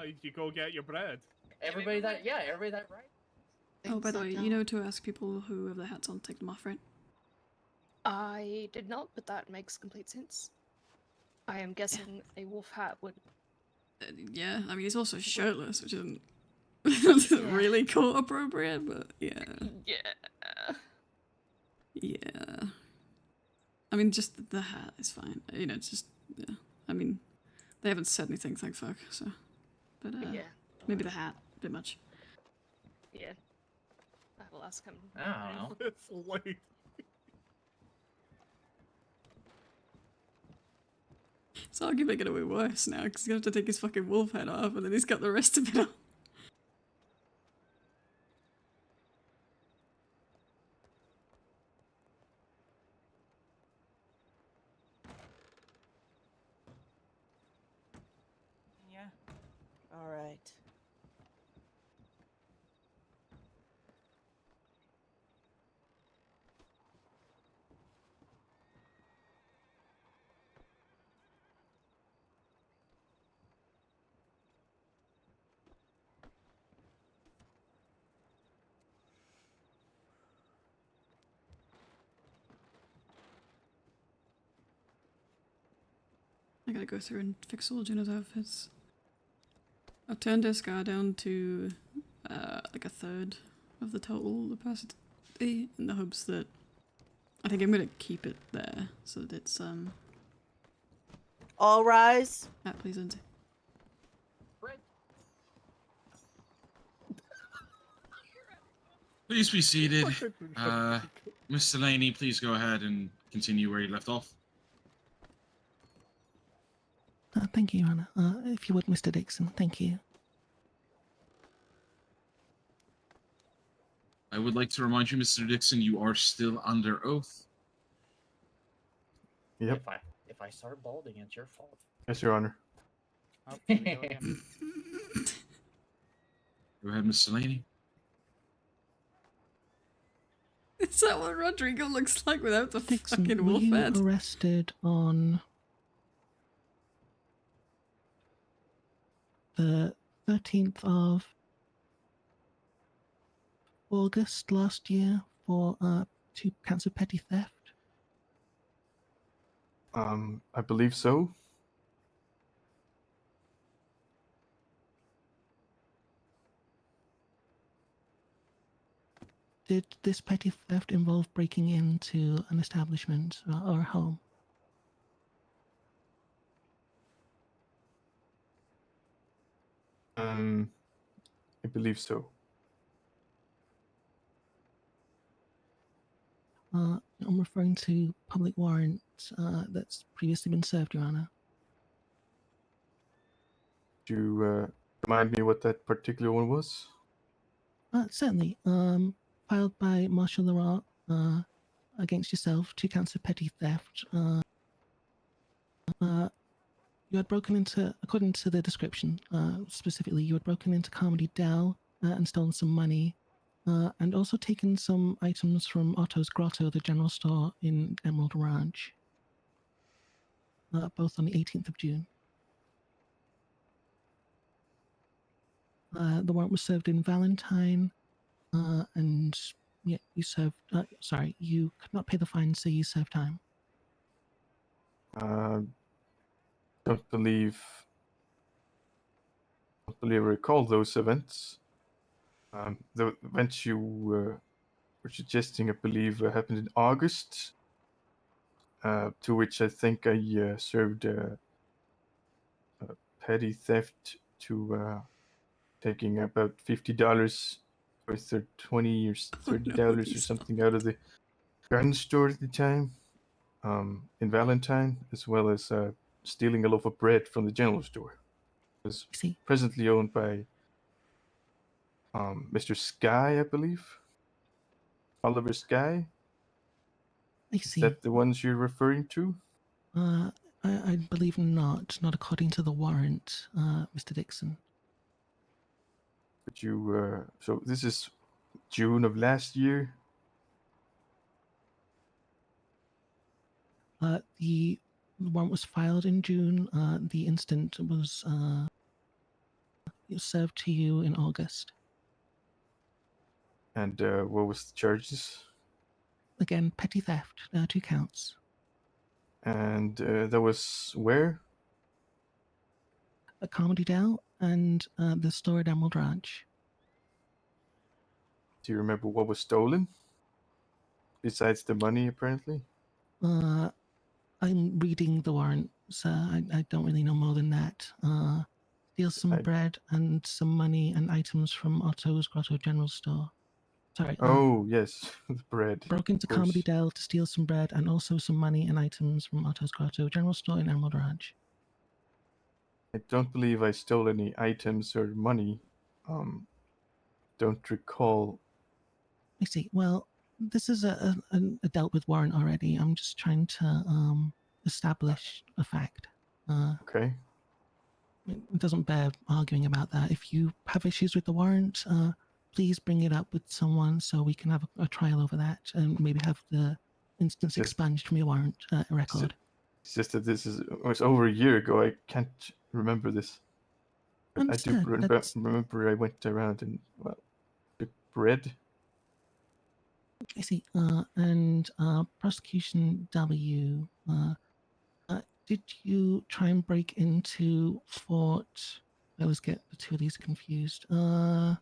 Right, you go get your bread. Everybody that right? Oh, by the way, you know to ask people who have their hats on to take them off, right? I did not, but that makes complete sense. I am guessing a wolf hat would. Yeah, I mean, he's also shirtless, which isn't Yeah. really court appropriate, but yeah. Yeah. Yeah. I mean, just the hat is fine. You know, it's just, yeah. I mean, they haven't said anything, thank fuck, so. But, Yeah. maybe the hat, a bit much. Yeah. I will ask him. I don't know. It's late. It's arguably gonna be worse now, because he's gonna have to take his fucking wolf head off, and then he's got the rest of it on. Yeah. All right. I gotta go through and fix all Juno's outfits. I've turned her scar down to like a third of the total capacity in the hopes that I think I'm gonna keep it there so that it's All rise. please, Lindsay. Please be seated. Miss Delaney, please go ahead and continue where you left off. Thank you, Your Honor. If you would, Mr. Dixon, thank you. I would like to remind you, Mr. Dixon, you are still under oath. Yep. If I start balding, it's your fault. Yes, Your Honor. Oh, here we go again. Go ahead, Miss Delaney. Is that what Rodrigo looks like without the Dixon, fucking were wolf you head? arrested on the 13th of August last year for 2 counts of petty theft? I believe so. Did this petty theft involve breaking into an establishment or a home? I believe so. I'm referring to public warrants that's previously been served, Your Honor. Do you remind me what that particular one was? Certainly. Filed by Marshal Leroy against yourself, 2 counts of petty theft. You had broken into, according to the description, specifically, you had broken into Comedy Dell and stolen some money, and also taken some items from Otto's Grotto, the general store in Emerald Ranch, both on the 18th of June. The warrant was served in Valentine, and yeah, you served, sorry, you could not pay the fine, so you served time. Don't believe I recall those events. The events you were suggesting, I believe, happened in August, to which I think I served petty theft to taking about $50 worth of $20 or $30 or something out of the gun store at the time, in Valentine, as well as stealing a loaf of bread from the general store. It was presently owned by Mr. Sky, I believe. Oliver Sky. I see. Is that the ones you're referring to? I believe not according to the warrant, Mr. Dixon. But you, so this is June of last year? The warrant was filed in June. The instant was served to you in August. And what was the charges? Again, petty theft, 2 counts. And that was where? At Comedy Dell and the store at Emerald Ranch. Do you remember what was stolen? Besides the money, apparently? I'm reading the warrant, sir. I don't really know more than that. Steal some bread and some money and items from Otto's Grotto General Store. Sorry. Oh, yes, the bread. Broke into Comedy Dell to steal some bread and also some money and items from Otto's Grotto General Store in Emerald Ranch. I don't believe I stole any items or money. Don't recall. I see. Well, this is a dealt with warrant already. I'm just trying to establish a fact. Okay. It doesn't bear arguing about that. If you have issues with the warrant, please bring it up with someone so we can have a trial over that and maybe have the instance expunged from your warrant record. It's just that it was over a year ago. I can't remember this. But I do remember I went around and, well, took bread. I see. And Prosecution W, did you try and break into Fort... I always get the two of these confused. I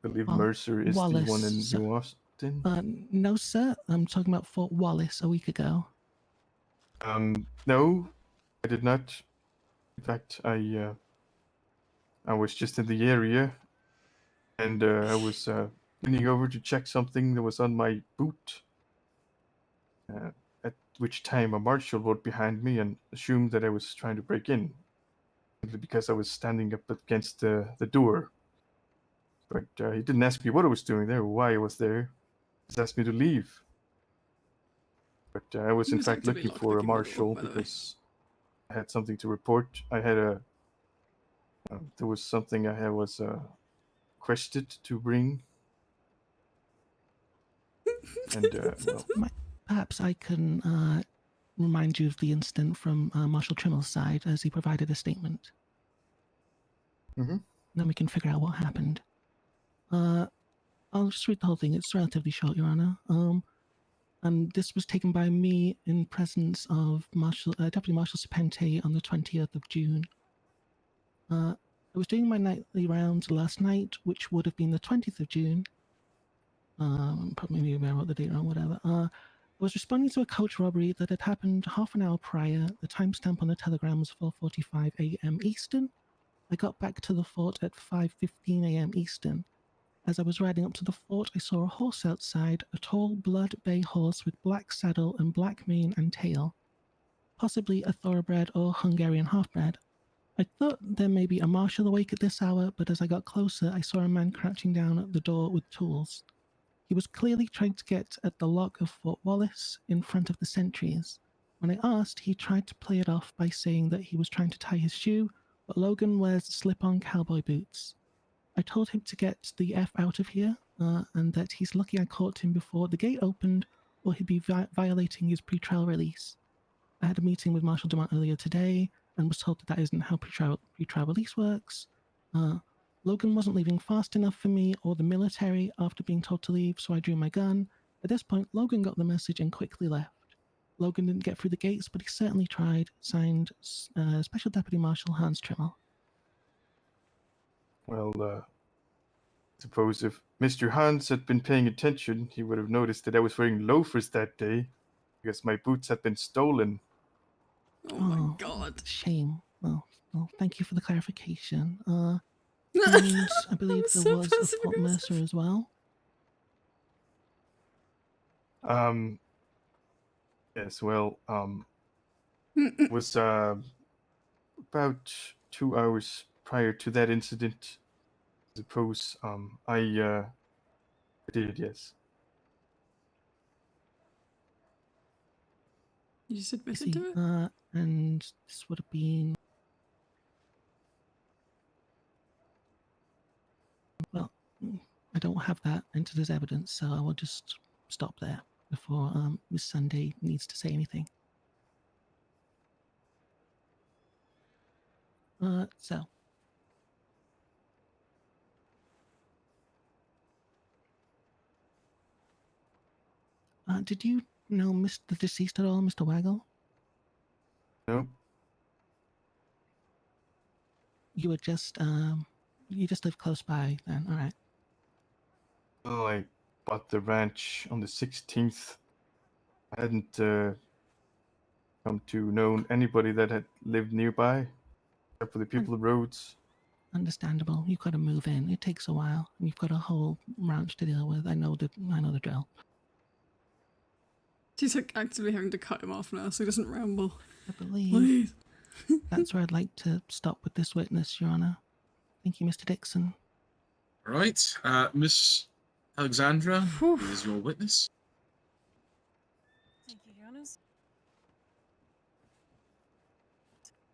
believe Mercer is Wallace, the one in New Austin. No, sir. I'm talking about Fort Wallace a week ago. No, I did not. In fact, I I was just in the area, and I was leaning over to check something that was on my boot. At which time a marshal rode behind me and assumed that I was trying to break in, simply because I was standing up against the door. But he didn't ask me what I was doing there or why I was there. He just asked me to leave. But I was He in was fact actively looking for a lockpicking, by the way, marshal by the way. because I had something to report. I had a there was something I was quested to bring, and well, Perhaps I can remind you of the incident from Marshal Trimmel's side as he provided a statement. Then we can figure out what happened. I'll just read the whole thing. It's relatively short, Your Honor. And this was taken by me in presence of Deputy Marshal Serpente on the 20th of June. I was doing my nightly rounds last night, which would have been the 20th of June. Probably maybe I wrote the date wrong, whatever. I was responding to a coach robbery that had happened half an hour prior. The timestamp on the telegram was 4:45 a.m. Eastern. I got back to the fort at 5:15 a.m. Eastern. As I was riding up to the fort, I saw a horse outside, a tall blood bay horse with black saddle and black mane and tail, possibly a thoroughbred or Hungarian half-bred. I thought there may be a marshal awake at this hour, but as I got closer, I saw a man crouching down at the door with tools. He was clearly trying to get at the lock of Fort Wallace in front of the sentries. When I asked, he tried to play it off by saying that he was trying to tie his shoe, but Logan wears slip-on cowboy boots. I told him to get the F out of here, and that he's lucky I caught him before the gate opened, or he'd be violating his pretrial release. I had a meeting with Marshal Dumont earlier today, and was told that that isn't how pretrial release works. Logan wasn't leaving fast enough for me or the military after being told to leave, so I drew my gun. At this point, Logan got the message and quickly left. Logan didn't get through the gates, but he certainly tried. Signed, Special Deputy Marshal Hans Trimmel. well, suppose if Mr. Hans had been paying attention, he would have noticed that I was wearing loafers that day, because my boots had been stolen. Oh my god. Shame. Well, thank you for the clarification. And I believe there so was a Fort Mercer as well. Yes, well, was about 2 hours prior to that incident. I suppose I did, yes. You just I admitted see. to it? And this would have been. Well, I don't have that entered as evidence, so I will just stop there before Miss Sunday needs to say anything. So. Did you know the deceased at all, Mr. Waggle? No. You were just, you just live close by then, alright. Well, I bought the ranch on the 16th. I hadn't come to know anybody that had lived nearby, except for the people of Rhodes. Understandable. You've got to move in. It takes a while, and you've got a whole ranch to deal with. I know the drill. She's like actively having to cut him off now so he doesn't ramble. I believe Please. that's where I'd like to stop with this witness, Your Honor. Thank you, Mr. Dixon. All right, Miss Alexandra is your witness. Thank you, Jonas.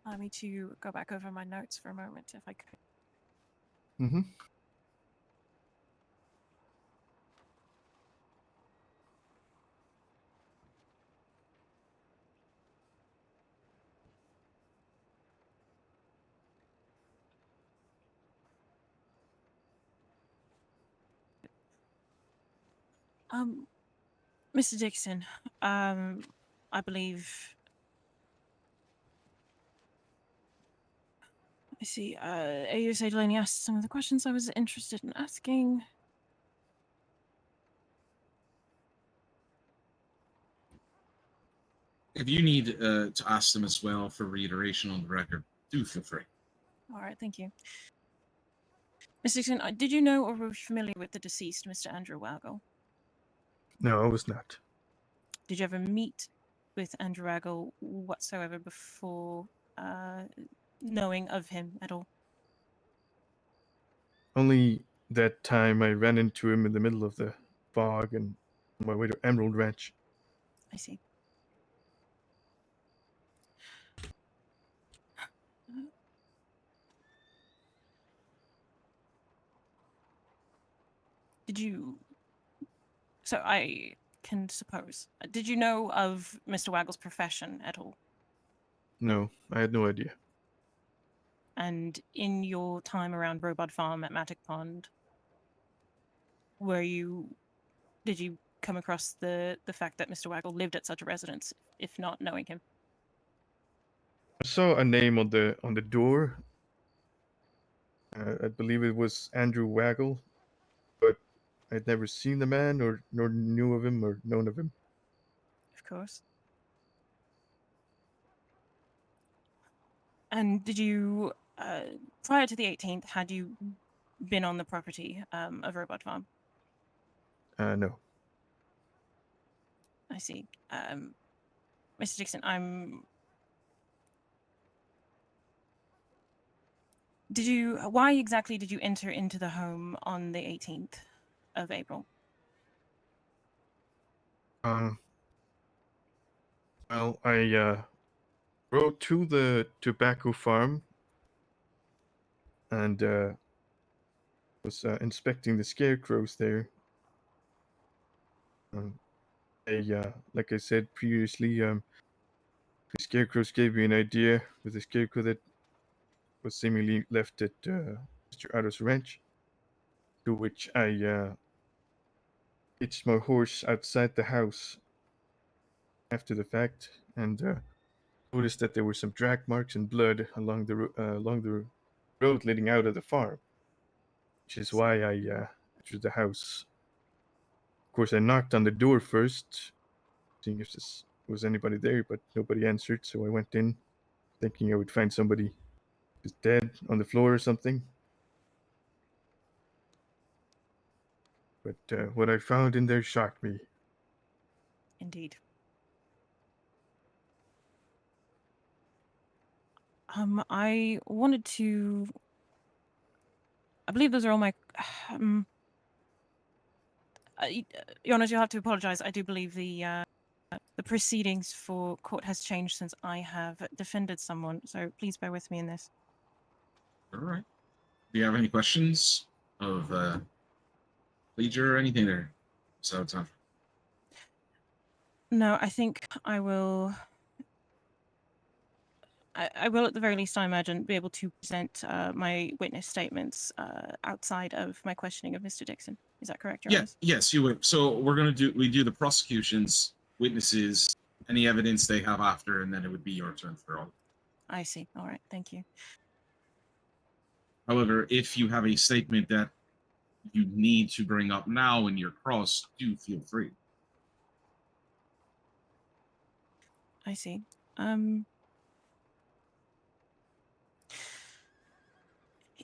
Allow me to go back over my notes for a moment, if I could. Mm-hmm. Mr. Dixon, I believe. I see. AUSA Delaney asked some of the questions I was interested in asking. If you need to ask them as well for reiteration on the record, do feel free. All right, thank you. Mr. Dixon, did you know or were you familiar with the deceased, Mr. Andrew Waggle? No, I was not. Did you ever meet with Andrew Waggle whatsoever before knowing of him at all? Only that time I ran into him in the middle of the fog and on my way to Emerald Ranch. I see. Did you... So I can suppose. Did you know of Mr. Waggle's profession at all? No, I had no idea. And in your time around Robot Farm at Matic Pond, did you come across the fact that Mr. Waggle lived at such a residence, if not knowing him? I saw a name on the door. I believe it was Andrew Waggle, but I'd never seen the man or nor knew of him or known of him. Of course. And did you, prior to the 18th, had you been on the property of Robot Farm? No. I see. Mr. Dixon, why exactly did you enter into the home on the 18th of April? Well, I rode to the tobacco farm and was inspecting the scarecrows there. Like I said previously, the scarecrows gave me an idea with the scarecrow that was seemingly left at Mr. Otto's ranch, to which I hitched my horse outside the house after the fact and noticed that there were some drag marks and blood along the road leading out of the farm, which is why I entered the house. Of course, I knocked on the door first, seeing if there was anybody there, but nobody answered, so I went in, thinking I would find somebody just dead on the floor or something. But what I found in there shocked me. Indeed. I wanted to... I believe those are all my... Your Honor, you'll have to apologize. I do believe the proceedings for court has changed since I have defended someone, so please bear with me in this. All right. Do you have any questions of Leader or anything there? So time. No, I think I will... I will, at the very least, I imagine, be able to present my witness statements outside of my questioning of Mr. Dixon. Is that correct, Your Yeah, Honor? yes, you would. So we do the prosecution's witnesses, any evidence they have after, and then it would be your turn for all. I see. All right, thank you. However, if you have a statement that you need to bring up now in your cross, do feel free. I see.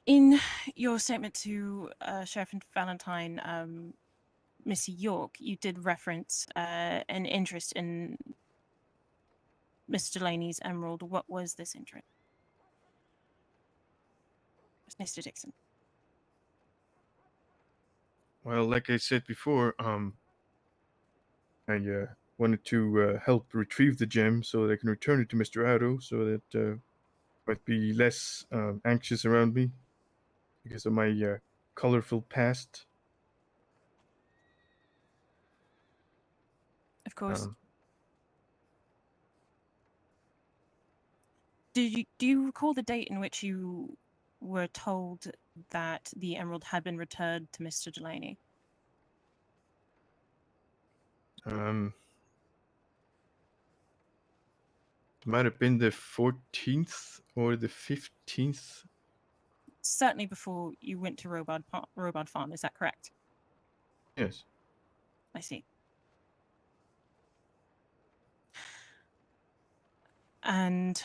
In your statement to Sheriff Valentine, Missy York, you did reference an interest in Mr. Delaney's emerald. What was this interest? Mr. Dixon. Well, like I said before, I wanted to help retrieve the gem so that I can return it to Mr. Otto, so that might be less anxious around me because of my colorful past. Of course. Do you recall the date in which you were told that the emerald had been returned to Mr. Delaney? It might have been the 14th or the 15th. Certainly before you went to Robot Farm, is that correct? Yes. I see. And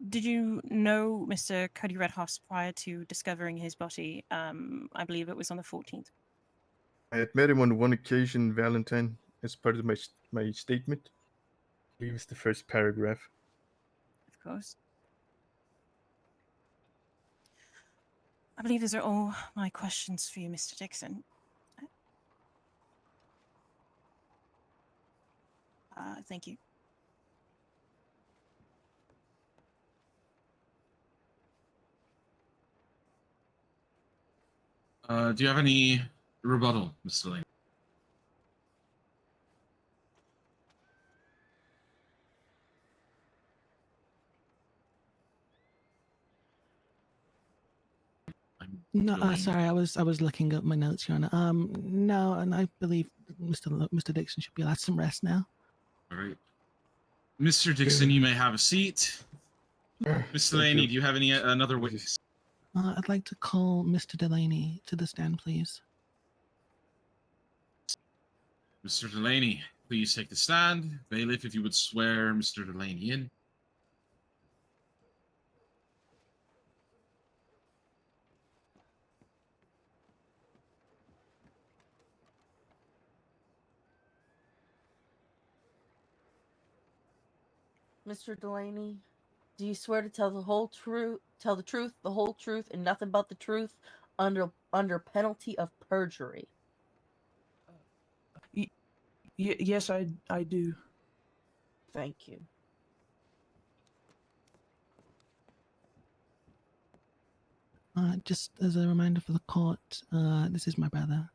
Did you know Mr. Cody Redhouse prior to discovering his body? I believe it was on the 14th. I had met him on one occasion, Valentine, as part of my statement. I believe it's the first paragraph. Of course. I believe those are all my questions for you, Mr. Dixon. Thank you. Do you have any rebuttal, Mr. Lane? No, Delaney. sorry, I was looking up my notes, Your Honor. No, and I believe Mr. Dixon should be allowed some rest now. All right. Mr. Dixon, you may have a seat. Miss Delaney, do you have any another witness? I'd like to call Mr. Delaney to the stand, please. Mr. Delaney, please take the stand. Bailiff, if you would swear Mr. Delaney in. Mr. Delaney, do you swear to tell the whole truth, tell the truth, the whole truth, and nothing but the truth, under penalty of perjury? Yes, I do. Thank you. Just as a reminder for the court, this is my brother.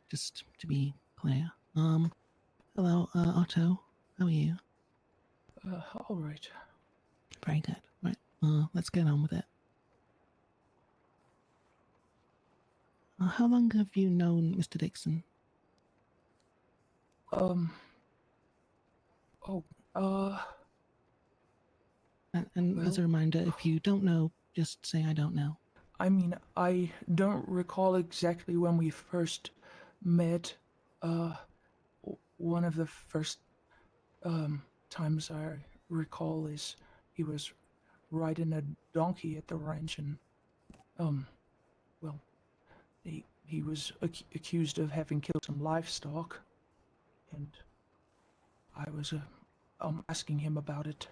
Just to be clear. Hello, Otto. How are you? All right. Very good. Right. Let's get on with it. How long have you known Mr. Dixon? Oh, And as a well- reminder, if you don't know, just say I don't know. I mean, I don't recall exactly when we first met. One of the first times I recall is he was riding a donkey at the ranch, and well, he was accused of having killed some livestock, and I was asking him about it.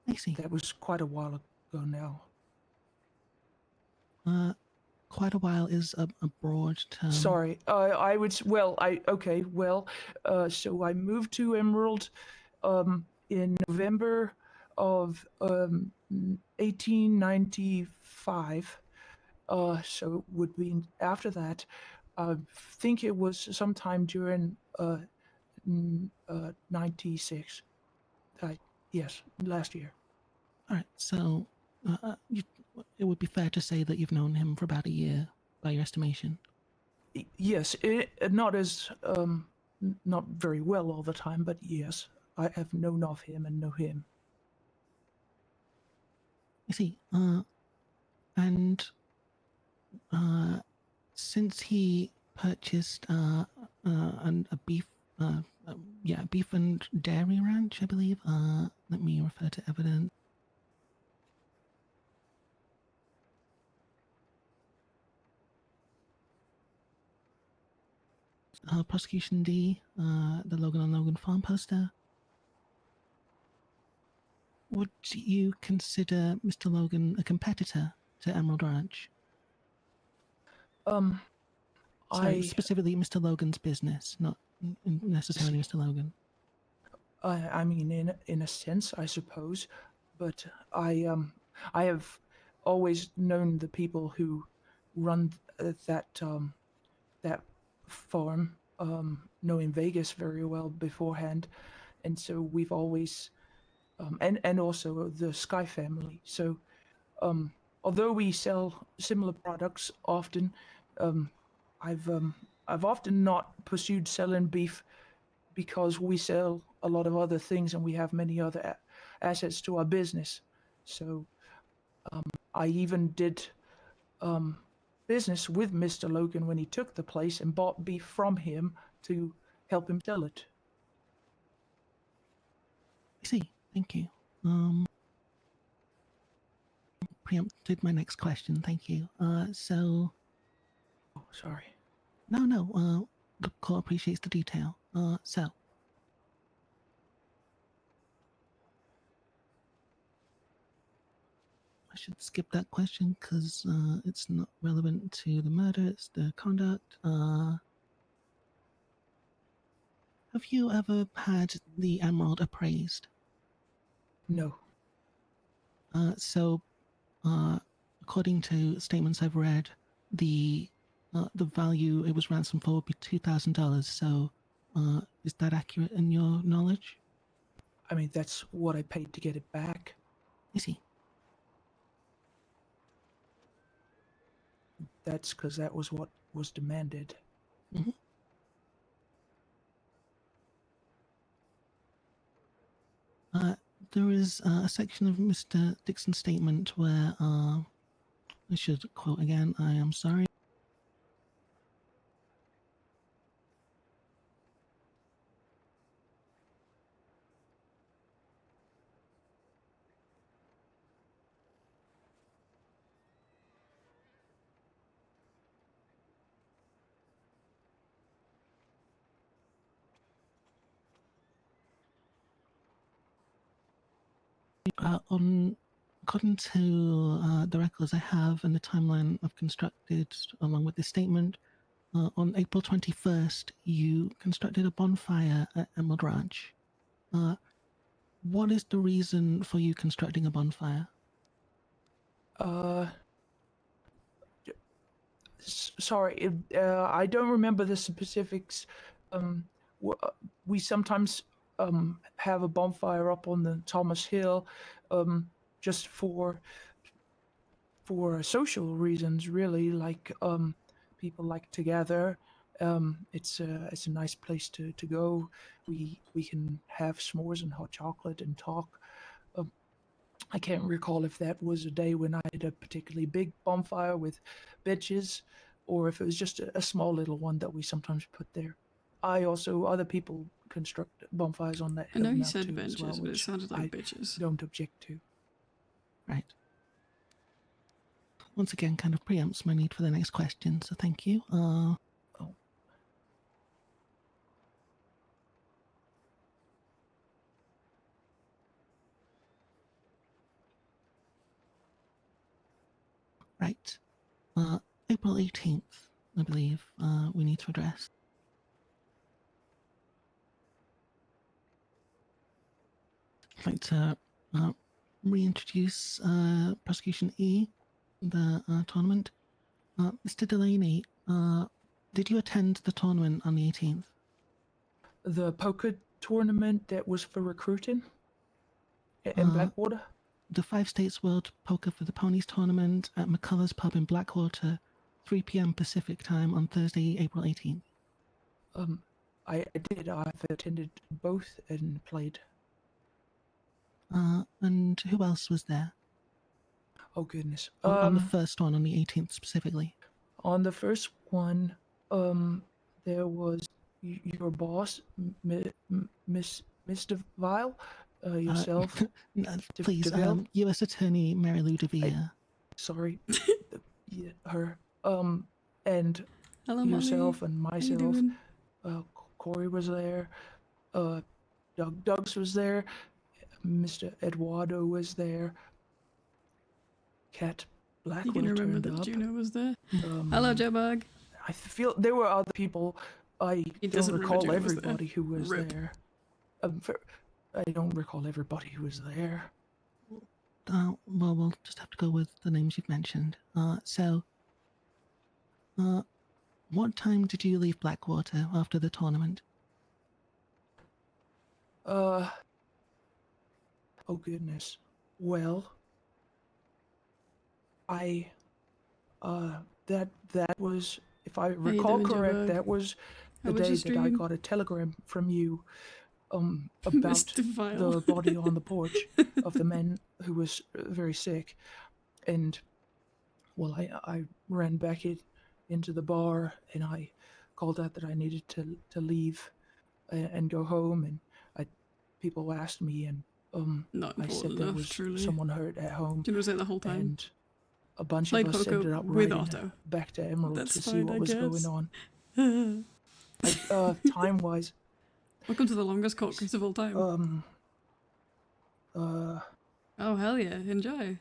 I see. That was quite a while ago now. Quite a while is a broad term. Sorry, so I moved to Emerald in November of 1895. So it would be after that. I think it was sometime during 96. Yes, last year. All right, so it would be fair to say that you've known him for about a year, by your estimation. Yes, not as not very well all the time, but yes, I have known of him and know him. I see. And since he purchased a beef, beef and dairy ranch, I believe. Let me refer to evidence. Prosecution D, the Logan on Logan farm poster. Would you consider Mr. Logan a competitor to Emerald Ranch? Sorry, specifically Mr. Logan's business, not necessarily Mr. Logan. I mean, in a sense, I suppose, but I have always known the people who run that farm, knowing Vegas very well beforehand, and so we've always, and also the Sky family. So, although we sell similar products often, I've often not pursued selling beef because we sell a lot of other things and we have many other assets to our business. So I even did business with Mr. Logan when he took the place and bought beef from him to help him sell it. I see. Thank you. Preempted my next question. Thank you. So. Oh, sorry. No. The court appreciates the detail. So. I should skip that question because it's not relevant to the murder. It's the conduct. Have you ever had the emerald appraised? No. So, according to statements I've read, the value it was ransomed for would be $2,000. So, is that accurate in your knowledge? I mean, that's what I paid to get it back. I see. That's because that was what was demanded. Mm-hmm. There is a section of Mr. Dixon's statement where, I should quote again, I am sorry. According to the records I have and the timeline I've constructed along with this statement, on April 21st, you constructed a bonfire at Emerald Ranch. What is the reason for you constructing a bonfire? Sorry, I don't remember the specifics. We sometimes have a bonfire up on the Thomas Hill, just for social reasons, really. Like people like to gather. It's a nice place to go. We can have s'mores and hot chocolate and talk. I can't recall if that was a day when I had a particularly big bonfire with benches, or if it was just a small little one that we sometimes put there. Other people construct bonfires on that I hill know he now said too, as benches, well, but it which sounded like I bitches. don't object to. Right. Once again, kind of preempts my need for the next question, so thank you. Right. April 18th, I believe, we need to address. I'd like to reintroduce Prosecution E, the tournament. Mr. Delaney, did you attend the tournament on the 18th? The poker tournament that was for recruiting in Blackwater? The 5 States World Poker for the Ponies tournament at McCullough's Pub in Blackwater, 3 p.m. Pacific time on Thursday, April 18th. I did. I've attended both and played. And who else was there? Oh goodness. On the first one, on the 18th specifically. On the first one, there was your boss, Mr. Vile, yourself. Please, DeVille. U.S. Attorney Mary Lou DeVere. Sorry, yeah, her. And Hello, yourself Molly. and How you myself. doing? Corey was there. Doug's was there. Mr. Eduardo was there. Cat You Blackwood can remember turned that up. Juno was there. Hello, Jebug. I feel there were other people. I He don't doesn't remember recall Juno was there. everybody who was Rip. there. I don't recall everybody who was there. Well, we'll just have to go with the names you've mentioned. What time did you leave Blackwater after the tournament? Oh goodness. Well, that was, if I recall doing, correct, Jebug? that was How the was your day that I stream? got a telegram from you, about Mr. Vile. the body on the porch of the man who was very sick, and well, I ran back into the bar and I called out that I needed to leave and go home, and people asked me, and Not I said important there enough, was truly. someone hurt at home. Juno was there the whole time. And a bunch Played of us poker ended up with riding Otto. back to Emerald That's to see fine, what I was guess. going on. Time-wise, Welcome to the longest court case of all time. Oh, hell yeah. Enjoy.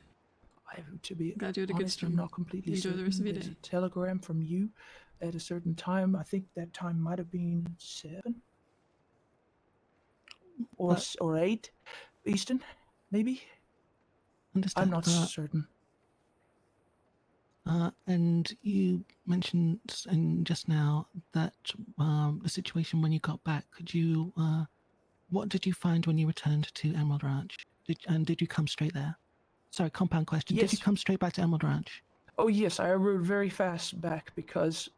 To be Glad you had a good honest, stream. I'm not completely Enjoy certain. the rest of your There's day. a telegram from you at a certain time. I think that time might have been 7 or But- or 8 Eastern, maybe. Understand. I'm not certain. And you mentioned just now that the situation when you got back. Could you? What did you find when you returned to Emerald Ranch? Did you come straight there? Sorry, compound question. Did you Yes. come straight back to Emerald Ranch? Oh yes, I rode very fast back because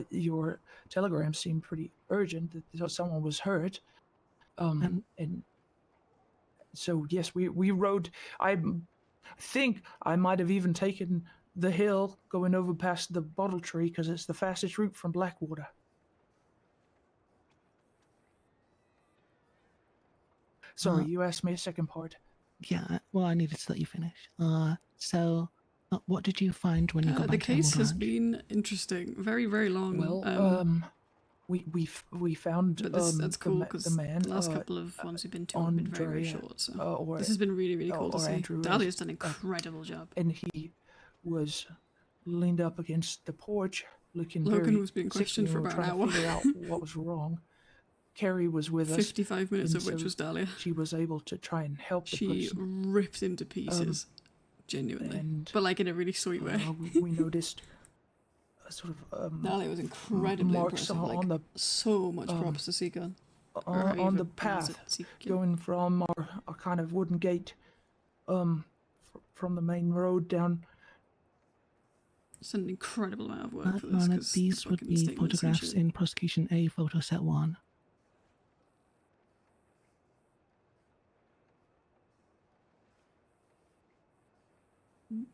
your telegram seemed pretty urgent that someone was hurt. And so yes, we rode. I think I might have even taken the hill going over past the bottle tree because it's the fastest route from Blackwater. Sorry, you asked me a second part. Yeah. Well, I needed to let you finish. So, what did you find when you got The back to case Emerald has Ranch? been interesting. Very, very long. Well, we found But that's cool because the man. the last couple of ones we've been to have been very, very Andrea, short. So or- this has been really, really cool to or see. Andrew, Dahlia's done an incredible job. And he was leaned up against the porch, looking Logan very was being sickly, questioned and for we were about an trying hour. to figure out what was wrong. Carrie was with us. 55 minutes and of which so was Dahlia. She was able to try and help the She person. ripped him to pieces. Genuinely. and, But like in a really sweet way. We noticed sort of Dahlia was incredibly marks impressive. on the so much props to Seacon. on the path going from our kind of wooden gate from the main road down. It's an incredible amount of work for Your this. Honor, 'Cause these the would fucking be statements and photographs shit. in Prosecution A, photo set 1.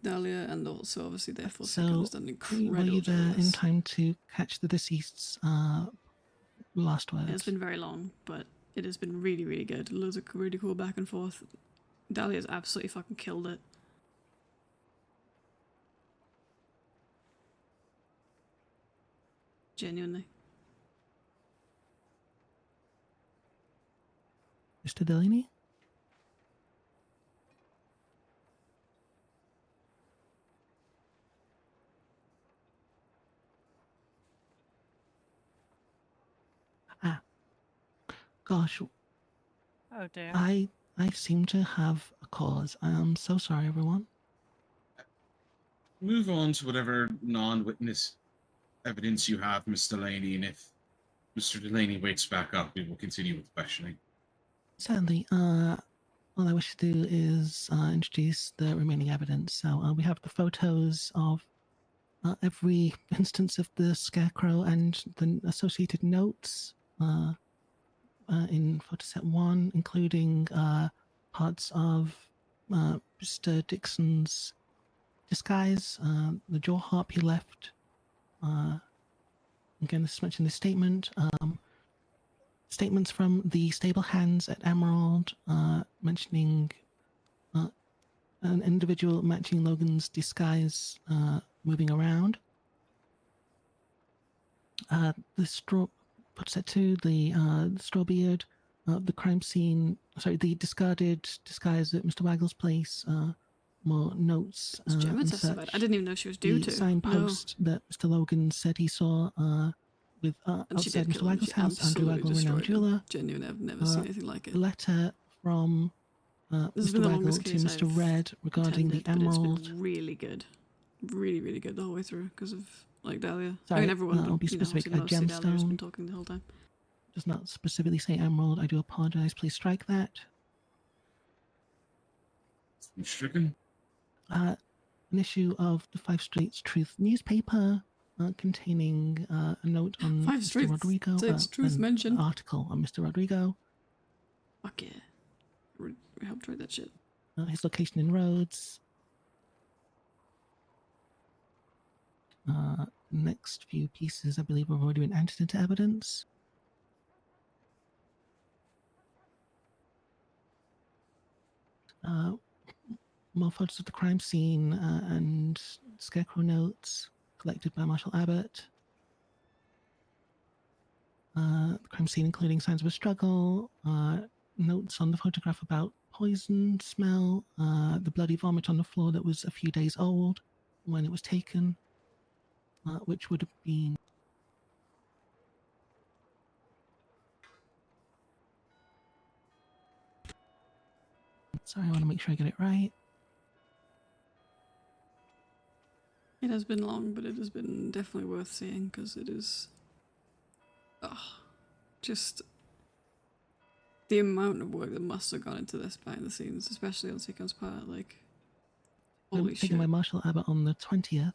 Dahlia and also obviously therefore So, Seacon has done an incredible were you job there with in this. time to catch the deceased's last words? It's been very long, but it has been really, really good. Loads of really cool back and forth. Dahlia's absolutely fucking killed it. Genuinely. Mr. Delaney? Ah. Gosh, Oh dear. I seem to have a cause. I am so sorry, everyone. Move on to whatever non-witness evidence you have, Miss Delaney, and if Mr. Delaney wakes back up, we will continue with questioning. Sadly, all I wish to do is introduce the remaining evidence. So we have the photos of every instance of the scarecrow and the associated notes in photo set 1, including parts of Mr. Dixon's disguise, the jaw harp he left. Again, this is mentioned in the statement. Statements from the stable hands at Emerald mentioning an individual matching Logan's disguise moving around. The straw, put set 2, the straw beard, the crime scene, sorry, the discarded disguise at Mr. Waggle's place, more notes. It's Gemma and testified. such. I didn't even know she was due the to. signpost that Mr. Logan said he saw with And she outside did Mr. kill him. Waggle's She house, Andrew absolutely Waggle, renowned destroyed him. jeweler. Genuinely, I've never seen anything like it. A letter from This has Mr. been the Waggle longest to case Mr. I've Red regarding the attended, but emerald. It's been really good. Really, really good the whole way through because of like Dahlia. I Sorry, mean everyone, I'll but be you know, specific, obviously a mostly Dahlia has been gemstone. talking the whole time. Does not specifically say emerald. I do apologize. Please strike that. Stricken? An issue of the Five Streets Truth newspaper containing a note on Five Mr. Streets, Rodrigo. it's truth an mentioned. article on Mr. Rodrigo. Fuck yeah. We helped write that shit. His location in Rhodes. Next few pieces, I believe, have already been entered into evidence. more photos of the crime scene and scarecrow notes collected by Marshal Abbott. The crime scene including signs of a struggle, notes on the photograph about poison smell, the bloody vomit on the floor that was a few days old when it was taken, which would have been sorry, I want to make sure I get it right. It has been long, but it has been definitely worth seeing because it is just the amount of work that must have gone into this behind the scenes, especially on Seacon's part. Like, holy shit. Taken by Marshal Abbott on the 20th.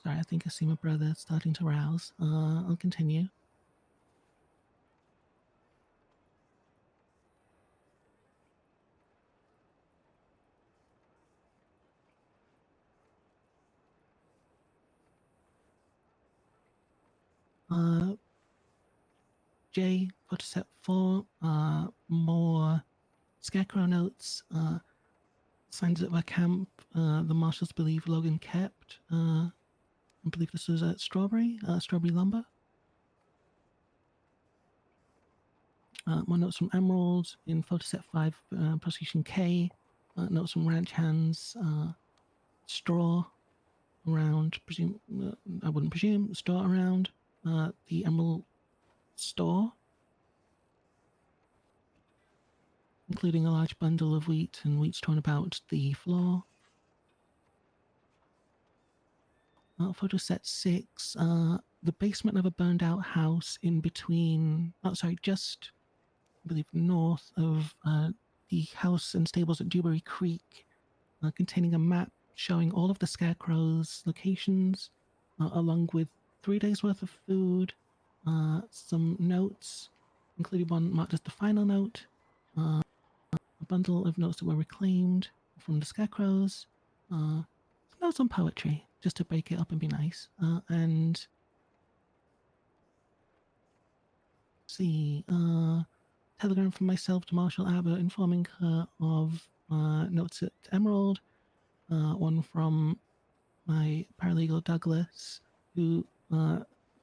Sorry, I think I see my brother starting to rouse. I'll continue. J, photo set 4, more scarecrow notes, signs at a camp the marshals believe Logan kept. I believe this was at Strawberry Lumber. More notes from Emerald in photo set 5, prosecution K. Notes from ranch hands, straw around, I wouldn't presume, straw around the Emerald store, including a large bundle of wheat and wheat strewn about the floor. Photo set 6, the basement of a burned out house in between, just, I believe, north of the house and stables at Dewberry Creek, containing a map showing all of the scarecrows' locations, along with 3 days worth of food, some notes, including one marked as the final note, a bundle of notes that were reclaimed from the scarecrows, some notes on poetry, just to break it up and be nice, and see, telegram from myself to Marshal Abbott informing her of notes at Emerald, one from my paralegal Douglas, who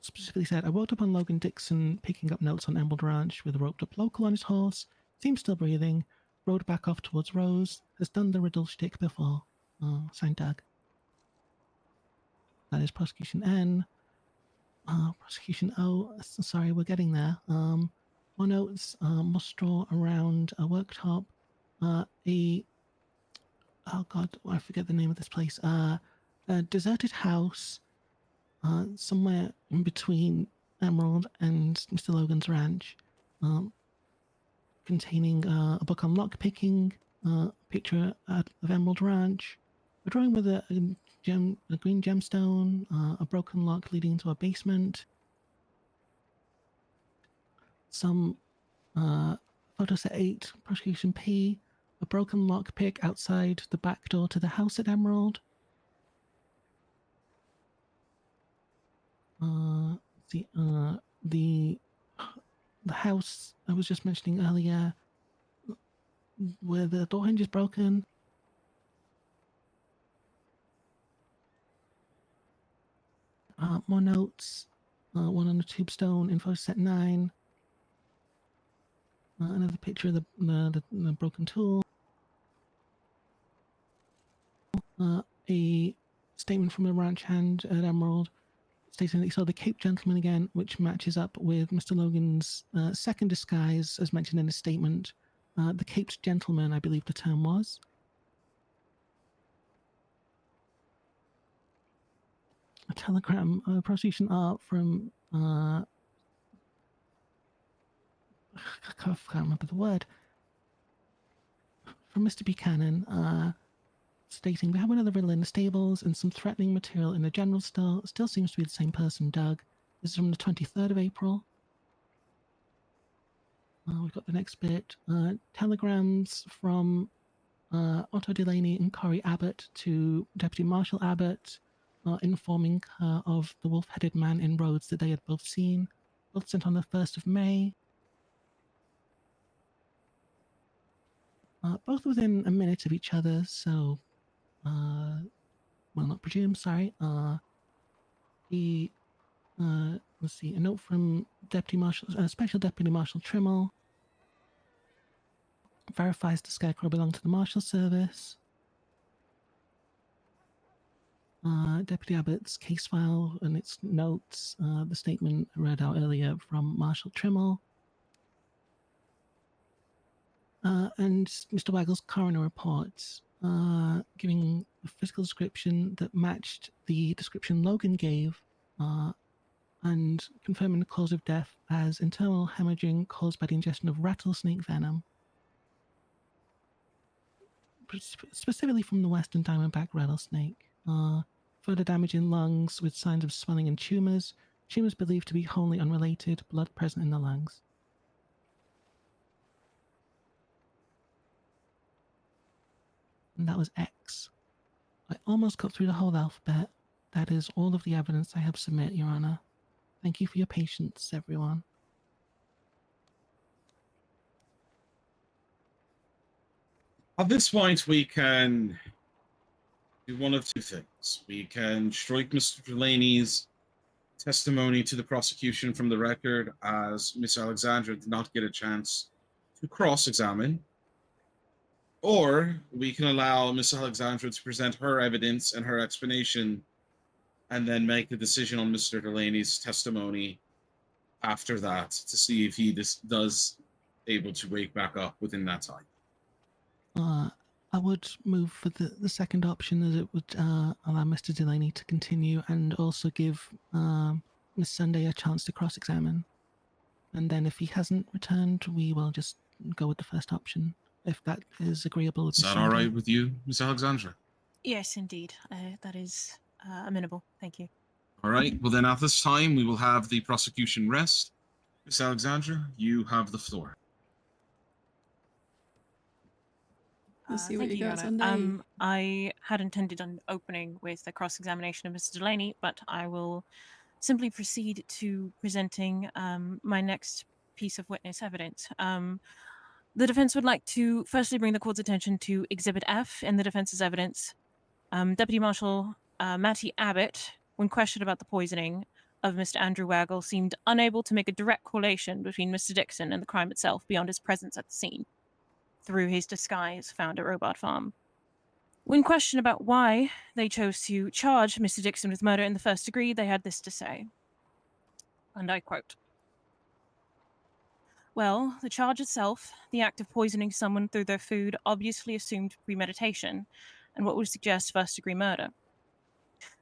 specifically said, I woke up on Logan Dixon picking up notes on Emerald Ranch with a roped up local on his horse, seems still breathing, rode back off towards Rose, has done the riddle shtick before. Signed Doug. That is prosecution N. Prosecution O, sorry, we're getting there. More notes, more straw around a worktop, oh god, I forget the name of this place. A deserted house, somewhere in between Emerald and Mr. Logan's ranch, containing a book on lockpicking, a picture of Emerald Ranch, a drawing with a green gemstone, a broken lock leading into a basement, some photo set 8, prosecution P, a broken lockpick outside the back door to the house at Emerald. The house I was just mentioning earlier, where the door hinge is broken. More notes, one on the tombstone in photo set 9. Another picture of the broken tool. A statement from a ranch hand at Emerald stating that he saw the Cape Gentleman again, which matches up with Mr. Logan's second disguise, as mentioned in his statement. The Caped Gentleman, I believe the term was. A telegram, prosecution art from I can't remember the word. From Mr. Buchanan, stating, we have another riddle in the stables and some threatening material in the general store. Still seems to be the same person, Doug. This is from the 23rd of April. We've got the next bit. Telegrams from Otto Delaney and Corey Abbott to Deputy Marshal Abbott, informing her of the wolf-headed man in Rhodes that they had both seen, both sent on the 1st of May. Both within a minute of each other, so, well, not presume, sorry. Let's see, a note from Special Deputy Marshal Trimmel verifies the Scarecrow belonged to the Marshal Service. Deputy Abbott's case file and its notes, the statement read out earlier from Marshal Trimmel. And Mr. Waggle's coroner report, giving a physical description that matched the description Logan gave, and confirming the cause of death as internal hemorrhaging caused by the ingestion of rattlesnake venom, specifically from the western diamondback rattlesnake. Further damage in lungs with signs of swelling and tumors believed to be wholly unrelated, blood present in the lungs. And that was X. I almost got through the whole alphabet. That is all of the evidence I have submit, Your Honor. Thank you for your patience, everyone. At this point, we can do one of two things. We can strike Mr. Delaney's testimony to the prosecution from the record, as Miss Alexandra did not get a chance to cross-examine, or we can allow Miss Alexandra to present her evidence and her explanation and then make the decision on Mr. Delaney's testimony after that to see if he does able to wake back up within that time. I would move for the second option, as it would allow Mr. Delaney to continue and also give Miss Sunday a chance to cross-examine. And then if he hasn't returned, we will just go with the first option, if that is agreeable with Is Miss that all Sunday. right with you, Miss Alexandra? Yes, indeed. That is amenable. Thank you. All right. Well, then at this time, we will have the prosecution rest. Miss Alexandra, you have the floor. Let's see what Thank you you, got, Your Honor. Sunday. I had intended on opening with the cross-examination of Mr. Delaney, but I will simply proceed to presenting my next piece of witness evidence. The defense would like to firstly bring the court's attention to Exhibit F in the defense's evidence. Deputy Marshal Matty Abbott, when questioned about the poisoning of Mr. Andrew Waggle, seemed unable to make a direct correlation between Mr. Dixon and the crime itself beyond his presence at the scene, through his disguise found at Robot Farm. When questioned about why they chose to charge Mr. Dixon with murder in the first degree, they had this to say, and I quote, "Well, the charge itself, the act of poisoning someone through their food, obviously assumed premeditation, and what would suggest first-degree murder.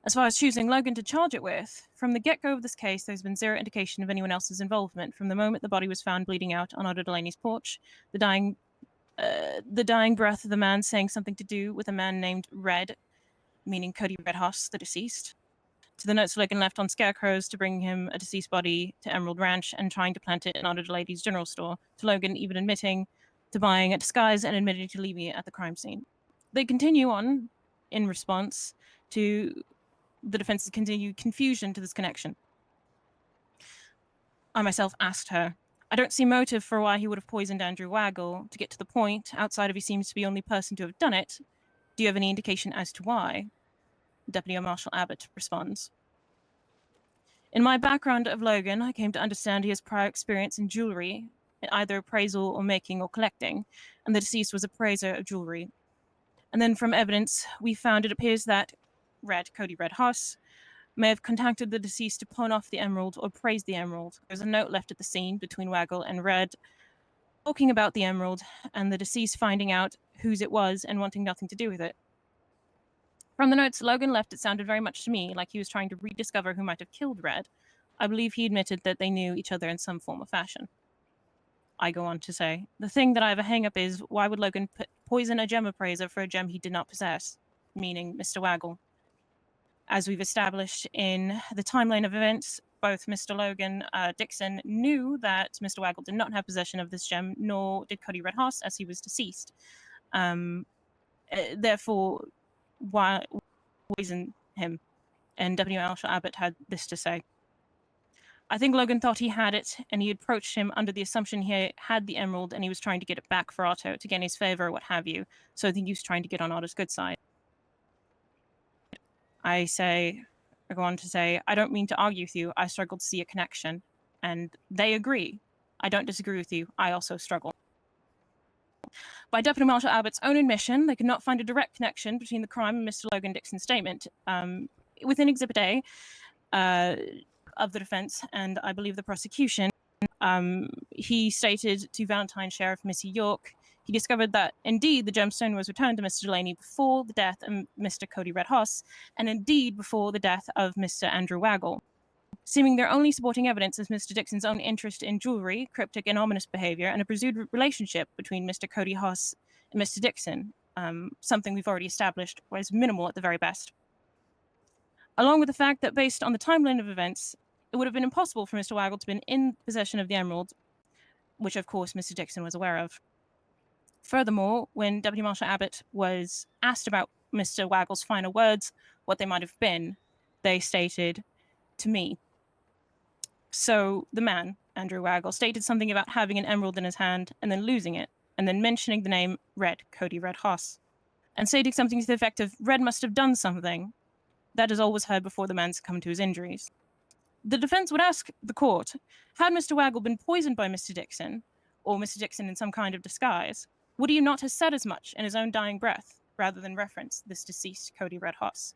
As far as choosing Logan to charge it with, from the get-go of this case, there's been zero indication of anyone else's involvement from the moment the body was found bleeding out on Otter Delaney's porch, the dying breath of the man saying something to do with a man named Red, meaning Cody Redhouse, the deceased, to the notes Logan left on Scarecrows to bring him a deceased body to Emerald Ranch and trying to plant it in Otter Delaney's general store, to Logan even admitting to buying a disguise and admitting to leaving it at the crime scene. They continue on in response to the defense's continued confusion to this connection. I myself asked her, I don't see motive for why he would have poisoned Andrew Waggle. To get to the point, outside of he seems to be the only person to have done it, do you have any indication as to why? Deputy Marshal Abbott responds. In my background of Logan, I came to understand he has prior experience in jewelry, either appraisal or making or collecting, and the deceased was appraiser of jewelry. And then from evidence, we found it appears that Cody Redhouse, may have contacted the deceased to pawn off the emerald or praise the emerald. There's a note left at the scene between Waggle and Red talking about the emerald and the deceased finding out whose it was and wanting nothing to do with it. From the notes Logan left, it sounded very much to me like he was trying to rediscover who might have killed Red. I believe he admitted that they knew each other in some form or fashion. I go on to say, the thing that I have a hang-up is, why would Logan poison a gem appraiser for a gem he did not possess, meaning Mr. Waggle? As we've established in the timeline of events, both Mr. Logan Dixon knew that Mr. Waggle did not have possession of this gem, nor did Cody Redhouse, as he was deceased. Therefore, why poison him? and Deputy Marshal Abbott had this to say. I think Logan thought he had it, and he approached him under the assumption he had the emerald and he was trying to get it back for Otto to gain his favor or what have you. So I think he was trying to get on Otto's good side. I go on to say, I don't mean to argue with you. I struggle to see a connection. And they agree. I don't disagree with you. I also struggle. By Deputy Marshal Abbott's own admission, they could not find a direct connection between the crime and Mr. Logan Dixon's statement. Within Exhibit A of the defense, and I believe the prosecution, he stated to Valentine Sheriff Missy York, he discovered that indeed the gemstone was returned to Mr. Delaney before the death of Mr. Cody Red Hoss, and indeed before the death of Mr. Andrew Waggle. Seeming their only supporting evidence is Mr. Dixon's own interest in jewelry, cryptic and ominous behavior, and a presumed relationship between Mr. Cody Hoss and Mr. Dixon, something we've already established was minimal at the very best. Along with the fact that based on the timeline of events, it would have been impossible for Mr. Waggle to have been in possession of the emerald, which of course Mr. Dixon was aware of. Furthermore, when Deputy Marshal Abbott was asked about Mr. Waggle's final words, what they might have been, they stated, to me. So the man, Andrew Waggle, stated something about having an emerald in his hand and then losing it, and then mentioning the name Cody Red Hoss, and stating something to the effect of Red must have done something. That is all was heard before the man succumbed to his injuries. The defense would ask the court, had Mr. Waggle been poisoned by Mr. Dixon, or Mr. Dixon in some kind of disguise, would he not have said as much in his own dying breath, rather than reference this deceased Cody Red Hoss?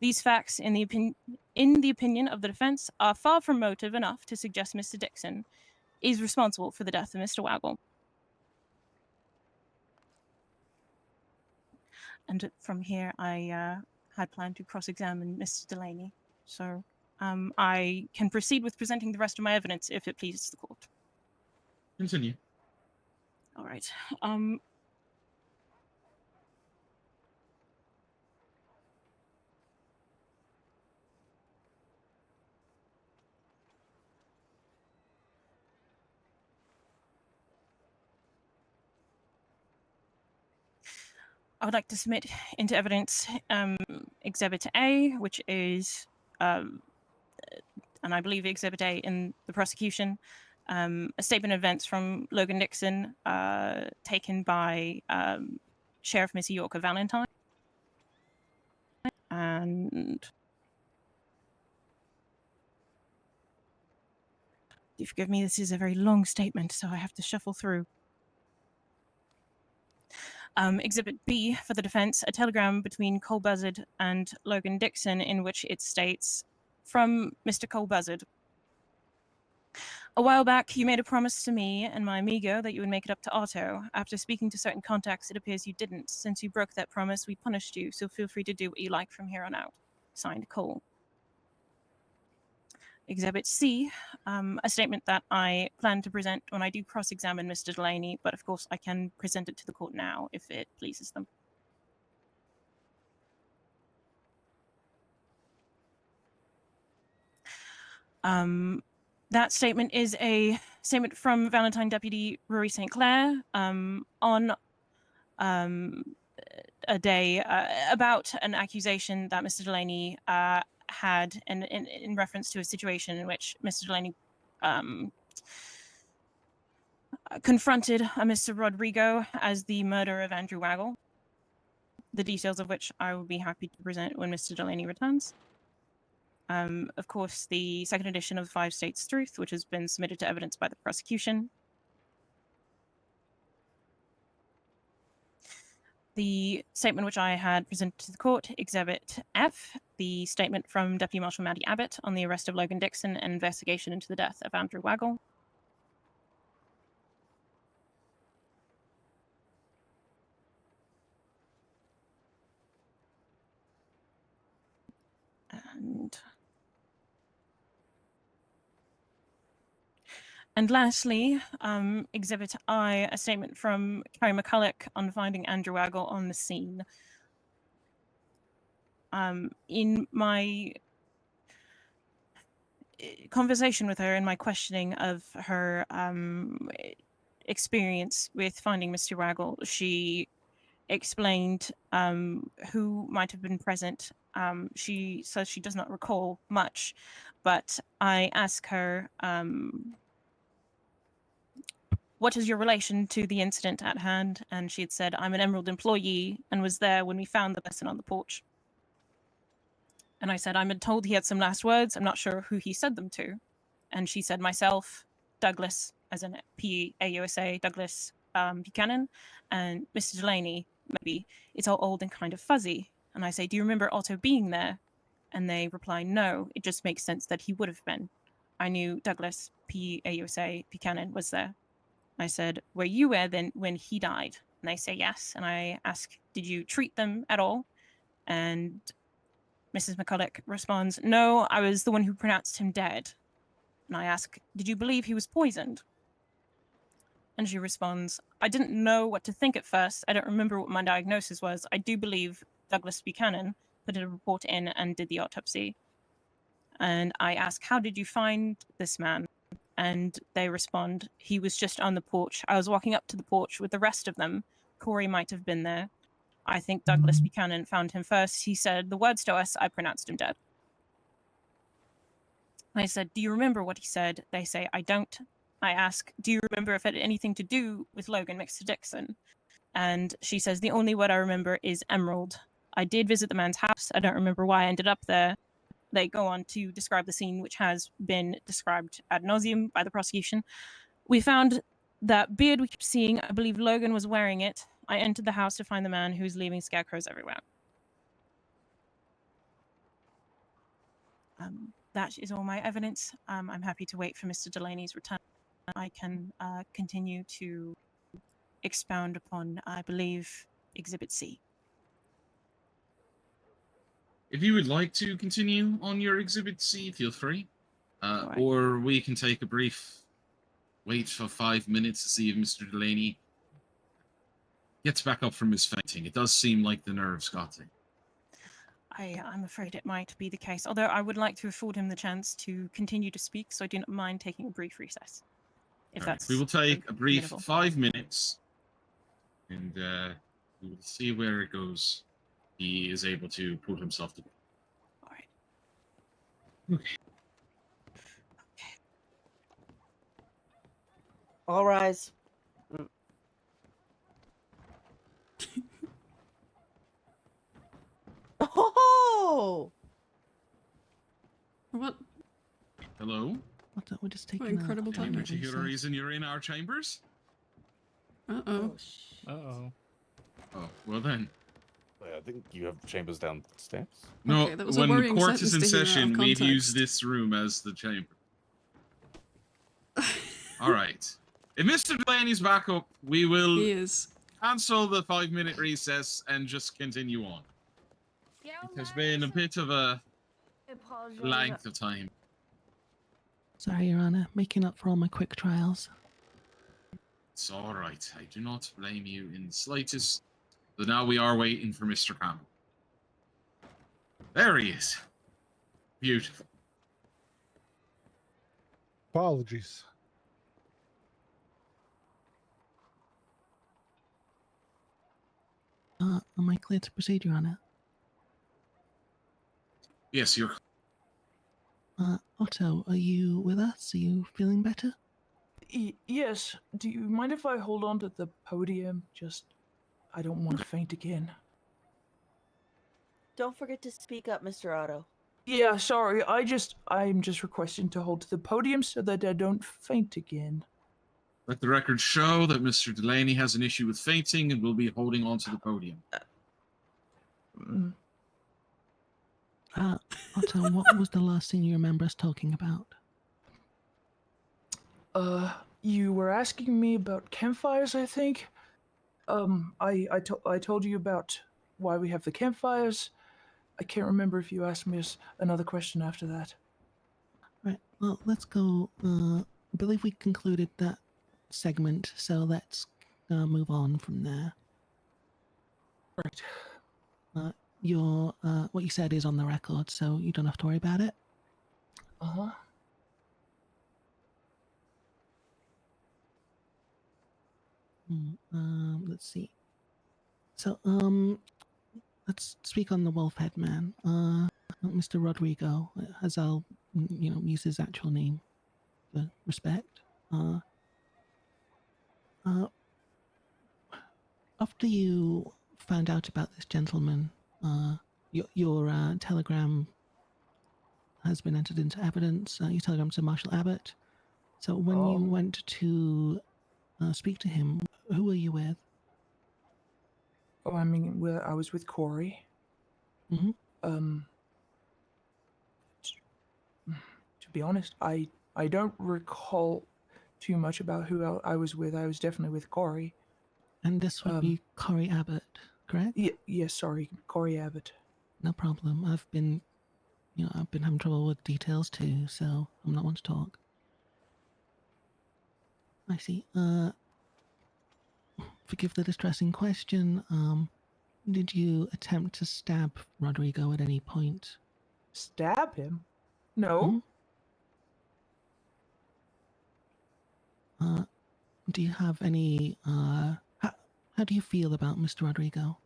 These facts, in the opinion of the defense, are far from motive enough to suggest Mr. Dixon is responsible for the death of Mr. Waggle. And from here, I had planned to cross-examine Mr. Delaney, so I can proceed with presenting the rest of my evidence if it pleases the court. Continue. All right. I would like to submit into evidence Exhibit A, which is, and I believe Exhibit A in the prosecution, a statement of events from Logan Dixon taken by Sheriff Missy York of Valentine. And do forgive me, this is a very long statement, so I have to shuffle through. Exhibit B for the defense, a telegram between Cole Buzzard and Logan Dixon in which it states, from Mr. Cole Buzzard, a while back, you made a promise to me and my amigo that you would make it up to Otto. After speaking to certain contacts, it appears you didn't. Since you broke that promise, we punished you, so feel free to do what you like from here on out. Signed, Cole. Exhibit C, a statement that I plan to present when I do cross-examine Mr. Delaney, but of course I can present it to the court now if it pleases them. That statement is a statement from Valentine Deputy Rory St. Clair on a day about an accusation that Mr. Delaney had in reference to a situation in which Mr. Delaney confronted a Mr. Rodrigo as the murderer of Andrew Waggle, the details of which I will be happy to present when Mr. Delaney returns. Of course, the second edition of 5 States Truth, which has been submitted to evidence by the prosecution. The statement which I had presented to the court, Exhibit F, the statement from Deputy Marshal Maddie Abbott on the arrest of Logan Dixon and investigation into the death of Andrew Waggle. And lastly, Exhibit I, a statement from Carrie McCulloch on finding Andrew Waggle on the scene. In my conversation with her, in my questioning of her experience with finding Mr. Waggle, she explained who might have been present She says she does not recall much, but I ask her, what is your relation to the incident at hand? And she had said, I'm an Emerald employee and was there when we found the person on the porch. And I said, I'm told he had some last words. I'm not sure who he said them to. And she said, myself, Douglas, as in P-A-U-S-A, Douglas Buchanan, and Mr. Delaney, maybe. It's all old and kind of fuzzy. And I say, do you remember Otto being there? And they reply, no, it just makes sense that he would have been. I knew Douglas, P-A-U-S-A, Buchanan, was there. I said, were you there then when he died? And they say yes. And I ask, did you treat them at all? And Mrs. McCulloch responds, no, I was the one who pronounced him dead. And I ask, did you believe he was poisoned? And she responds, I didn't know what to think at first. I don't remember what my diagnosis was. I do believe Douglas Buchanan put a report in and did the autopsy. And I ask, how did you find this man? And they respond, he was just on the porch. I was walking up to the porch with the rest of them. Corey might have been there. I think Douglas Buchanan found him first. He said the words to us, I pronounced him dead. I said, do you remember what he said? They say, I don't. I ask, do you remember if it had anything to do with Logan Mr. Dixon? And she says, the only word I remember is Emerald. I did visit the man's house. I don't remember why I ended up there. They go on to describe the scene, which has been described ad nauseum by the prosecution. We found that beard we kept seeing. I believe Logan was wearing it. I entered the house to find the man who was leaving scarecrows everywhere. That is all my evidence. I'm happy to wait for Mr. Delaney's return. I can continue to expound upon, I believe, Exhibit C. If you would like to continue on your Exhibit C, feel free. Or we can take a brief wait for 5 minutes to see if Mr. Delaney gets back up from his fainting. It does seem like the nerves got him. I'm afraid it might be the case, although I would like to afford him the chance to continue to speak, so I do not mind taking a brief recess. If All right, that's we will take a brief permittable. 5 minutes, and we will see where it goes. He is able to pull himself together. All right. Okay. All rise. Oh! What? Hello? What? We're just What taking incredible a Any timing. particular reason you're in our chambers? Uh-oh. Uh-oh. Oh, well then. I think you have chambers downstairs. No, Okay, that was a when worrying court is in sentence to hear out of session, we use context. this room as the chamber. All right. If Mr. Delaney's back up, we will He is. cancel the 5-minute recess and just continue on. Yeah, It has been a bit of a length of time. Sorry, Your Honor, making up for all my quick trials. It's all right. I do not blame you in the slightest. But now we are waiting for Mr. Campbell. There he is. Beautiful. Apologies. Am I clear to proceed, Your Honor? Yes, you're. Otto, are you with us? Are you feeling better? Yes. Do you mind if I hold on to the podium? I don't want to faint again. Don't forget to speak up, Mr. Otto. Yeah, sorry. I'm just requesting to hold to the podium so that I don't faint again. Let the record show that Mr. Delaney has an issue with fainting and will be holding on to the podium. Otto, what was the last thing you remember us talking about? You were asking me about campfires, I think. I told you about why we have the campfires. I can't remember if you asked me another question after that. Right, well, let's go. I believe we concluded that segment, so let's move on from there. Right. What you said is on the record, so you don't have to worry about it. Uh-huh. Let's see. So, let's speak on the wolf-head man. Mr. Rodrigo, as I'll, use his actual name for respect. After you found out about this gentleman, your telegram has been entered into evidence. Your telegram to Marshal Abbott. So when you went to speak to him, who were you with? Oh, I mean, I was with Corey. Mm-hmm. To be honest, I don't recall too much about who I was with. I was definitely with Corey. And this would be Corey Abbott, correct? Yes, sorry, Corey Abbott. No problem. I've been having trouble with details too, so I'm not one to talk. I see. Forgive the distressing question. Did you attempt to stab Rodrigo at any point? Stab him? No. Do you have any, how do you feel about Mr. Rodrigo?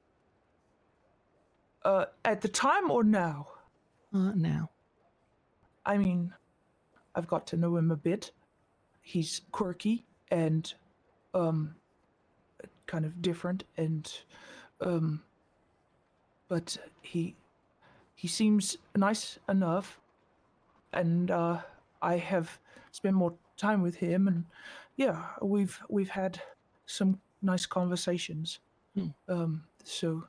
At the time or now? Now. I mean, I've got to know him a bit. He's quirky and, kind of different and, but he seems nice enough, and I have spent more time with him, and yeah, we've had some nice conversations. So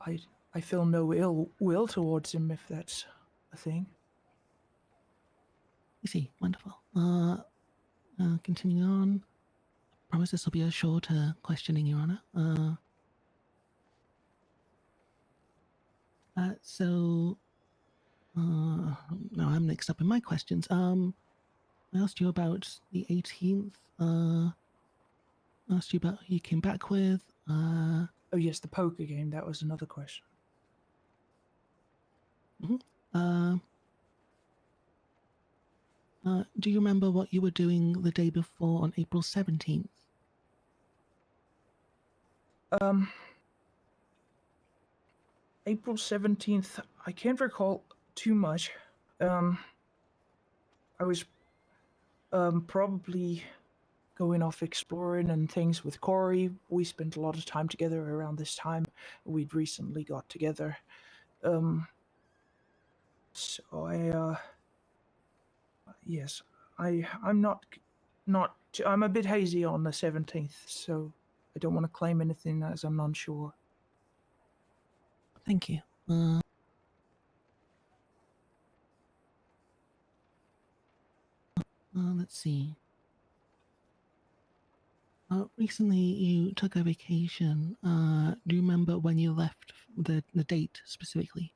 I feel no ill will towards him, if that's a thing. I see. Wonderful. Continuing on. I promise this will be a shorter questioning, Your Honor. Now I'm mixed up in my questions. I asked you about the 18th. I asked you about who you came back with. Oh yes, the poker game. That was another question. Do you remember what you were doing the day before on April 17th? April 17th, I can't recall too much. I was probably going off exploring and things with Corey. We spent a lot of time together around this time. We'd recently got together. So yes, I'm I'm a bit hazy on the 17th, so I don't want to claim anything as I'm unsure. Thank you. Let's see. Recently you took a vacation. Do you remember when you left, the date specifically?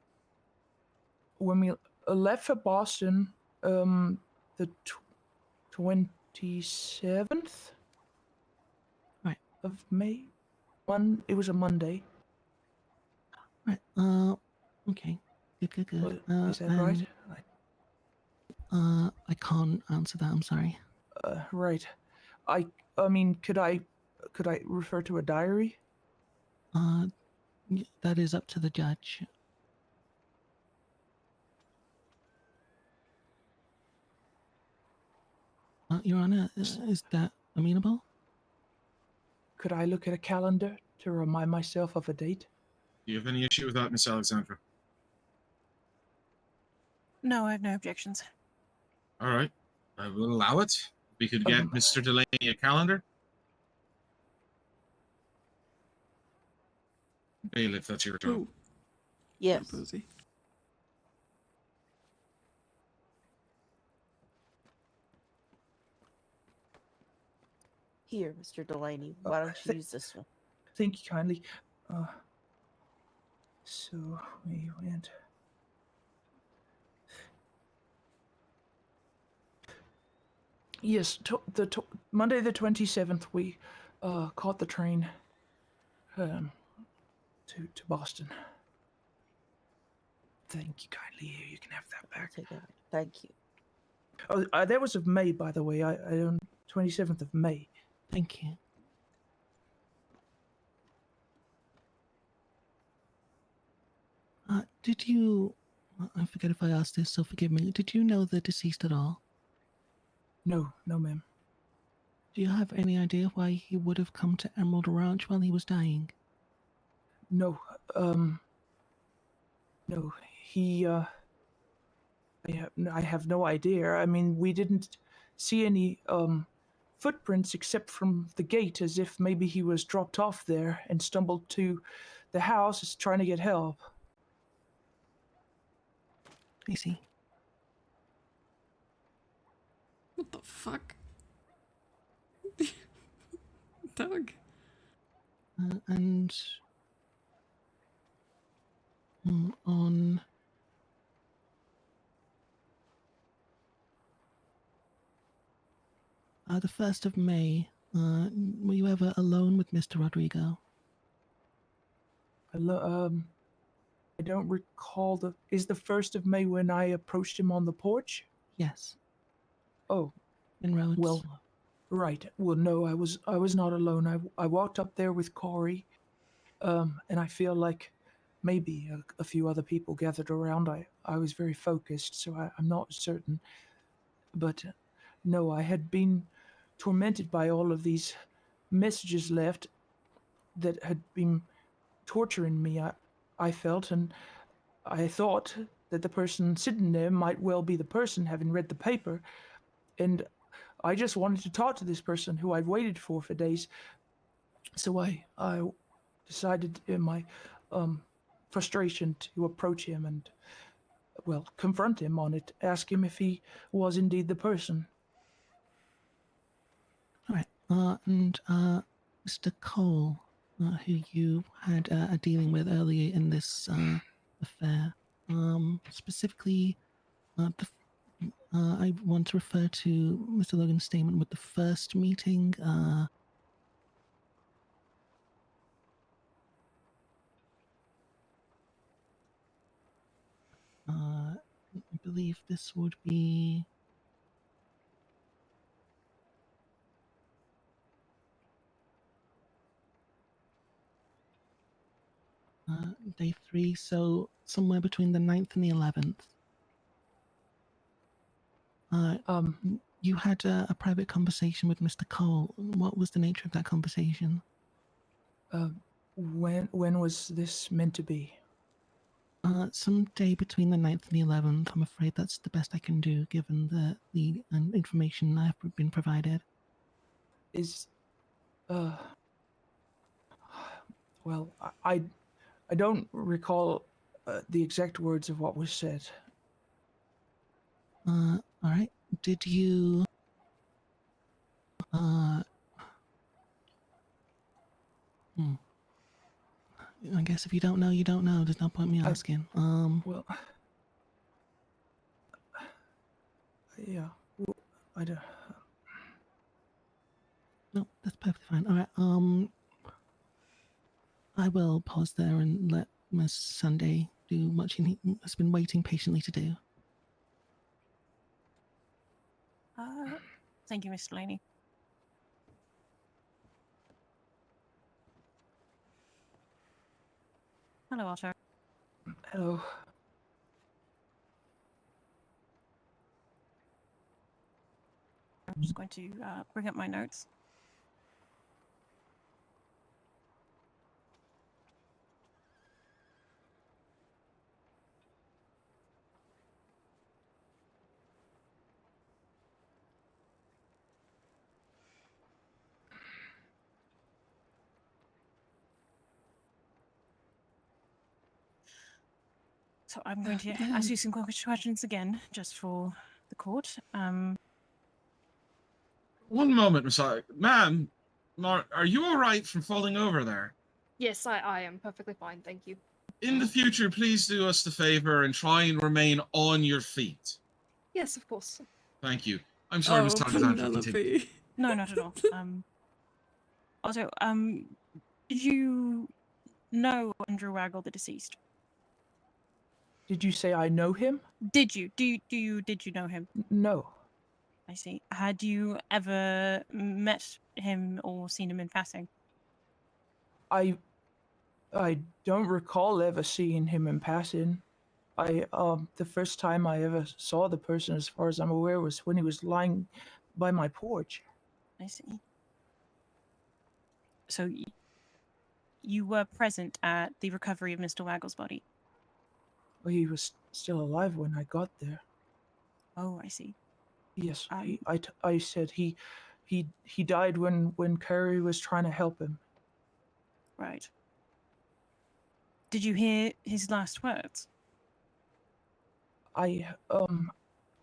When we left for Boston, the 27th of May. It was a Monday. Right. Okay. Good. Is that right? I can't answer that. I'm sorry. Right. I mean, could I refer to a diary? That is up to the judge. Your Honor, is that amenable? Could I look at a calendar to remind myself of a date? Do you have any issue with that, Miss Alexandra? No, I have no objections. All right, I will allow it. We could get Mr. Delaney a calendar. Bailiff, that's your job. Yes. Posey. Here, Mr. Delaney. Why don't you use this one? Thank you kindly. So we went. Yes, Monday the 27th, we caught the train to Boston. Thank you kindly. Here, you can have that back. Take that. Thank you. Oh, that was of May, by the way. I on 27th of May. Thank you. Did you... I forget if I asked this, so forgive me. Did you know the deceased at all? No, no, ma'am. Do you have any idea why he would have come to Emerald Ranch while he was dying? No, no, he, I have no idea. I mean, we didn't see any, footprints except from the gate, as if maybe he was dropped off there and stumbled to the house trying to get help. I see. What the fuck? Doug. And... on... the 1st of May, were you ever alone with Mr. Rodrigo? I don't recall is the 1st of May when I approached him on the porch? Yes. Oh. In Rhodes? Well, right. Well, no, I was not alone. I walked up there with Corey, and I feel like maybe a few other people gathered around. I was very focused, so I'm not certain. But no, I had been tormented by all of these messages left that had been torturing me, I felt, and I thought that the person sitting there might well be the person, having read the paper, and I just wanted to talk to this person who I'd waited for days. So I decided in my frustration to approach him and, well, confront him on it, ask him if he was indeed the person. All right. And Mr. Cole, who you had a dealing with earlier in this affair, specifically, I want to refer to Mr. Logan's statement with the first meeting. I believe this would be... day 3, so somewhere between the 9th and the 11th. You had a private conversation with Mr. Cole. What was the nature of that conversation? When was this meant to be? Some day between the 9th and the 11th. I'm afraid that's the best I can do, given the information I have been provided. Well, I don't recall the exact words of what was said. All right. Did you... I guess if you don't know, you don't know. There's no point me asking. Well... Yeah. Well, I don't... No, that's perfectly fine. All right. I will pause there and let Miss Sunday do what she has been waiting patiently to do. Thank you, Mr. Delaney. Hello, Otto. Hello. I'm just going to bring up my notes. So I'm going to ask you some questions again, just for the court. One moment, ma'am. Are you all right from falling over there? Yes, I am perfectly fine, thank you. In the future, please do us the favor and try and remain on your feet. Yes, of course. Thank you. I'm sorry, Miss Tarzan, for continuing. No, not at all. Also, did you know Andrew Waggle, the deceased? Did you say I know him? Did you? Did you know him? No. I see. Had you ever met him or seen him in passing? I don't recall ever seeing him in passing. The first time I ever saw the person, as far as I'm aware, was when he was lying by my porch. I see. So you were present at the recovery of Mr. Waggle's body? Well, he was still alive when I got there. Oh, I see. Yes, I said he died when Curry was trying to help him. Right. Did you hear his last words?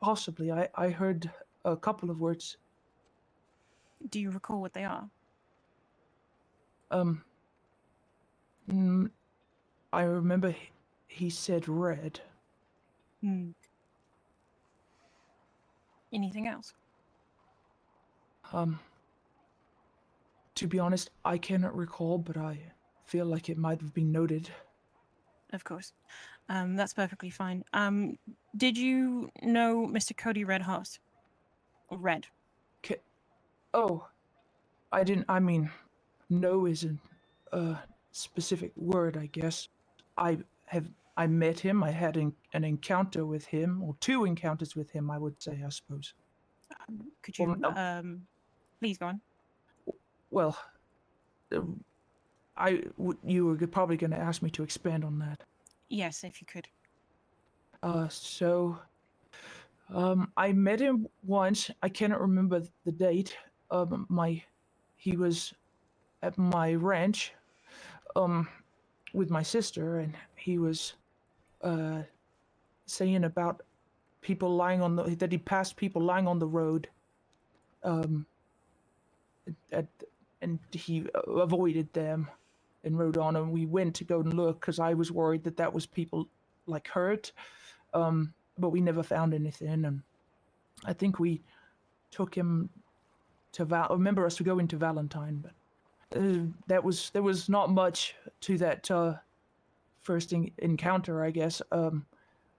Possibly. I heard a couple of words. Do you recall what they are? I remember he said red. Hmm. Anything else? To be honest, I cannot recall, but I feel like it might have been noted. Of course. That's perfectly fine. Did you know Mr. Cody Redhart? Red. Oh, I didn't. I mean, no isn't a specific word, I guess. I met him. I had an encounter with him, or two encounters with him, I would say, I suppose. Could you, please go on. Well, you were probably going to ask me to expand on that. Yes, if you could. I met him once. I cannot remember the date. He was at my ranch, with my sister, and he was, saying about people lying on that he passed people lying on the road, and he avoided them and rode on, and we went to go and look because I was worried that was people like hurt, but we never found anything, and I think we took him to remember us to go into Valentine, but there was not much to that first encounter, I guess.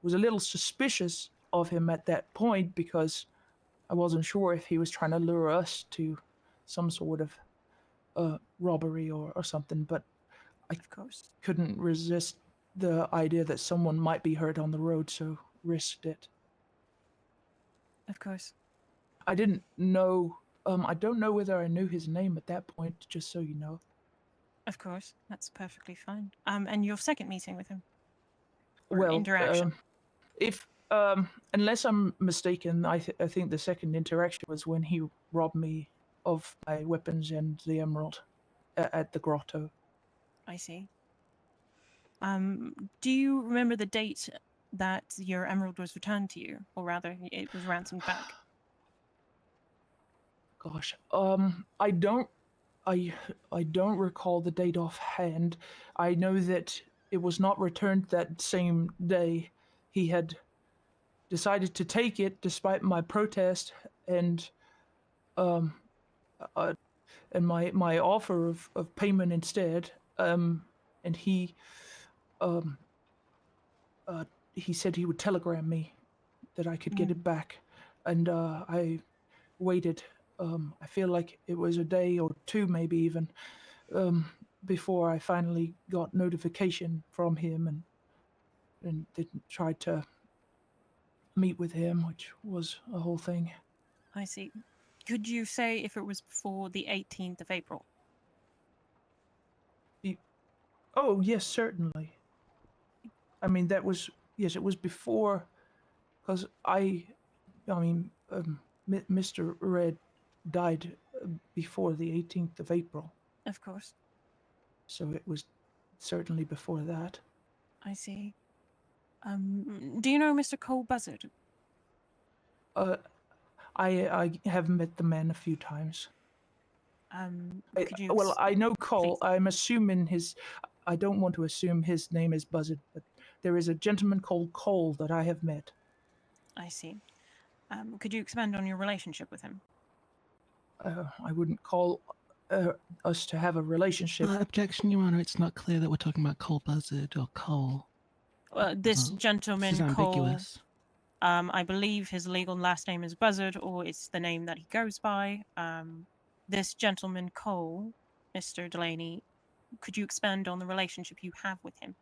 Was a little suspicious of him at that point because I wasn't sure if he was trying to lure us to some sort of robbery or something, but I couldn't resist the idea that someone might be hurt on the road, so risked it. Of course. I didn't know. I don't know whether I knew his name at that point, just so you know. Of course, that's perfectly fine. And your second meeting with him? Or Well, interaction? if unless I'm mistaken, I think the second interaction was when he robbed me of my weapons and the emerald at the grotto. I see. Do you remember the date that your emerald was returned to you, or rather, it was ransomed back? Gosh, I don't recall the date offhand. I know that it was not returned that same day. He had decided to take it despite my protest and my offer of payment instead. And he said he would telegram me that I could get it back, and I waited. I feel like it was a day or two, maybe even, before I finally got notification from him, and tried to meet with him, which was a whole thing. I see. Could you say if it was before the 18th of April? Oh, yes, certainly. I mean, yes, it was before, because Mr. Red died before the 18th of April. Of course. So it was certainly before that. I see. Do you know Mr. Cole Buzzard? I have met the man a few times. Could you? Well, I know Cole. I'm assuming I don't want to assume his name is Buzzard, but there is a gentleman called Cole that I have met. I see. Could you expand on your relationship with him? I wouldn't call us to have a relationship. Objection, Your Honor. It's not clear that we're talking about Cole Buzzard or Cole. This gentleman, This is Cole, ambiguous. I believe his legal last name is Buzzard, or it's the name that he goes by. This gentleman, Cole, Mr. Delaney, could you expand on the relationship you have with him?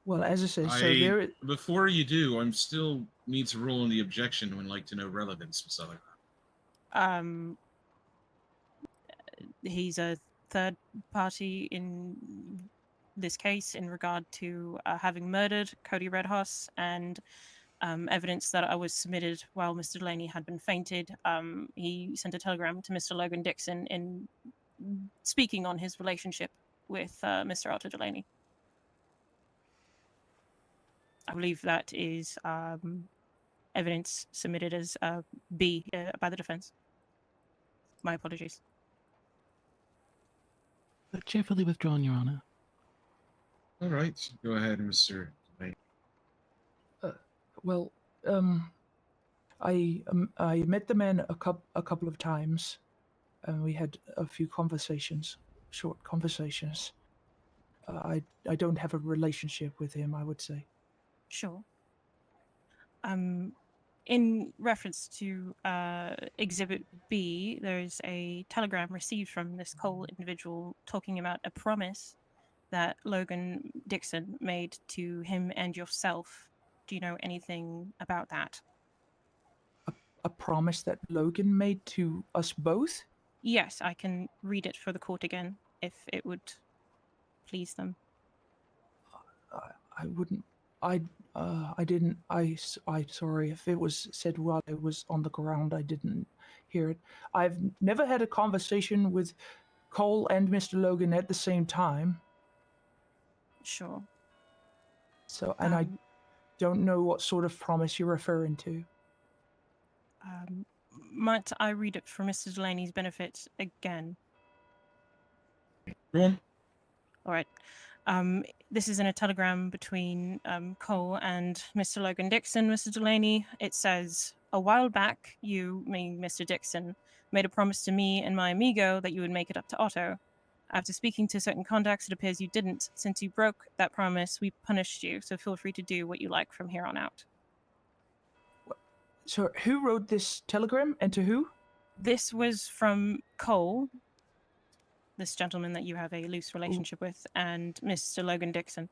Well, as I said, so there. Before you do, I'm still need to roll on the objection and would like to know relevance, Miss Other. He's a third party in this case in regard to having murdered Cody Redhouse and evidence that I was submitted while Mr. Delaney had been fainted. He sent a telegram to Mr. Logan Dixon in speaking on his relationship with Mr. Otto Delaney. I believe that is evidence submitted as B by the defense. My apologies. Cheerfully withdrawn, Your Honor. All right, go ahead, Mr. Delaney. Well, I met the man a couple of times, and we had a few conversations, short conversations. I don't have a relationship with him, I would say. Sure. In reference to Exhibit B, there's a telegram received from this Cole individual talking about a promise that Logan Dixon made to him and yourself. Do you know anything about that? A promise that Logan made to us both? Yes, I can read it for the court again, if it would please them. I wouldn't. I didn't. I sorry if it was said while I was on the ground. I didn't hear it. I've never had a conversation with Cole and Mr. Logan at the same time. Sure. So, and I don't know what sort of promise you're referring to. Might I read it for Mr. Delaney's benefit again? Go on. All right. This is in a telegram between Cole and Mr. Logan Dixon, Mr. Delaney. It says, a while back, you, meaning Mr. Dixon, made a promise to me and my amigo that you would make it up to Otto. After speaking to certain contacts, it appears you didn't. Since you broke that promise, we punished you, so feel free to do what you like from here on out. So, who wrote this telegram and to who? This was from Cole, this gentleman that you have a loose relationship with, and Mr. Logan Dixon.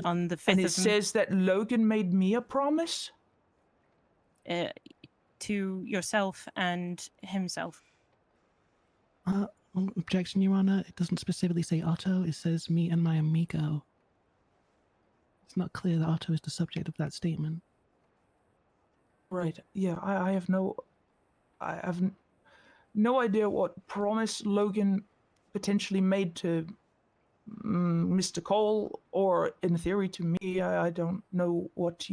On the 5th and it of says that Logan made me a promise? To yourself and himself. Objection, Your Honor. It doesn't specifically say Otto. It says me and my amigo. It's not clear that Otto is the subject of that statement. Right. Yeah, I have no idea what promise Logan potentially made to Mr. Cole, or in theory to me. I don't know what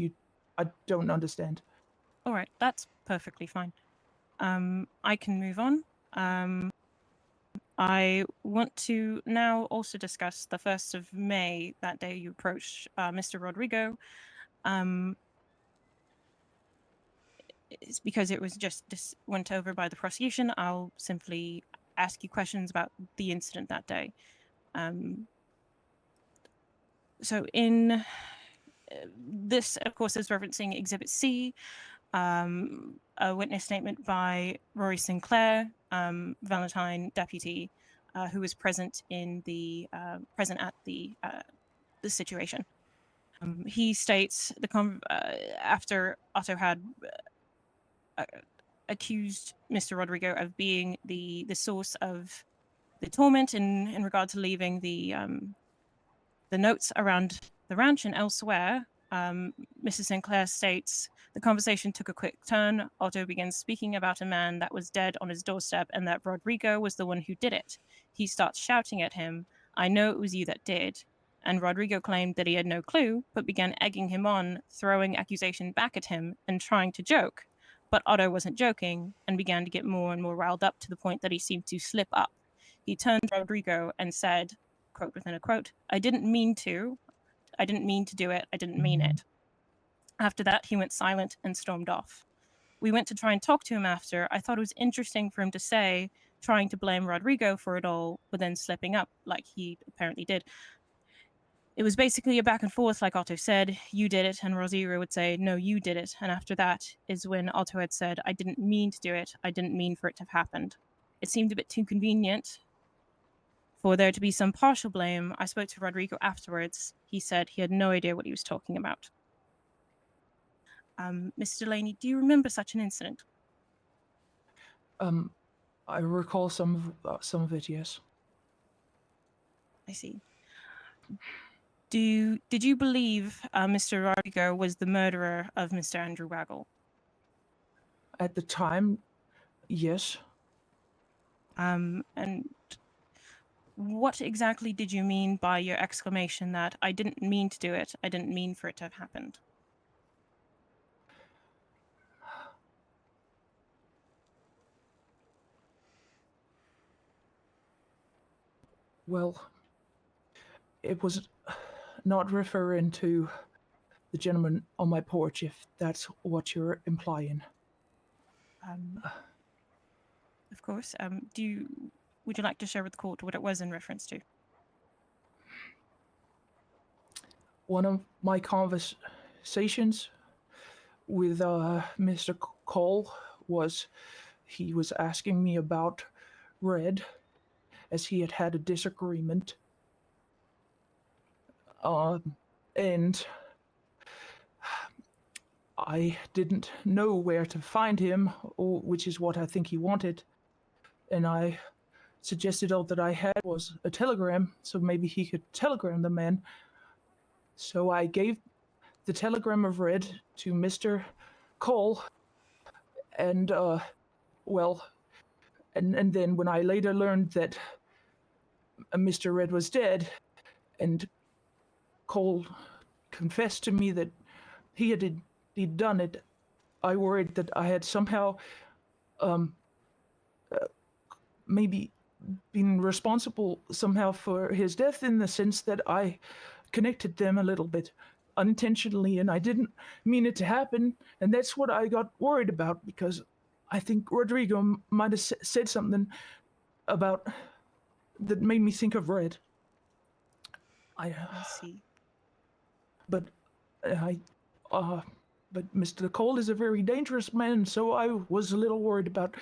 I don't understand. All right, that's perfectly fine. I can move on. I want to now also discuss the 1st of May, that day you approached Mr. Rodrigo. It's because it was just went over by the prosecution. I'll simply ask you questions about the incident that day. So in this, of course, is referencing Exhibit C, a witness statement by Rory Sinclair, Valentine deputy, who was present in present at the situation. He states after Otto had accused Mr. Rodrigo of being the source of the torment in regard to leaving the notes around the ranch and elsewhere. Mrs. Sinclair states, the conversation took a quick turn. Otto begins speaking about a man that was dead on his doorstep and that Rodrigo was the one who did it. He starts shouting at him, I know it was you that did. And Rodrigo claimed that he had no clue, but began egging him on, throwing accusation back at him and trying to joke. But Otto wasn't joking and began to get more and more riled up to the point that he seemed to slip up. He turned to Rodrigo and said, quote within a quote, I didn't mean to do it. I didn't mean it. After that, he went silent and stormed off. We went to try and talk to him after. I thought it was interesting for him to say, trying to blame Rodrigo for it all, but then slipping up like he apparently did. It was basically a back and forth, like Otto said, you did it, and Rodrigo would say, no, you did it. And after that is when Otto had said, I didn't mean to do it. I didn't mean for it to have happened. It seemed a bit too convenient for there to be some partial blame, I spoke to Rodrigo afterwards. He said he had no idea what he was talking about. Mr. Delaney, do you remember such an incident? I recall some of it, yes. I see. Did you believe Mr. Rodrigo was the murderer of Mr. Andrew Waggle? At the time, yes. And what exactly did you mean by your exclamation that I didn't mean to do it, I didn't mean for it to have happened? Well, it was not referring to the gentleman on my porch, if that's what you're implying. Of course. Would you like to share with the court what it was in reference to? One of my conversations with Mr. Cole was he was asking me about Red, as he had had a disagreement. And I didn't know where to find him, which is what I think he wanted. And I suggested all that I had was a telegram, so maybe he could telegram the man. So I gave the telegram of Red to Mr. Cole, and and then when I later learned that Mr. Red was dead, and Cole confessed to me that he'd done it, I worried that I had somehow maybe been responsible somehow for his death, in the sense that I connected them a little bit unintentionally, and I didn't mean it to happen, and that's what I got worried about, because I think Rodrigo might have said something about that made me think of Red. I see. But but Mr. Cole is a very dangerous man, so I was a little worried about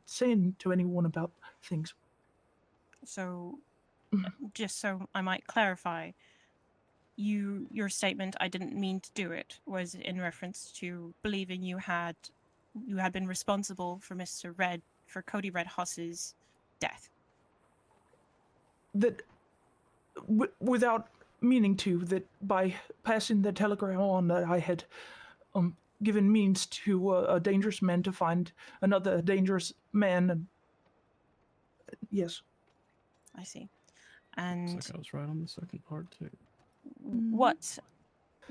saying to anyone about things. So, just so I might clarify, your statement, I didn't mean to do it, was in reference to believing you had been responsible for Cody Red Hoss's death. That without meaning to, that by passing the telegram on, that I had given means to a dangerous man to find another dangerous man. And yes. I see. And Looks like I was right on the second part too. what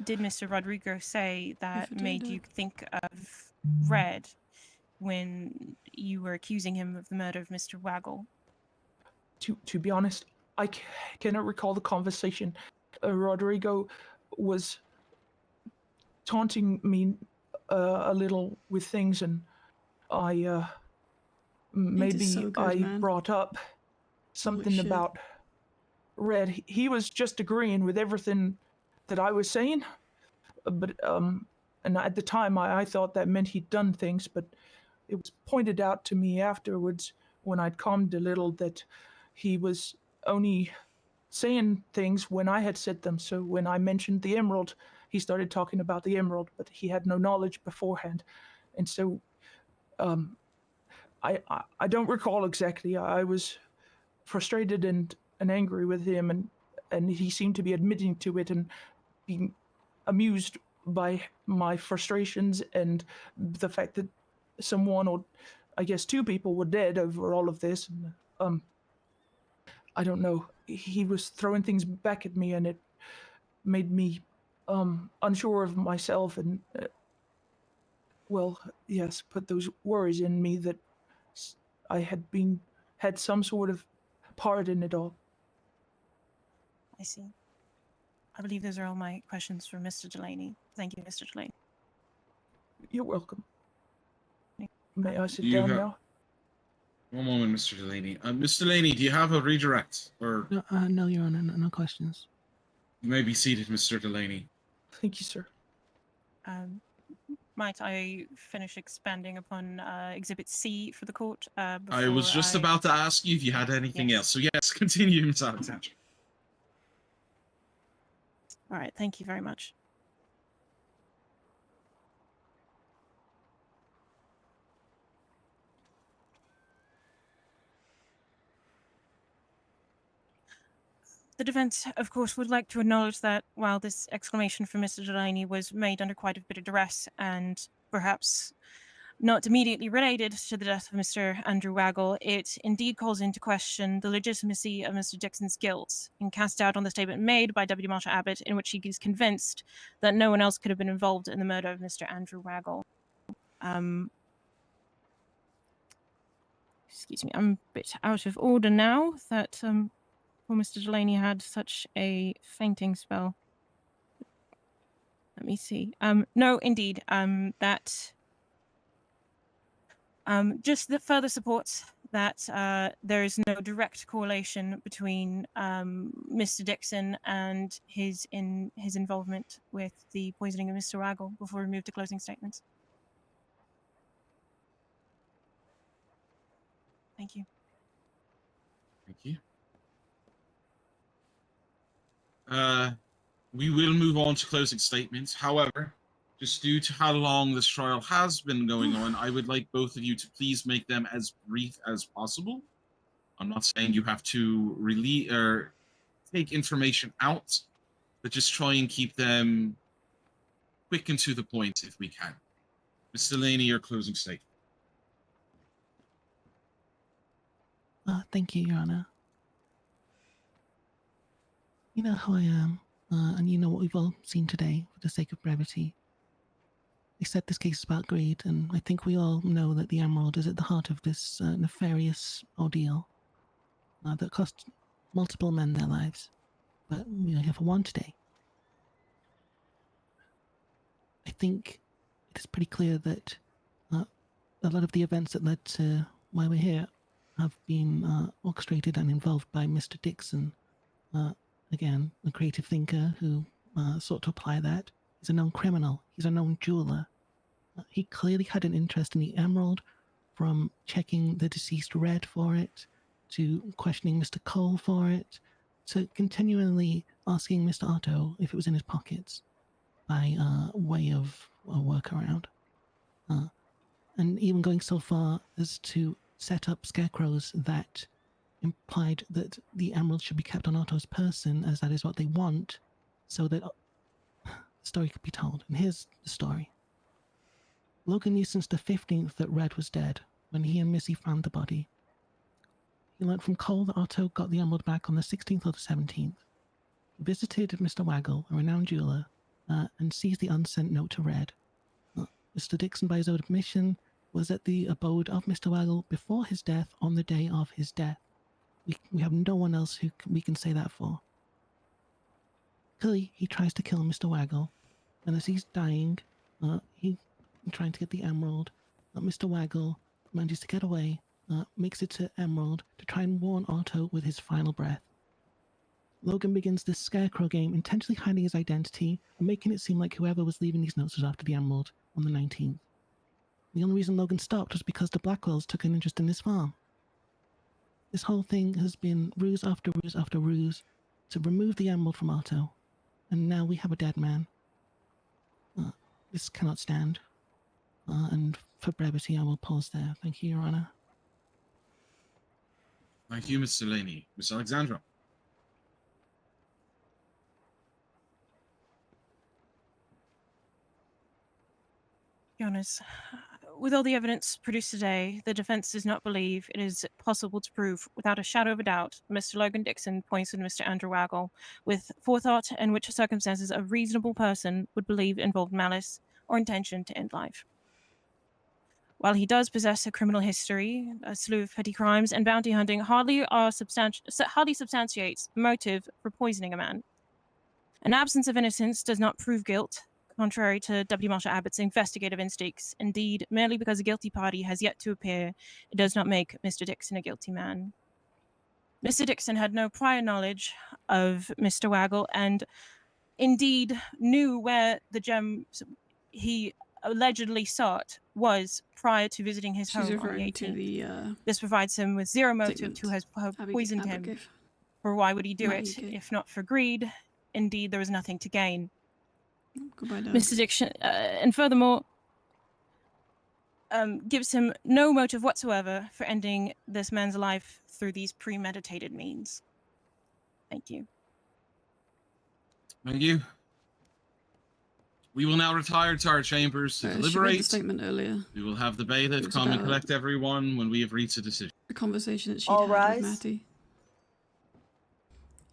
did Mr. Rodrigo say that made you think of Red when you were accusing him of the murder of Mr. Waggle? To be honest, I cannot recall the conversation. Rodrigo was taunting me a little with things, and I maybe so good, man. brought up something shit. about Red. He was just agreeing with everything that I was saying, but and at the time I thought that meant he'd done things, but it was pointed out to me afterwards, when I'd calmed a little, that he was only saying things when I had said them. So when I mentioned the emerald, he started talking about the emerald, but he had no knowledge beforehand. And so I don't recall exactly. I was frustrated and angry with him, and he seemed to be admitting to it and being amused by my frustrations and the fact that someone, or I guess two people, were dead over all of this. And, I don't know. He was throwing things back at me, and it made me unsure of myself, and well, yes, put those worries in me that I had some sort of part in it all. I see. I believe those are all my questions for Mr. Delaney. Thank you, Mr. Delaney. You're welcome. May I sit You down have- now? One moment, Mr. Delaney. Mr. Delaney, do you have a redirect? Or No, Your Honor, no questions. you may be seated, Mr. Delaney. Thank you, sir. might I finish expanding upon Exhibit C for the court? I was just about to ask you if you had anything else. So yes, continue, Ms. Alexandra. All right, thank you very much. The defense, of course, would like to acknowledge that while this exclamation from Mr. Delaney was made under quite a bit of duress and perhaps not immediately related to the death of Mr. Andrew Waggle, it indeed calls into question the legitimacy of Mr. Dixon's guilt and cast doubt on the statement made by W. Marshall Abbott in which he is convinced that no one else could have been involved in the murder of Mr. Andrew Waggle. Excuse me, I'm a bit out of order now that poor Mr. Delaney had such a fainting spell. Let me see. No, indeed, that just that further supports that there is no direct correlation between Mr. Dixon and his involvement with the poisoning of Mr. Waggle before we move to closing statements. Thank you. Thank you. We will move on to closing statements. However, just due to how long this trial has been going on, I would like both of you to please make them as brief as possible. I'm not saying you have to release or take information out, but just try and keep them quick and to the point if we can. Ms. Delaney, your closing statement. Thank you, Your Honor. You know how I am, and you know what we've all seen today, for the sake of brevity. They said this case is about greed, and I think we all know that the Emerald is at the heart of this nefarious ordeal that cost multiple men their lives. But we are here for one today. I think it is pretty clear that a lot of the events that led to why we're here have been orchestrated and involved by Mr. Dixon. Again, a creative thinker who sought to apply that. He's a known criminal. He's a known jeweler. He clearly had an interest in the emerald, from checking the deceased Red for it, to questioning Mr. Cole for it, to continually asking Mr. Otto if it was in his pockets by way of a workaround. And even going so far as to set up scarecrows that implied that the emerald should be kept on Otto's person, as that is what they want, so that the story could be told. And here's the story. Logan knew since the 15th that Red was dead, when he and Missy found the body. He learned from Cole that Otto got the emerald back on the 16th or the 17th. He visited Mr. Waggle, a renowned jeweler, and seized the unsent note to Red. Mr. Dixon, by his own admission, was at the abode of Mr. Waggle before his death on the day of his death. We have no one else who we can say that for. Clearly, he tries to kill Mr. Waggle, and as he's dying, he's trying to get the emerald. Mr. Waggle manages to get away, makes it to Emerald to try and warn Otto with his final breath. Logan begins this scarecrow game, intentionally hiding his identity and making it seem like whoever was leaving these notes was after the emerald on the 19th. The only reason Logan stopped was because the Blackwells took an interest in his farm. This whole thing has been ruse after ruse after ruse to remove the emerald from Otto, and now we have a dead man. This cannot stand. And for brevity, I will pause there. Thank you, Your Honor. Thank you, Ms. Delaney. Ms. Alexandra. Your Honors, with all the evidence produced today, the defense does not believe it is possible to prove, without a shadow of a doubt, Mr. Logan Dixon poisoned Mr. Andrew Waggle with forethought and which circumstances a reasonable person would believe involved malice or intention to end life. While he does possess a criminal history, a slew of petty crimes, and bounty hunting hardly substantiates motive for poisoning a man. An absence of innocence does not prove guilt, contrary to W. Marshall Abbott's investigative instincts. Indeed, merely because a guilty party has yet to appear, it does not make Mr. Dixon a guilty man. Mr. Dixon had no prior knowledge of Mr. Waggle, and indeed knew where the gems he allegedly sought was prior to visiting his She's home on the referring to 18th. the This provides him with zero motive to have poisoned Abbott him. gave. For why would he do Matt, it you good? if not for greed? Indeed, there was nothing to gain. Goodbye, dog. Mr. Dixon, and furthermore, gives him no motive whatsoever for ending this man's life through these premeditated means. Thank you. Thank you. We will now retire to our chambers to She read the deliberate. statement earlier. We will have the bailiff It was come and about- collect everyone when we have reached a decision. A conversation that she'd All had rise. with Matty.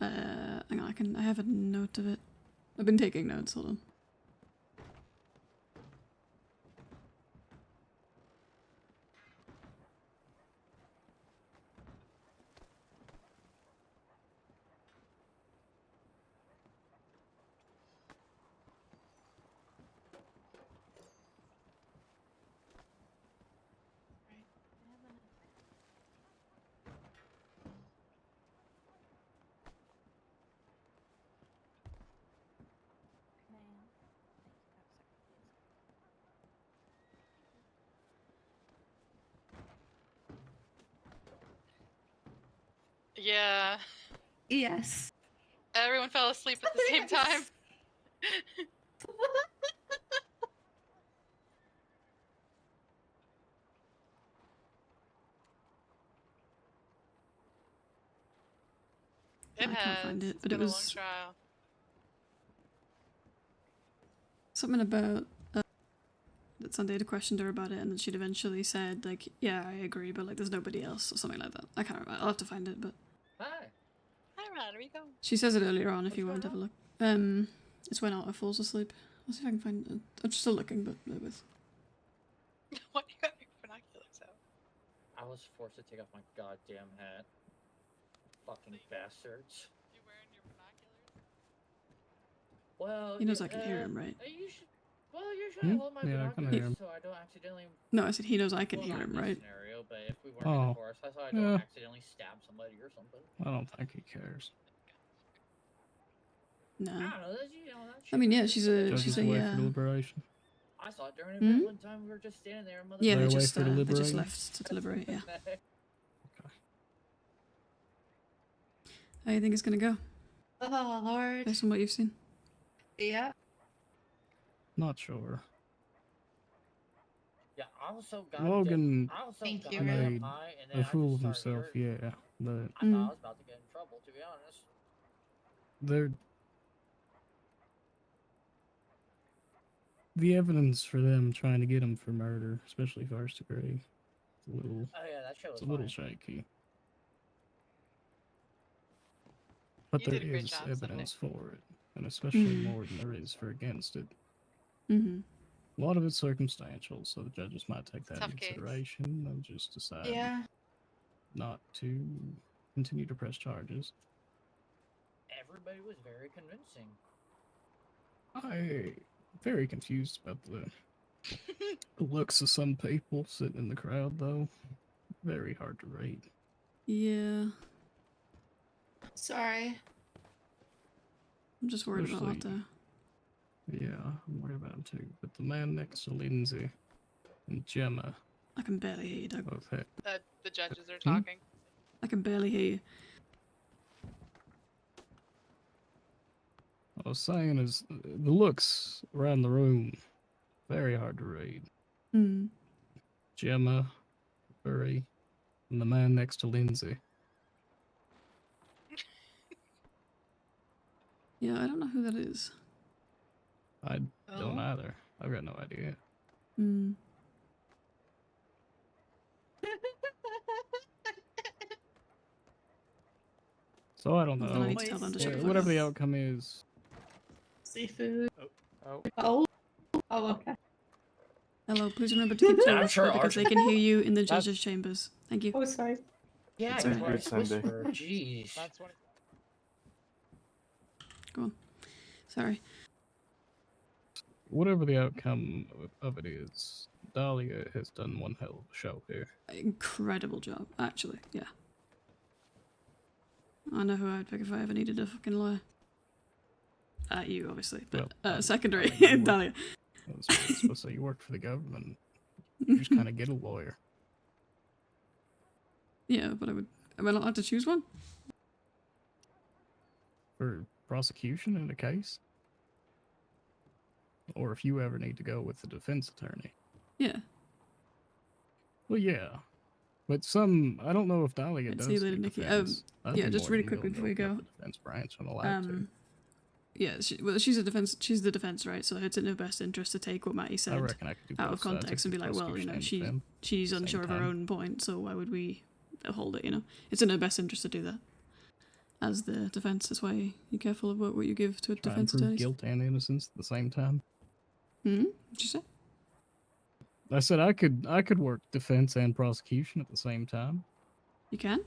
Hang on, I have a note of it. I've been taking notes, hold on. Yeah. Yes. Everyone fell asleep at the same time. I can't find it, but it been a long was trial. something about that Sunday had questioned her about it, and then she'd eventually said, like, yeah, I agree, but like there's nobody else, or something like that. I can't remember. I'll have to find it, but Hi. Hi, Rodrigo. she says it earlier on if you want to have a look. It's when Otter falls asleep. I'll see if I can find it. I'm still looking, but bear with. Why do you have your binoculars out? I was forced to take off my goddamn hat. Fucking bastards. You wearing your binoculars? Well, He knows I can hear him, right? You should. Well, usually I hold my Yeah, I can binoculars hear him. so I don't accidentally. No, I said he knows I can well, hear not him, in this right? Scenario, but if we weren't in Oh. the forest, I thought I don't Yeah. accidentally stab somebody or something. I don't think he cares. No. I don't know. That's, you know, that's I mean, yeah, she's a Judges away for deliberation. I saw it during an Hmm? event one time. We were just standing there. And Yeah, They're they away just for they just deliberating? left to deliberate. Yeah. How do you think it's gonna go? Oh, Lord. Based on what you've seen. Yeah. Not sure. Yeah, I was so Logan I was so Thank you, goddamn made high, and then a I fool of just started himself, hurting. yeah, but I thought I was about to get in trouble, to be honest. the evidence for them trying to get him for murder, especially first degree, it's a little, Oh yeah, that show was it's a little fine. shaky. But You there did a great is job, evidence for it, and especially Mhm. more than there is for against it. Mm-hmm. A lot of it's circumstantial, so the judges might take that Tough into case. consideration and just decide Yeah. not to continue to press charges. Everybody was very convincing. I'm very confused about the looks of some people sitting in the crowd, though. Very hard to rate. Yeah. Sorry. I'm just worried about Especially- Otto. Yeah, I'm worried about him too. But the man next to Lindsay and Gemma I can barely hear you, Doug. both had. The judges are talking. I can barely hear you. I was saying is the looks around the room very hard to read. Hmm. Gemma, Burry, and the man next to Lindsay. Yeah, I don't know who that is. I don't Oh. either. I've got no idea. Hmm. So I don't Well, know. then I need to tell them to shut the fuck Whatever up. the outcome is, Seafood. Oh. Oh. Oh, okay. Hello, please remember to keep to I'm your sure whisper because they Archie- can hear you in the That's- judges' chambers. Thank you. Oh, sorry. Yeah, It's you alright. always Sunday. whisper. Jeez. That's what Go on. Sorry. whatever the outcome of it is, Dahlia has done one hell of a show here. Incredible job, actually. Yeah. I know who I'd pick if I ever needed a fucking lawyer. You, obviously, but Well, secondary, I mean, you were- Dahlia. I was supposed to say you worked for the government. You just kind of get a lawyer. Yeah, but am I not allowed to choose one? For prosecution in a case? Or if you ever need to go with the defense attorney. Yeah. Well, yeah. But I don't know if Dahlia does See you later, do Nikki. defense. I'd Yeah, be just more really than quickly willing to before you open go. up the defense branch when allowed to. Yeah, she's a defense. She's the defense, right? So it's in her best interest to take what Matty said reckon I could do out both of sides. I context could and be do like, well, you know, prosecution and defense she's at the unsure same of her time. own point, so why would we hold it? You know, it's in her best interest to do that. As the defense, that's why you're careful of what you give to a Try and defense prove attorney. guilt and innocence at the same time. What'd you say? I said I could work defense and prosecution at the same time. You can.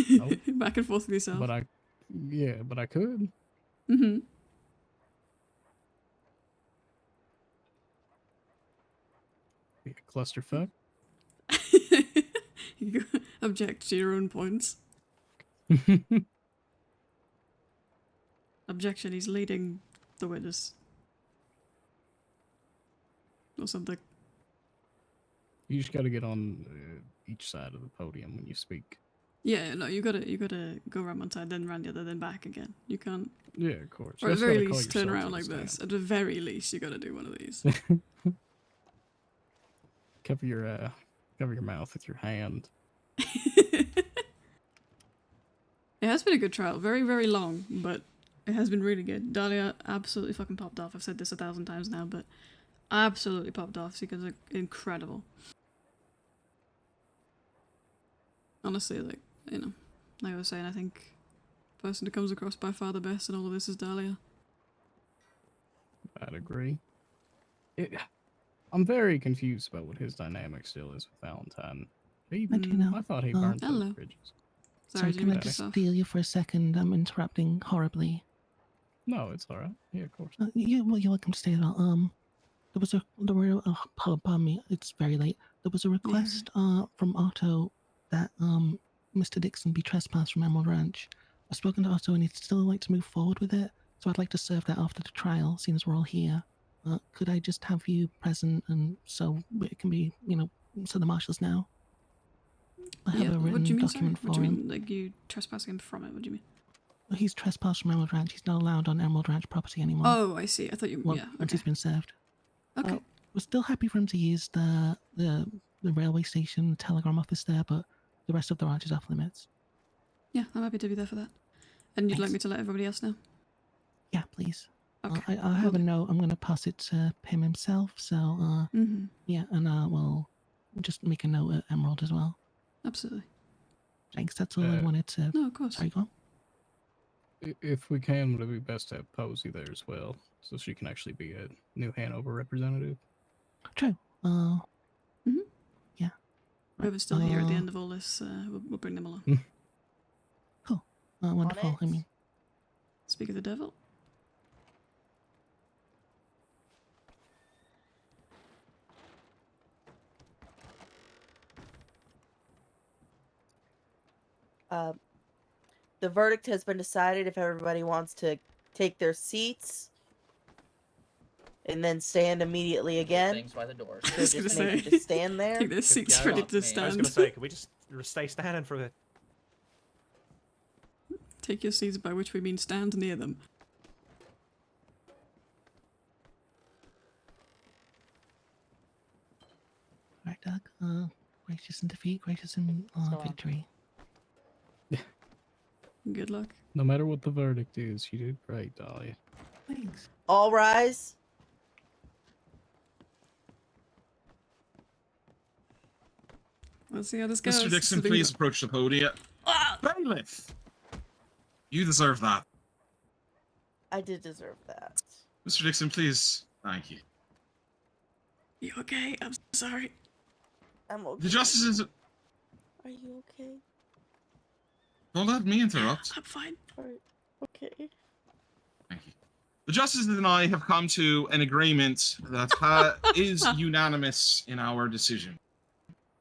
Nope. Back and forth with yourself. But I could. Mm-hmm. Be a clusterfuck. You object to your own points. Objection, he's leading the witness. Or something. You just gotta get on each side of the podium when you speak. Yeah, no, you gotta go around one side, then round the other, then back again. You can't. Yeah, of course. Or at Just the very gotta call least, turn yourself around to like the this. stand. At the very least, you gotta do one of these. Cover your mouth with your hand. It has been a good trial. Very, very long, but it has been really good. Dahlia absolutely fucking popped off. I've said this 1,000 times now, but absolutely popped off. She was incredible. Honestly, like, you know, like I was saying, I think the person who comes across by far the best in all of this is Dahlia. I'd agree. I'm very confused about what his dynamic still is with Valentine. I thought he burned those hello. bridges. Sorry, can I just steal you for a second? I'm interrupting horribly. No, it's all right. Yeah, of course. You're welcome to stay at all. Pardon me, it's very late. There was a request from Otto that Mr. Dixon be trespassed from Emerald Ranch. I've spoken to Otto and he'd still like to move forward with it, so I'd like to serve that after the trial, seeing as we're all here. Could I just have you present and so it can be, so the marshals know? I have a what do written you mean, document sorry? What for do you him. mean, like you trespassing him from it? What do you mean? He's trespassed from Emerald Ranch. He's not allowed on Emerald Ranch property anymore. Oh, I see. I thought you. Well, Yeah. once he's been served. Okay. We're still happy for him to use the railway station, the telegram office there, but the rest of the ranch is off limits. Yeah, I'm happy to be there for that. And you'd like me to let everybody else know? Yeah, please. Okay. I have a note. I'm going to pass it to him himself. So, yeah, and we'll just make a note at Emerald as well. Absolutely. Thanks. That's all I wanted to. No, of course. Sorry, go on. If we can, would it be best to have Posey there as well, so she can actually be a New Hanover representative? True. Yeah. Whoever's still here at the end of all this, we'll bring them along. Cool. Wonderful. I mean, Speak of the devil. The verdict has been decided. If everybody wants to take their seats and then stand immediately again. Things by the doors. So just maybe just stand there. Take their seats ready to I was stand. gonna say, can we just stay standing for the? Take your seats, by which we mean stand near them. right, Doug. Gracious in defeat, gracious in victory. Good luck. No matter what the verdict is, you did great, Dahlia. Thanks. All rise. Let's see how this goes. Mr. Dixon, please approach the podium. Bailiff! You deserve that. I did deserve that. Mr. Dixon, please. Thank you. You okay? I'm sorry. I'm okay. The justices. Are you okay? Don't let me interrupt. I'm fine. Alright. Okay. The justices and I have come to an agreement that is unanimous in our decision.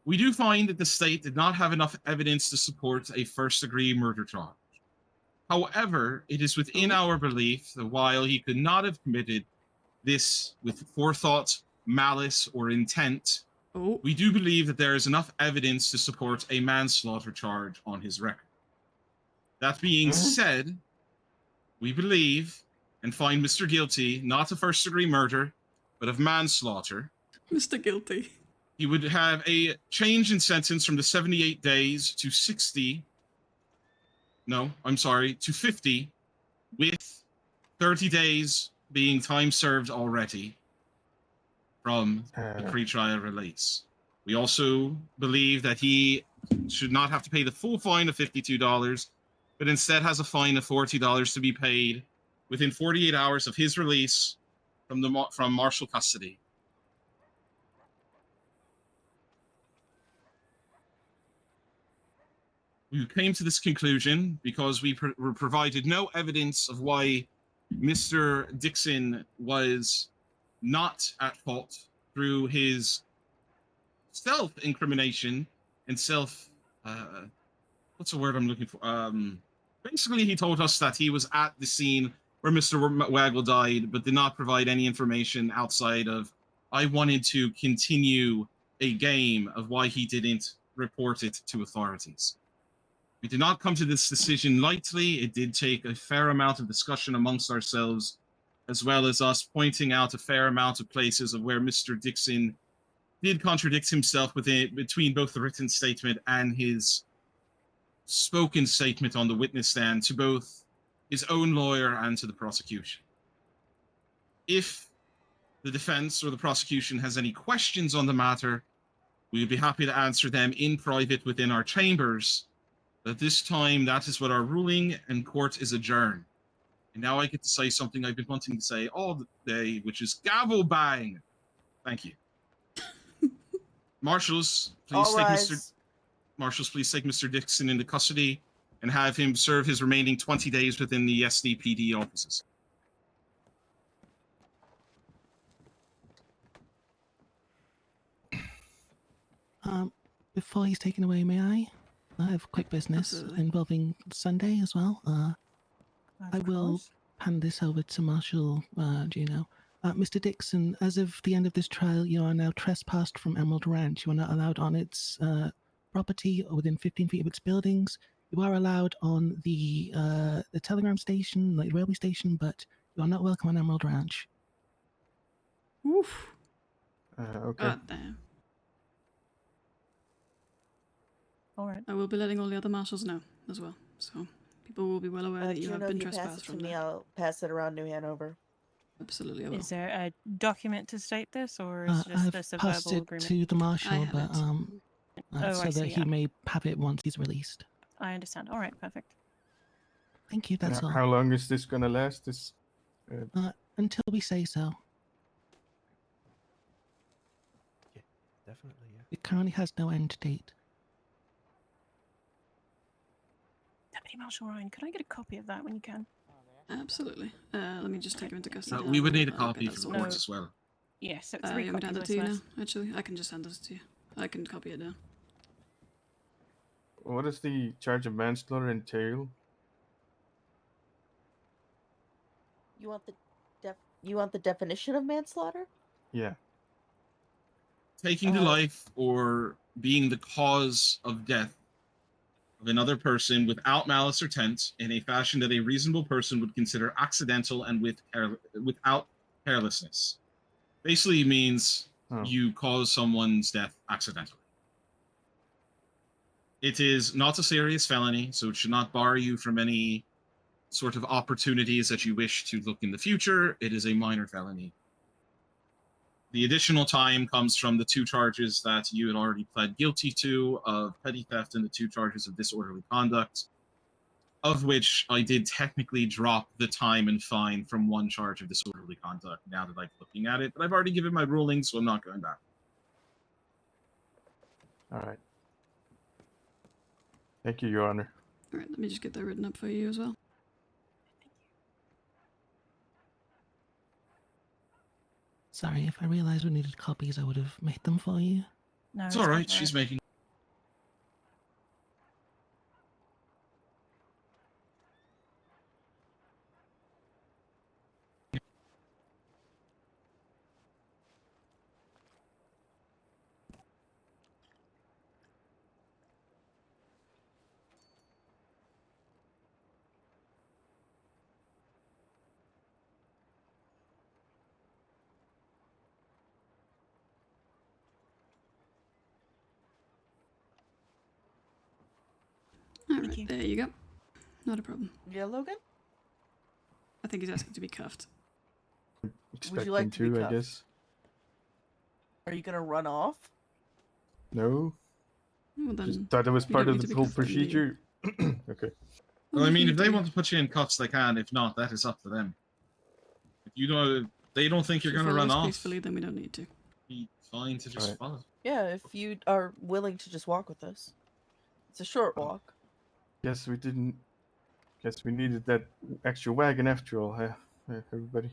We do find that the state did not have enough evidence to support a first-degree murder charge. However, it is within our belief that while he could not have committed this with forethought, malice, or intent, Oh. we do believe that there is enough evidence to support a manslaughter charge on his record. That being said, we believe and find Mr. guilty not of first-degree murder, but of manslaughter. Mr. Guilty. He would have a change in sentence from the 78 days to 60. No, I'm sorry, to 50, with 30 days being time served already from the pre-trial release. We also believe that he should not have to pay the full fine of $52, but instead has a fine of $40 to be paid within 48 hours of his release from martial custody. We came to this conclusion because we were provided no evidence of why Mr. Dixon was not at fault through his self-incrimination and what's the word I'm looking for? Basically, he told us that he was at the scene where Mr. Waggle died, but did not provide any information outside of, I wanted to continue a game of why he didn't report it to authorities. We did not come to this decision lightly. It did take a fair amount of discussion amongst ourselves, as well as us pointing out a fair amount of places of where Mr. Dixon did contradict himself between both the written statement and his spoken statement on the witness stand to both his own lawyer and to the prosecution. If the defense or the prosecution has any questions on the matter, we would be happy to answer them in private within our chambers. At this time, that is what our ruling, and court is adjourned. And now I get to say something I've been wanting to say all day, which is gavel bang. Thank you. Marshals, please take Mr. Dixon into custody and have him serve his remaining 20 days within the SDPD offices. Before he's taken away, may I? I have quick business involving Sunday as well. I will hand this over to Marshal Juno. Mr. Dixon, as of the end of this trial, you are now trespassed from Emerald Ranch. You are not allowed on its property or within 15 feet of its buildings. You are allowed on the telegram station, like railway station, but you are not welcome on Emerald Ranch. Oof. Okay. God damn. All right. I will be letting all the other marshals know as well, so people will be well aware that you have been Juno, pass trespassed it to from me. there. I'll pass it around New Hanover. Absolutely, I will. Is there a document to state this, or is I've this a passed verbal it agreement? to the marshal, but I so that see, he yeah. may have it once he's released. I understand. All right, perfect. Thank you. That's all. How long is this gonna last? This Until we say so. Definitely, yeah. It currently has no end date. Deputy Marshal Ryan, could I get a copy of that when you can? Absolutely. Let me just take him into custody. We would need a I'll copy get for that the sorted. courts as well. Yes, so You 3 want me to hand copies. it to you now? West. Actually, I can just hand this to you. I can copy it down. what does the charge of manslaughter entail? You want the definition of manslaughter? Yeah. Taking the life or being the cause of death of another person without malice or intent in a fashion that a reasonable person would consider accidental and without carelessness. Basically means you cause someone's death accidentally. It is not a serious felony, so it should not bar you from any sort of opportunities that you wish to look in the future. It is a minor felony. The additional time comes from the 2 charges that you had already pled guilty to of petty theft and the 2 charges of disorderly conduct, of which I did technically drop the time and fine from 1 charge of disorderly conduct now that I'm looking at it, but I've already given my ruling, so I'm not going back. All right. Thank you, Your Honor. All right, let me just get that written up for you as well. Sorry, if I realized we needed copies, I would have made them for you. No, It's all right. She's making. Thank you. There you go. Not a problem. Yeah, Logan? I think he's asking to be cuffed. Expecting like to be to, I cuffed? guess. Are you gonna run off? No. Well, then, Just thought it was you part don't of need to the be whole cuffed then, do you? procedure. Okay. Well, I if mean, you if they do. want to put you in cuffs, they can. If not, that is up to them. If you don't, they don't think If you're you going to follow run us off. peacefully, then we don't need to. Be fine to just Alright. follow. Yeah, if you are willing to just walk with us. It's a short walk. Guess we didn't. Guess we needed that extra wagon after all, huh? Everybody.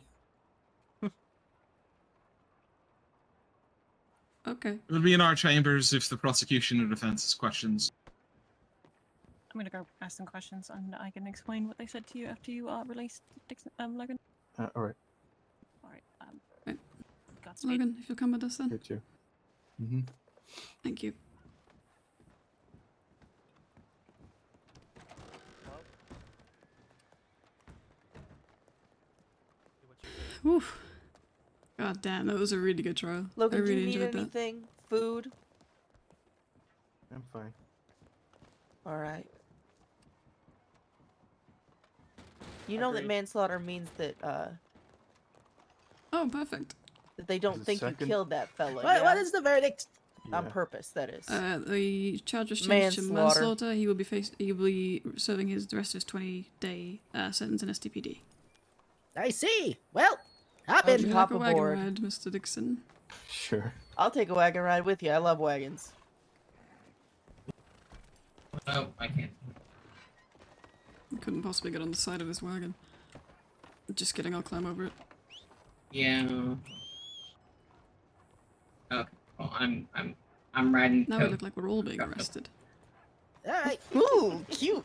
Okay. It will be in our chambers if the prosecution or defense has questions. I'm gonna go ask some questions, and I can explain what they said to you after you released Dixon, Logan. All right. All right. Right. Godspeed. Logan, if you'll come with us then. Good too. Mm-hmm. Thank you. Oof. God damn, that was a really good trial. Logan, I really do you need enjoyed that. anything? Food? I'm fine. Alright. You know that Agreed. manslaughter means that Oh, perfect. that they don't Is it think you second? killed that fella. What yeah? is the verdict? On Yeah. purpose, that is. The charge was changed to Manslaughter. manslaughter. He will be serving the rest of his 20-day sentence in STPD. I see. Well, hop How'd Would in. you Hop like a wagon aboard. ride, Mr. Dixon? Sure. I'll take a wagon ride with you. I love wagons. Oh, I can't. I couldn't possibly get on the side of this wagon. Just kidding, I'll climb over it. Yeah. Okay. Well, I'm riding. Now coat. we look like we're all being arrested. All right. Ooh, cute.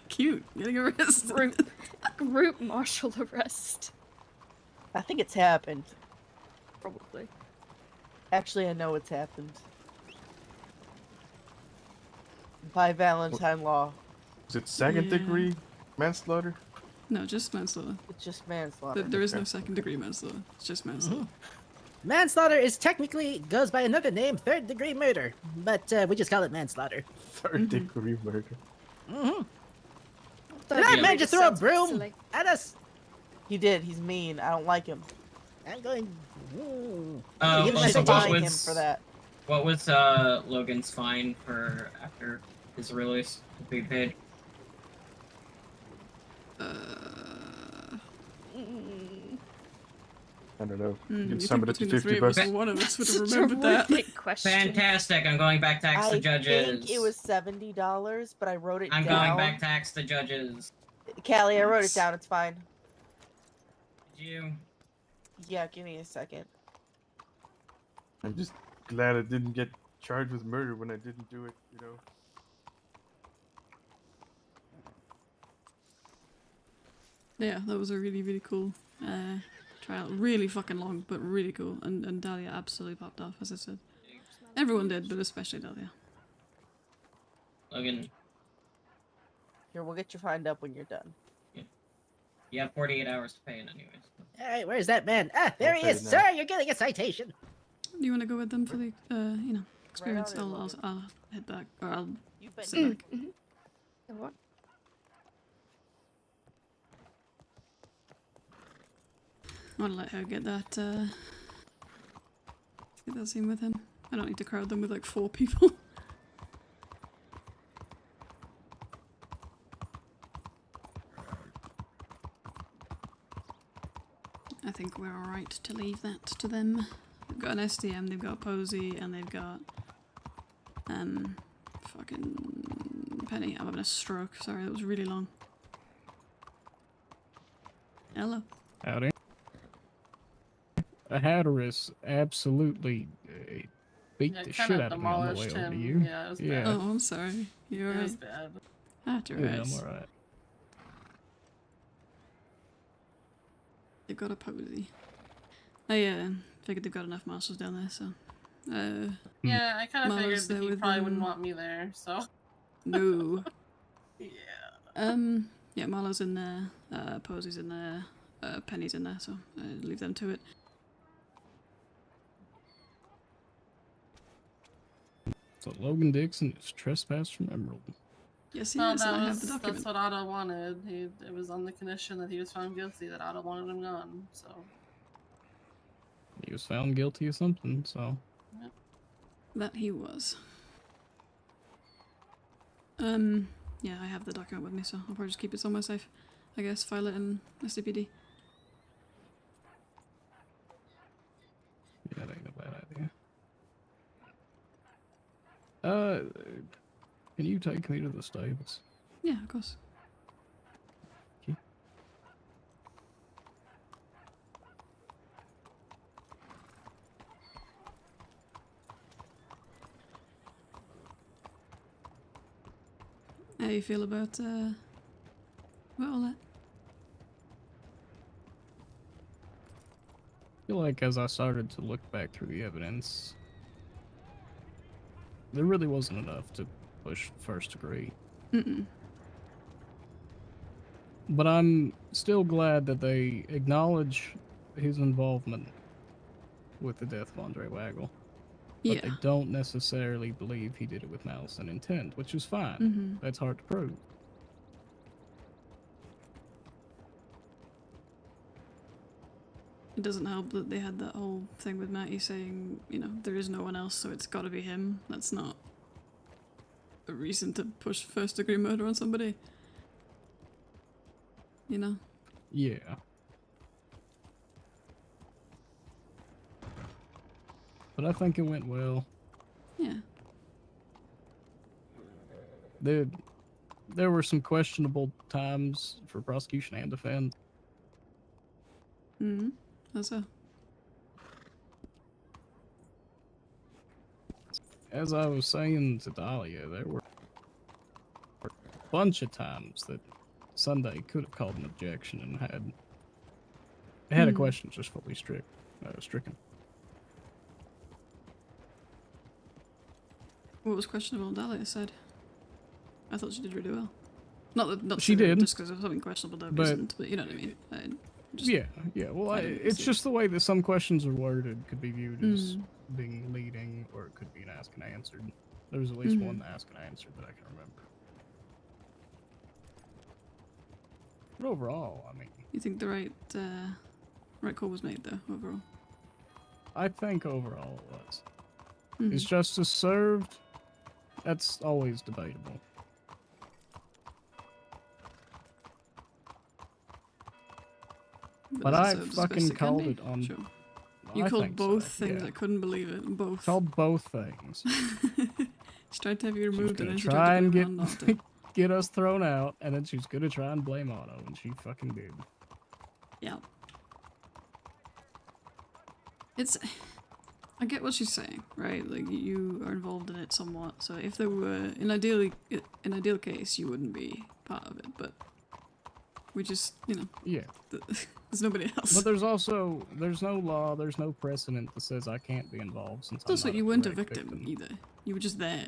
Cute, getting arrested. Group martial arrest. I think it's happened. Probably. Actually, I know it's happened. By Valentine law. Is it second Yeah. degree manslaughter? No, just manslaughter. It's just manslaughter. There is no Okay. second-degree manslaughter. It's just manslaughter. Manslaughter is technically goes by another name, third-degree murder, but we just call it manslaughter. Third degree murder. Mm-hmm. That Did that really man just throw a sounds broom silly. at us? He did. He's mean. I don't like him. I'm going. Ooh. Oh, Give him I a should also, second what fine chance. him for that. What was Logan's fine for after his release to be paid? I don't know. You You can think sum it up to between the 50 three of us, bucks. one of us would have Such a remembered that. horrific question. Fantastic! I'm going back to ask the I judges. think it was $70, but I wrote it I'm down. going back to ask the judges. Callie, I wrote it Thanks. down. It's fine. Did you? Yeah, give me a second. I'm just glad I didn't get charged with murder when I didn't do it, you know. Yeah, that was a really, really cool trial. Really fucking long, but really cool. And Dahlia absolutely popped off, as I said. Everyone did, but especially Dahlia. Logan, Here, we'll get you fined up when you're done. you have 48 hours to pay it anyways. All right, where's that man? Ah, there he Okay, is, now. sir. You're getting a citation. Do you want to go with them for the, experience? Right on it, I'll Logan. I'll head back, or I'll You've been sit back. And what? I want to let her get that scene with him. I don't need to crowd them with like 4 people. I think we're alright to leave that to them. They've got an SDM, they've got a Posey, and they've got fucking Penny. I'm having a stroke, sorry, that was really long. Hello. Howdy. A Hatteras absolutely beat Yeah, the kinda shit out of me on the way demolished over to him. you. Yeah, it was bad. Oh, I'm sorry. You're It right. was bad. Yeah, I'm alright. They've got a Posey. I figured they've got enough marshals down there, so. Yeah, I kind of figured Marlo's that there he with probably them. wouldn't want me there, so. No. Yeah. Yeah, Marlo's in there, Posey's in there, Penny's in there, so leave them to it. So Logan Dixon is trespassed from Emerald. Yes, he No, is, and I that have the was document. that's what Otto wanted. It was on the condition that he was found guilty that Otto wanted him gone. So He was found guilty of something, so. yeah. That he was. Yeah, I have the document with me, so I'll probably just keep it somewhere safe. I guess file it in SCPD. Yeah, that ain't a bad idea. Can you take me to the stables? Yeah, of course. Okay. How you feel about all that? I feel like as I started to look back through the evidence, there really wasn't enough to push first degree. Mm-mm. But I'm still glad that they acknowledge his involvement with the death of Andre Waggle. But they don't necessarily believe he did it with malice and intent, which is fine. Mhm. That's hard to prove. It doesn't help that they had that whole thing with Matty saying, you know, there is no one else, so it's gotta be him. That's not a reason to push first degree murder on somebody. You know? Yeah. But I think it went well. Yeah. There were some questionable times for prosecution and defense. Mm-hmm. That's a... As I was saying to Dahlia, there were a bunch of times that Sunday could have called an objection and had a question just fully stricken. What was questionable? Dahlia said. I thought she did really well. Not She did, just because of something questionable there isn't, but you know what I mean. Yeah. Well, it's just the way that some questions are worded could be viewed as being leading, or it could be an ask and answered. There was at least one ask and answered that I can remember. But overall, I mean, You think the right call was made though, overall? I think overall it was. Mhm. Is justice served? That's always debatable. But I fucking called it on. Sure. You I called think both so, things. yeah. I couldn't believe it. Both. Called both things. She tried to have you removed, and then she try tried to and blame it on Otto. get us thrown out, and then she's gonna try and blame Otto, and she fucking did. Yeah. It's... I get what she's saying, right? Like, you are involved in it somewhat, so if there were... In ideal case, you wouldn't be part of it, but... We just, you know... Yeah. There's nobody else. But there's no law, there's no precedent that says I can't be involved since I'm Also, not you weren't a direct victim either. You were just there.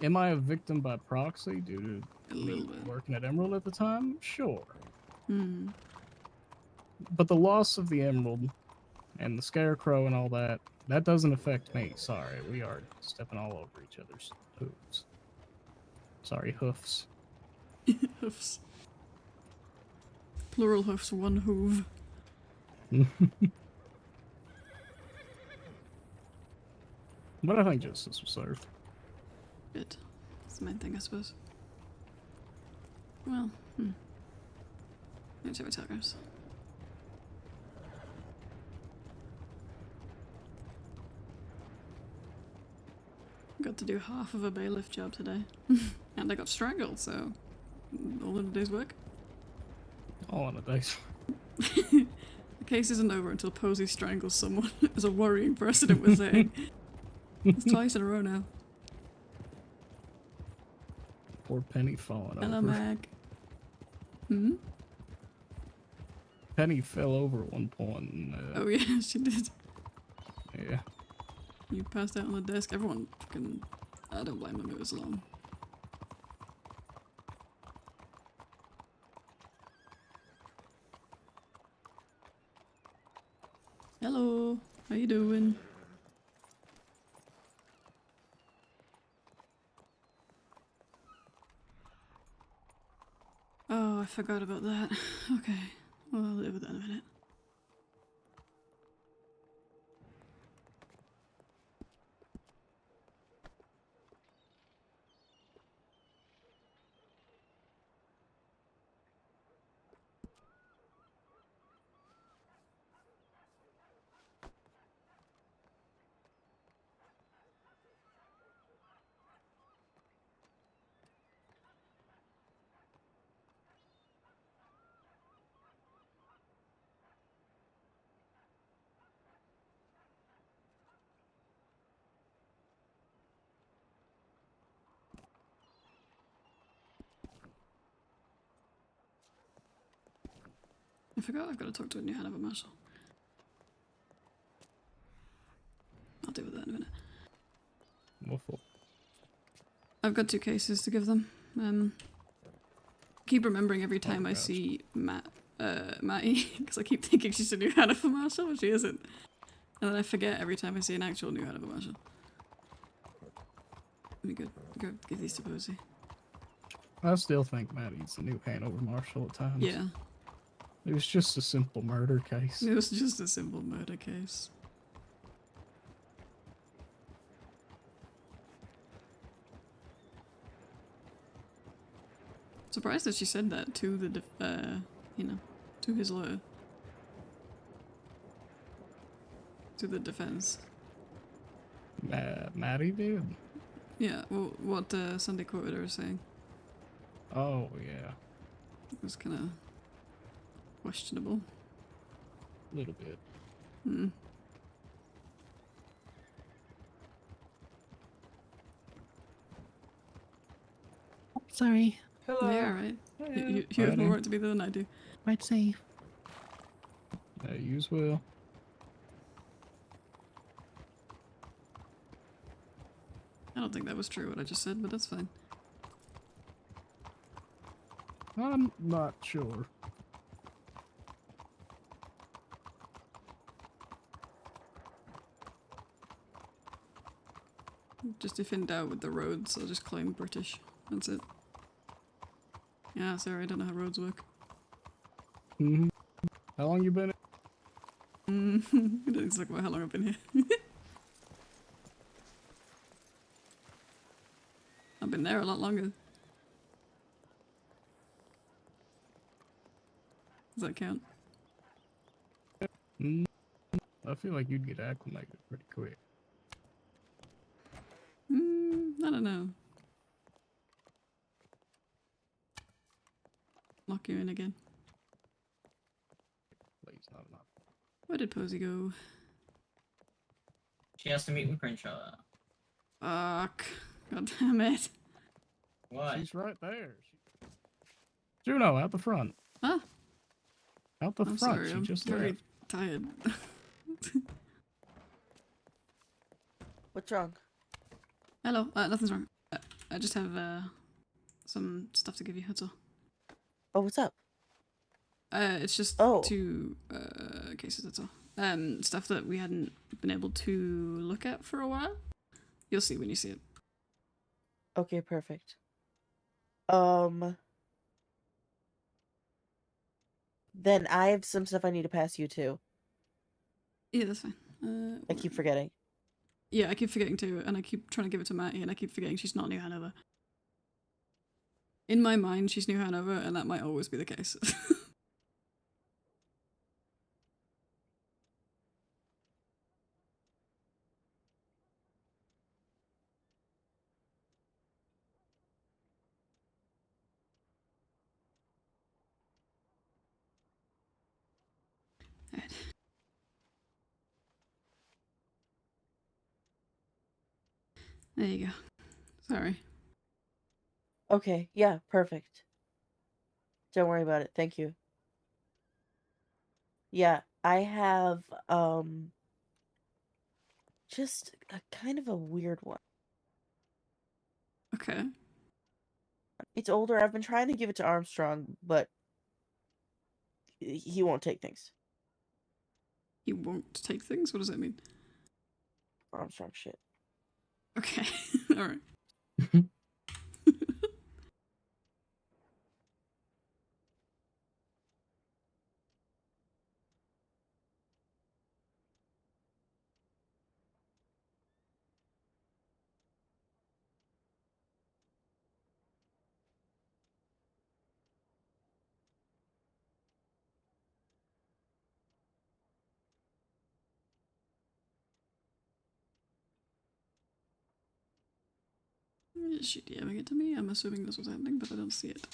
Am I a victim by proxy due to A me little bit. working at Emerald at the time? Sure. Hmm. But the loss of the Emerald and the Scarecrow and all that, that doesn't affect me. Sorry, we are stepping all over each other's hooves. Sorry, hoofs. Hoofs. Plural hoofs, one hoof. But I think justice was served. Good. That's the main thing, I suppose. Well, let's see what telegrams. Got to do half of a bailiff job today. And I got strangled, so... all in a day's work. All in a day's The case isn't over until Posey strangles someone, as a worrying precedent was saying. It's twice in a row now. Poor Penny falling Hello, over. Mac. Hmm? Penny fell over at one point. And, Oh yeah, she did. Yeah. You passed out on the desk. Everyone fucking... I don't blame them, it was long. Hello, how you doing? forgot about that. Okay, well, I'll live with that in a minute. I forgot I've got to talk to a New Hanover Marshal. I'll deal with that in a minute. Waffle. I've got 2 cases to give them. Keep remembering every time I gotcha. see Matty, because I keep thinking she's a New Hanover Marshal, but she isn't. And then I forget every time I see an actual New Hanover Marshal. Let me go give these to Posey. I still think Maddie's the new Hanover Marshal at times. Yeah. It was just a simple murder case. It was just a simple murder case. Surprised that she said that to the, to his lawyer. To the defense. Maddie did? Yeah, well, what Sunday Court Order was saying. Oh, yeah. It was kind of questionable. A little bit. Hmm. Sorry. Hello. Yeah, right. You have more right to be there than I do. Right safe. Yeah, you as well. I don't think that was true what I just said, but that's fine. I'm not sure. Just if in doubt with the roads, I'll just claim British. That's it. Yeah, sorry, I don't know how roads work. Mm-hmm. How long you been? It's like how long I've been here. I've been there a lot longer. Does that count? I feel like you'd get acclimated pretty quick. I don't know. Lock you in again. Please, not. Where did Posey go? She has to meet with Crenshaw. Fuck. God damn it. What? She's right there. Juno, out the front. Huh? Out the I'm front. sorry, She I'm just very left. tired. What's wrong? Hello, nothing's wrong. I just have some stuff to give you, that's all. Oh, what's up? It's just Oh. 2 cases, that's all. Stuff that we hadn't been able to look at for a while. You'll see when you see it. Okay, perfect. Then I have some stuff I need to pass you too. Yeah, that's fine. I keep forgetting. Yeah, I keep forgetting too, and I keep trying to give it to Matty, and I keep forgetting she's not New Hanover. In my mind, she's New Hanover, and that might always be the case. Alright. There you go. Sorry. Okay, yeah, perfect. Don't worry about it. Thank you. Yeah, I have just a kind of a weird one. Okay. It's older. I've been trying to give it to Armstrong, but he won't take things. He won't take things? What does that mean? Armstrong shit. Okay. Alright. Is she DMing it to me? I'm assuming this was happening, but I don't see it.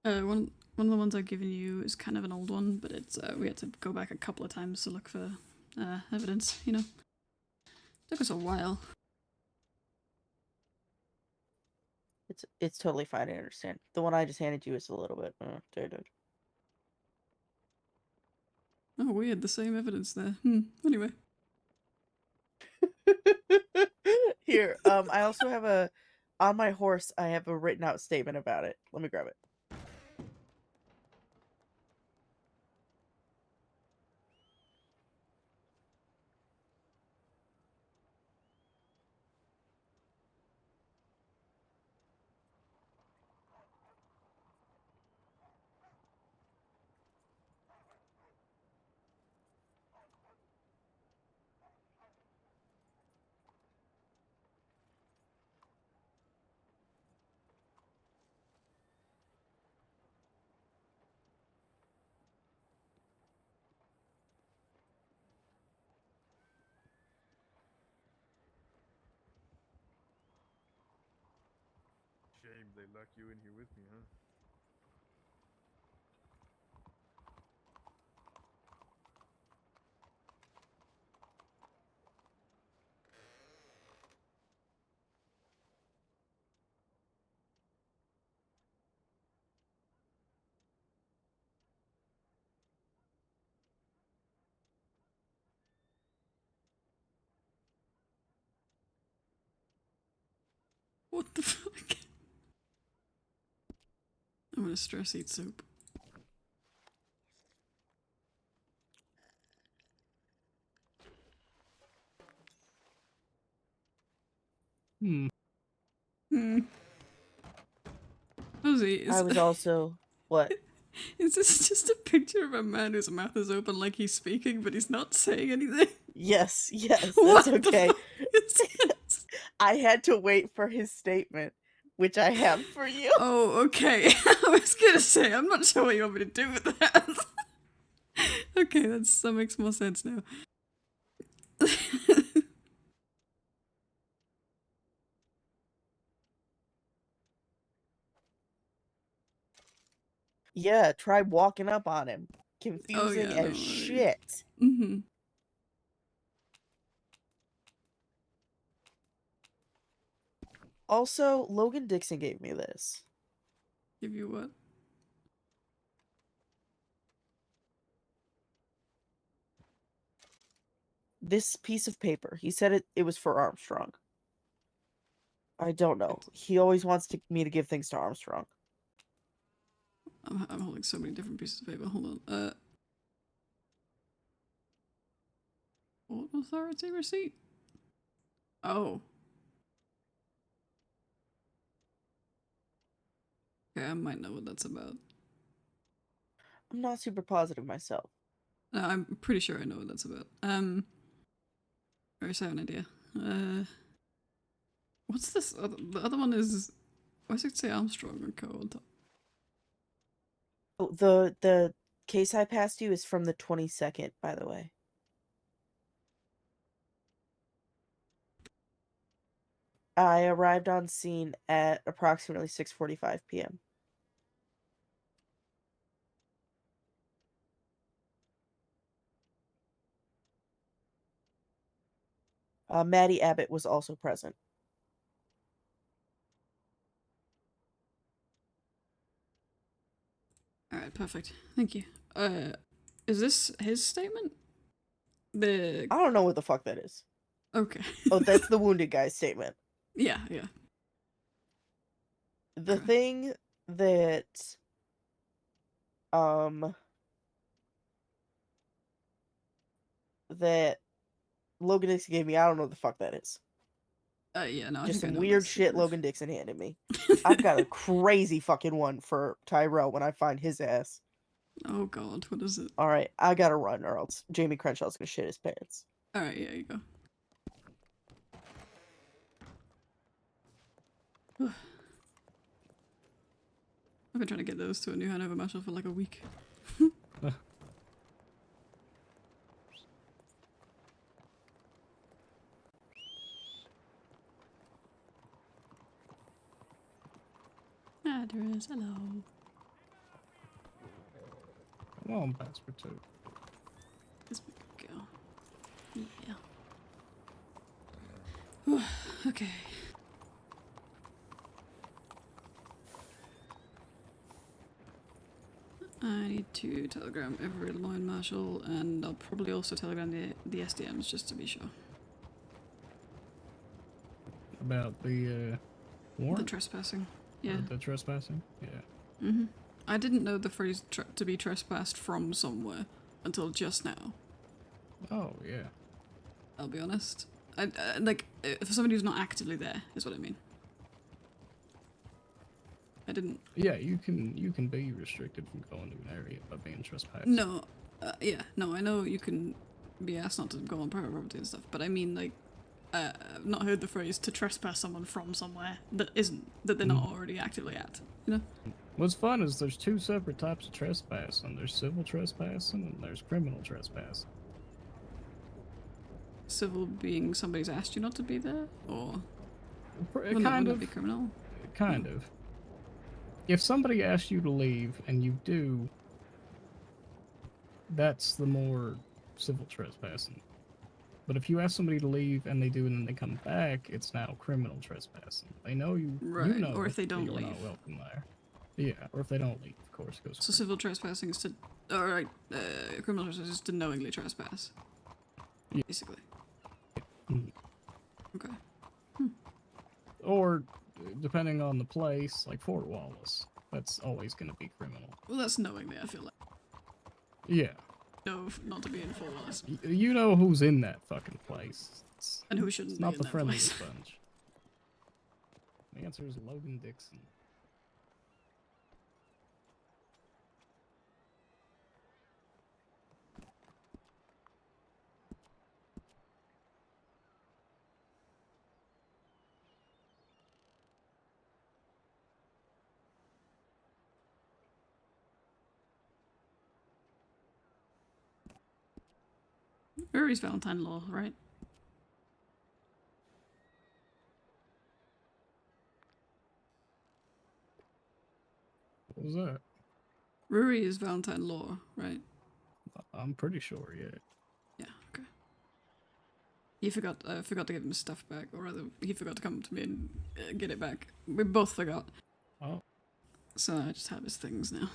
One of the ones I've given you is kind of an old one, but it's we had to go back a couple of times to look for evidence. You know, took us a while. It's totally fine. I understand. The one I just handed you is a little bit dated. Oh, we had the same evidence there. Anyway. Here, I also have on my horse. I have a written out statement about it. Let me grab it. Shame they lock you in here with me, huh? What the fuck? I'm gonna stress eat soup. Hmm. Rosie, I was also what? Is this just a picture of a man whose mouth is open like he's speaking, but he's not saying anything? Yes, that's What okay. the I had to wait for his statement, which I have for you. Oh, okay. I was gonna say, I'm not sure what you want me to do with that. Okay, that makes more sense now. Yeah, try walking up on him. Confusing Oh, yeah, no, as shit. Mm-hmm. Also, Logan Dixon gave me this. Give you what? This piece of paper. He said it was for Armstrong. I don't know. He always wants me to give things to Armstrong. I'm holding so many different pieces of paper. Hold on. What authority receipt? Oh. Okay, I might know what that's about. I'm not super positive myself. No, I'm pretty sure I know what that's about. Or I just have an idea. What's this? The other one is. Why does it say Armstrong and Co. on top? Oh, the case I passed you is from the 22nd, by the way. I arrived on scene at approximately 6:45 p.m. Maddie Abbott was also present. Alright, perfect. Thank you. Is this his statement? I don't know what the fuck that is. Okay. Oh, that's the wounded guy's statement. Yeah, yeah. The thing that that Logan Dixon gave me, I don't know what the fuck that is. Yeah, no, I Just think I some know weird that's shit proof. Logan Dixon handed me. I've got a crazy fucking one for Tyrell when I find his ass. Oh god, what is it? Alright, I gotta run or else Jamie Crenshaw's gonna shit his pants. Alright, yeah, you go. I've been trying to get those to a new Hanover Marshal for like a week. Address, hello. Come on, Pastor 2. This we go. Yeah. Okay. I need to telegram every line marshal, and I'll probably also telegram the SDMs just to be sure. About the warrant? The trespassing. Yeah. The trespassing? Yeah. Mm-hmm. I didn't know the phrase to be trespassed from somewhere until just now. Oh, yeah. I'll be honest. Like, for somebody who's not actively there, is what I mean. I didn't... Yeah, you can be restricted from going to an area by being trespassed. No, yeah, no, I know you can be asked not to go on private property and stuff, but I mean, like, I've not heard the phrase to trespass someone from somewhere that they're not already actively at, you know? What's fun is there's two separate types of trespassing. There's civil trespassing and there's criminal trespassing. Civil being somebody's asked you not to be there, or Kind would of. be criminal. Kind of. If somebody asks you to leave and you do, that's the more civil trespassing. But if you ask somebody to leave and they do and then they come back, it's now criminal trespassing. They know you, Right, you know or if they that don't you're leave. not welcome there. Yeah, or if they don't leave, of course, it goes. So civil trespassing is to, alright, criminal trespassing is to knowingly trespass. Yeah. Basically. Okay. Or, depending on the place, like Fort Wallace, that's always going to be criminal. Well, that's knowingly, I feel like. Yeah. No, not to be in Fort Wallace. You know who's in that fucking place. And who shouldn't It's be not in the that friendliest place. bunch. The answer is Logan Dixon. Rory's Valentine Law, right? What was that? Rory is Valentine Law, right? I'm pretty sure, yeah. Yeah, okay. He forgot, forgot to give him his stuff back, or rather, he forgot to come to me and get it back. We both forgot. Oh. So I just have his things now.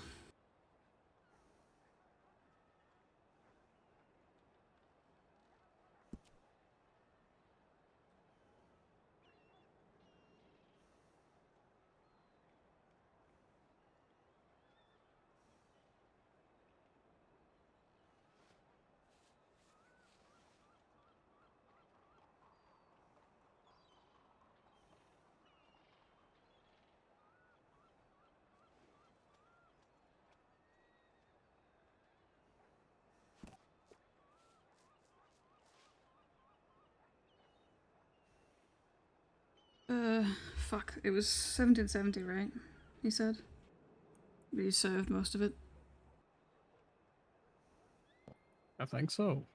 Fuck. It was 1770, right? He said. But you served most of it. I think so.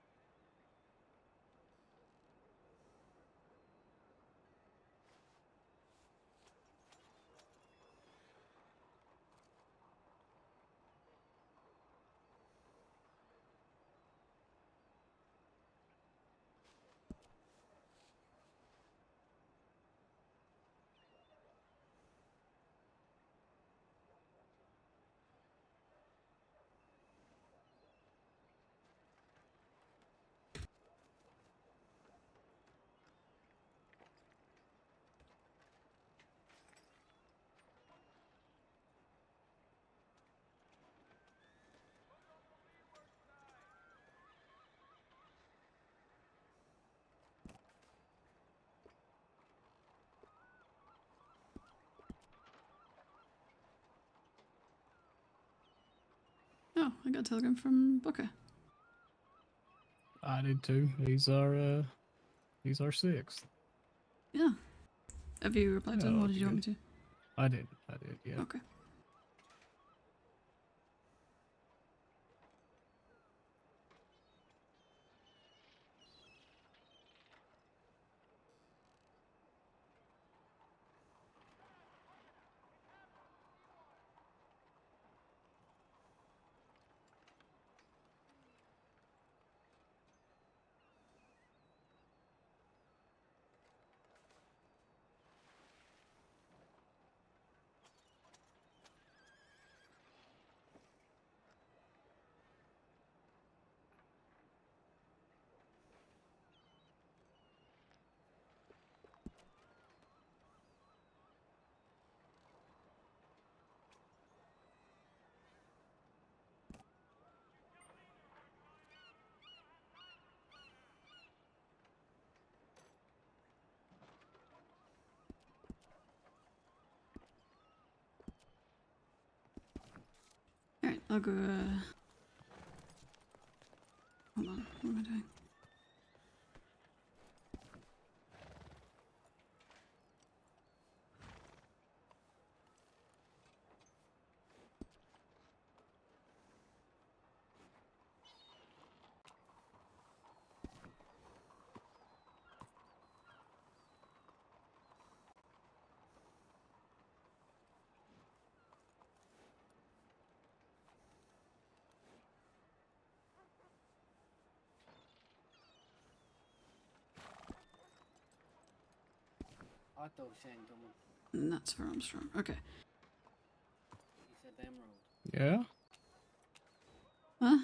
Oh, I got a telegram from Booker. I did too. He's our sixth. Yeah. Have you replied to Yeah, them, or that'll did you be want me to? I did, yeah. Okay. Alright, I'll go, hold on, what am I doing? Nuts for Armstrong. Okay. Yeah? Huh?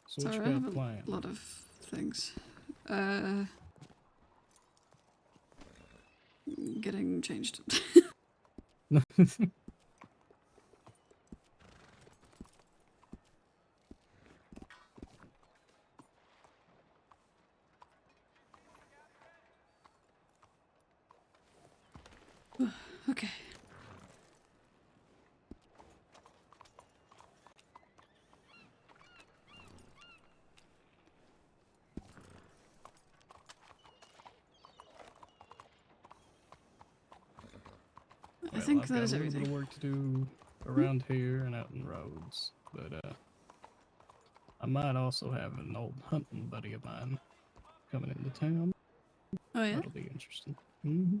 So what Sorry, you I got have a planned? lot of things. Getting changed. Okay. I think I've that got is a little bit everything. of work to do around here and out in the roads, but I might also have an old hunting buddy of mine coming into town. Oh yeah? That'll be interesting. Hmm.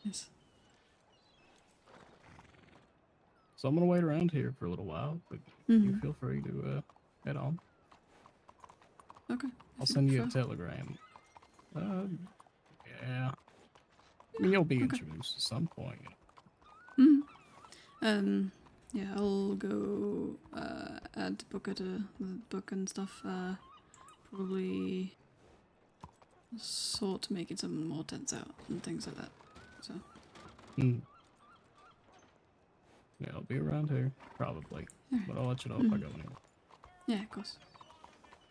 Yes. So I'm gonna wait around here for a little while, but you feel free to head on. Okay. I'll send you a telegram. Yeah. I mean, you'll be introduced at some point. Yeah, I'll go add Booker to the book and stuff. Probably sort making some more tents out and things like that. So. Yeah, I'll be around here, probably. Alright. But I'll let you know if I go anywhere. Yeah, of course.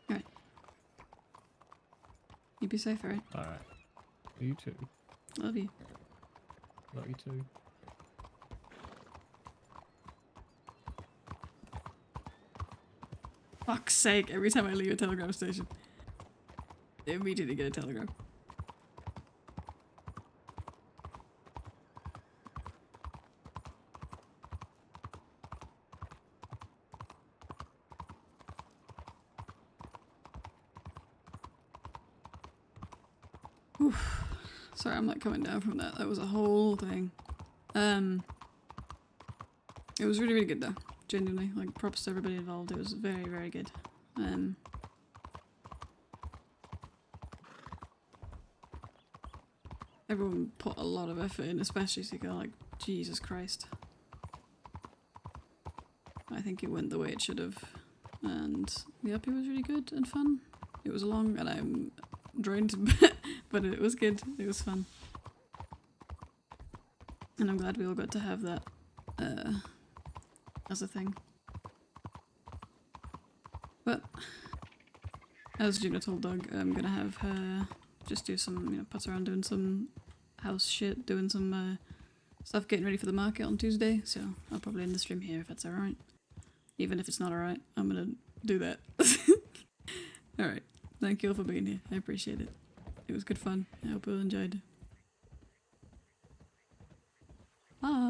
Alright. You be safe, alright? Alright. You too. Love you. Love you too. Fuck's sake, every time I leave a telegram station, I immediately get a telegram. Oof. Sorry, I'm like coming down from that. That was a whole thing. It was really, really good though. Genuinely, like props to everybody involved. It was very, very good. Everyone put a lot of effort in, especially Sika, like, Jesus Christ. I think it went the way it should have. And the up was really good and fun. It was long and I'm drained, but it was good. It was fun. And I'm glad we all got to have that as a thing. But as Juno told Doug, I'm gonna have her just do some, you know, putz around doing some house shit, doing some stuff, getting ready for the market on Tuesday. So I'll probably end the stream here if that's alright. Even if it's not alright, I'm gonna do that. Alright. Thank you all for being here. I appreciate it. It was good fun. I hope you enjoyed. Bye.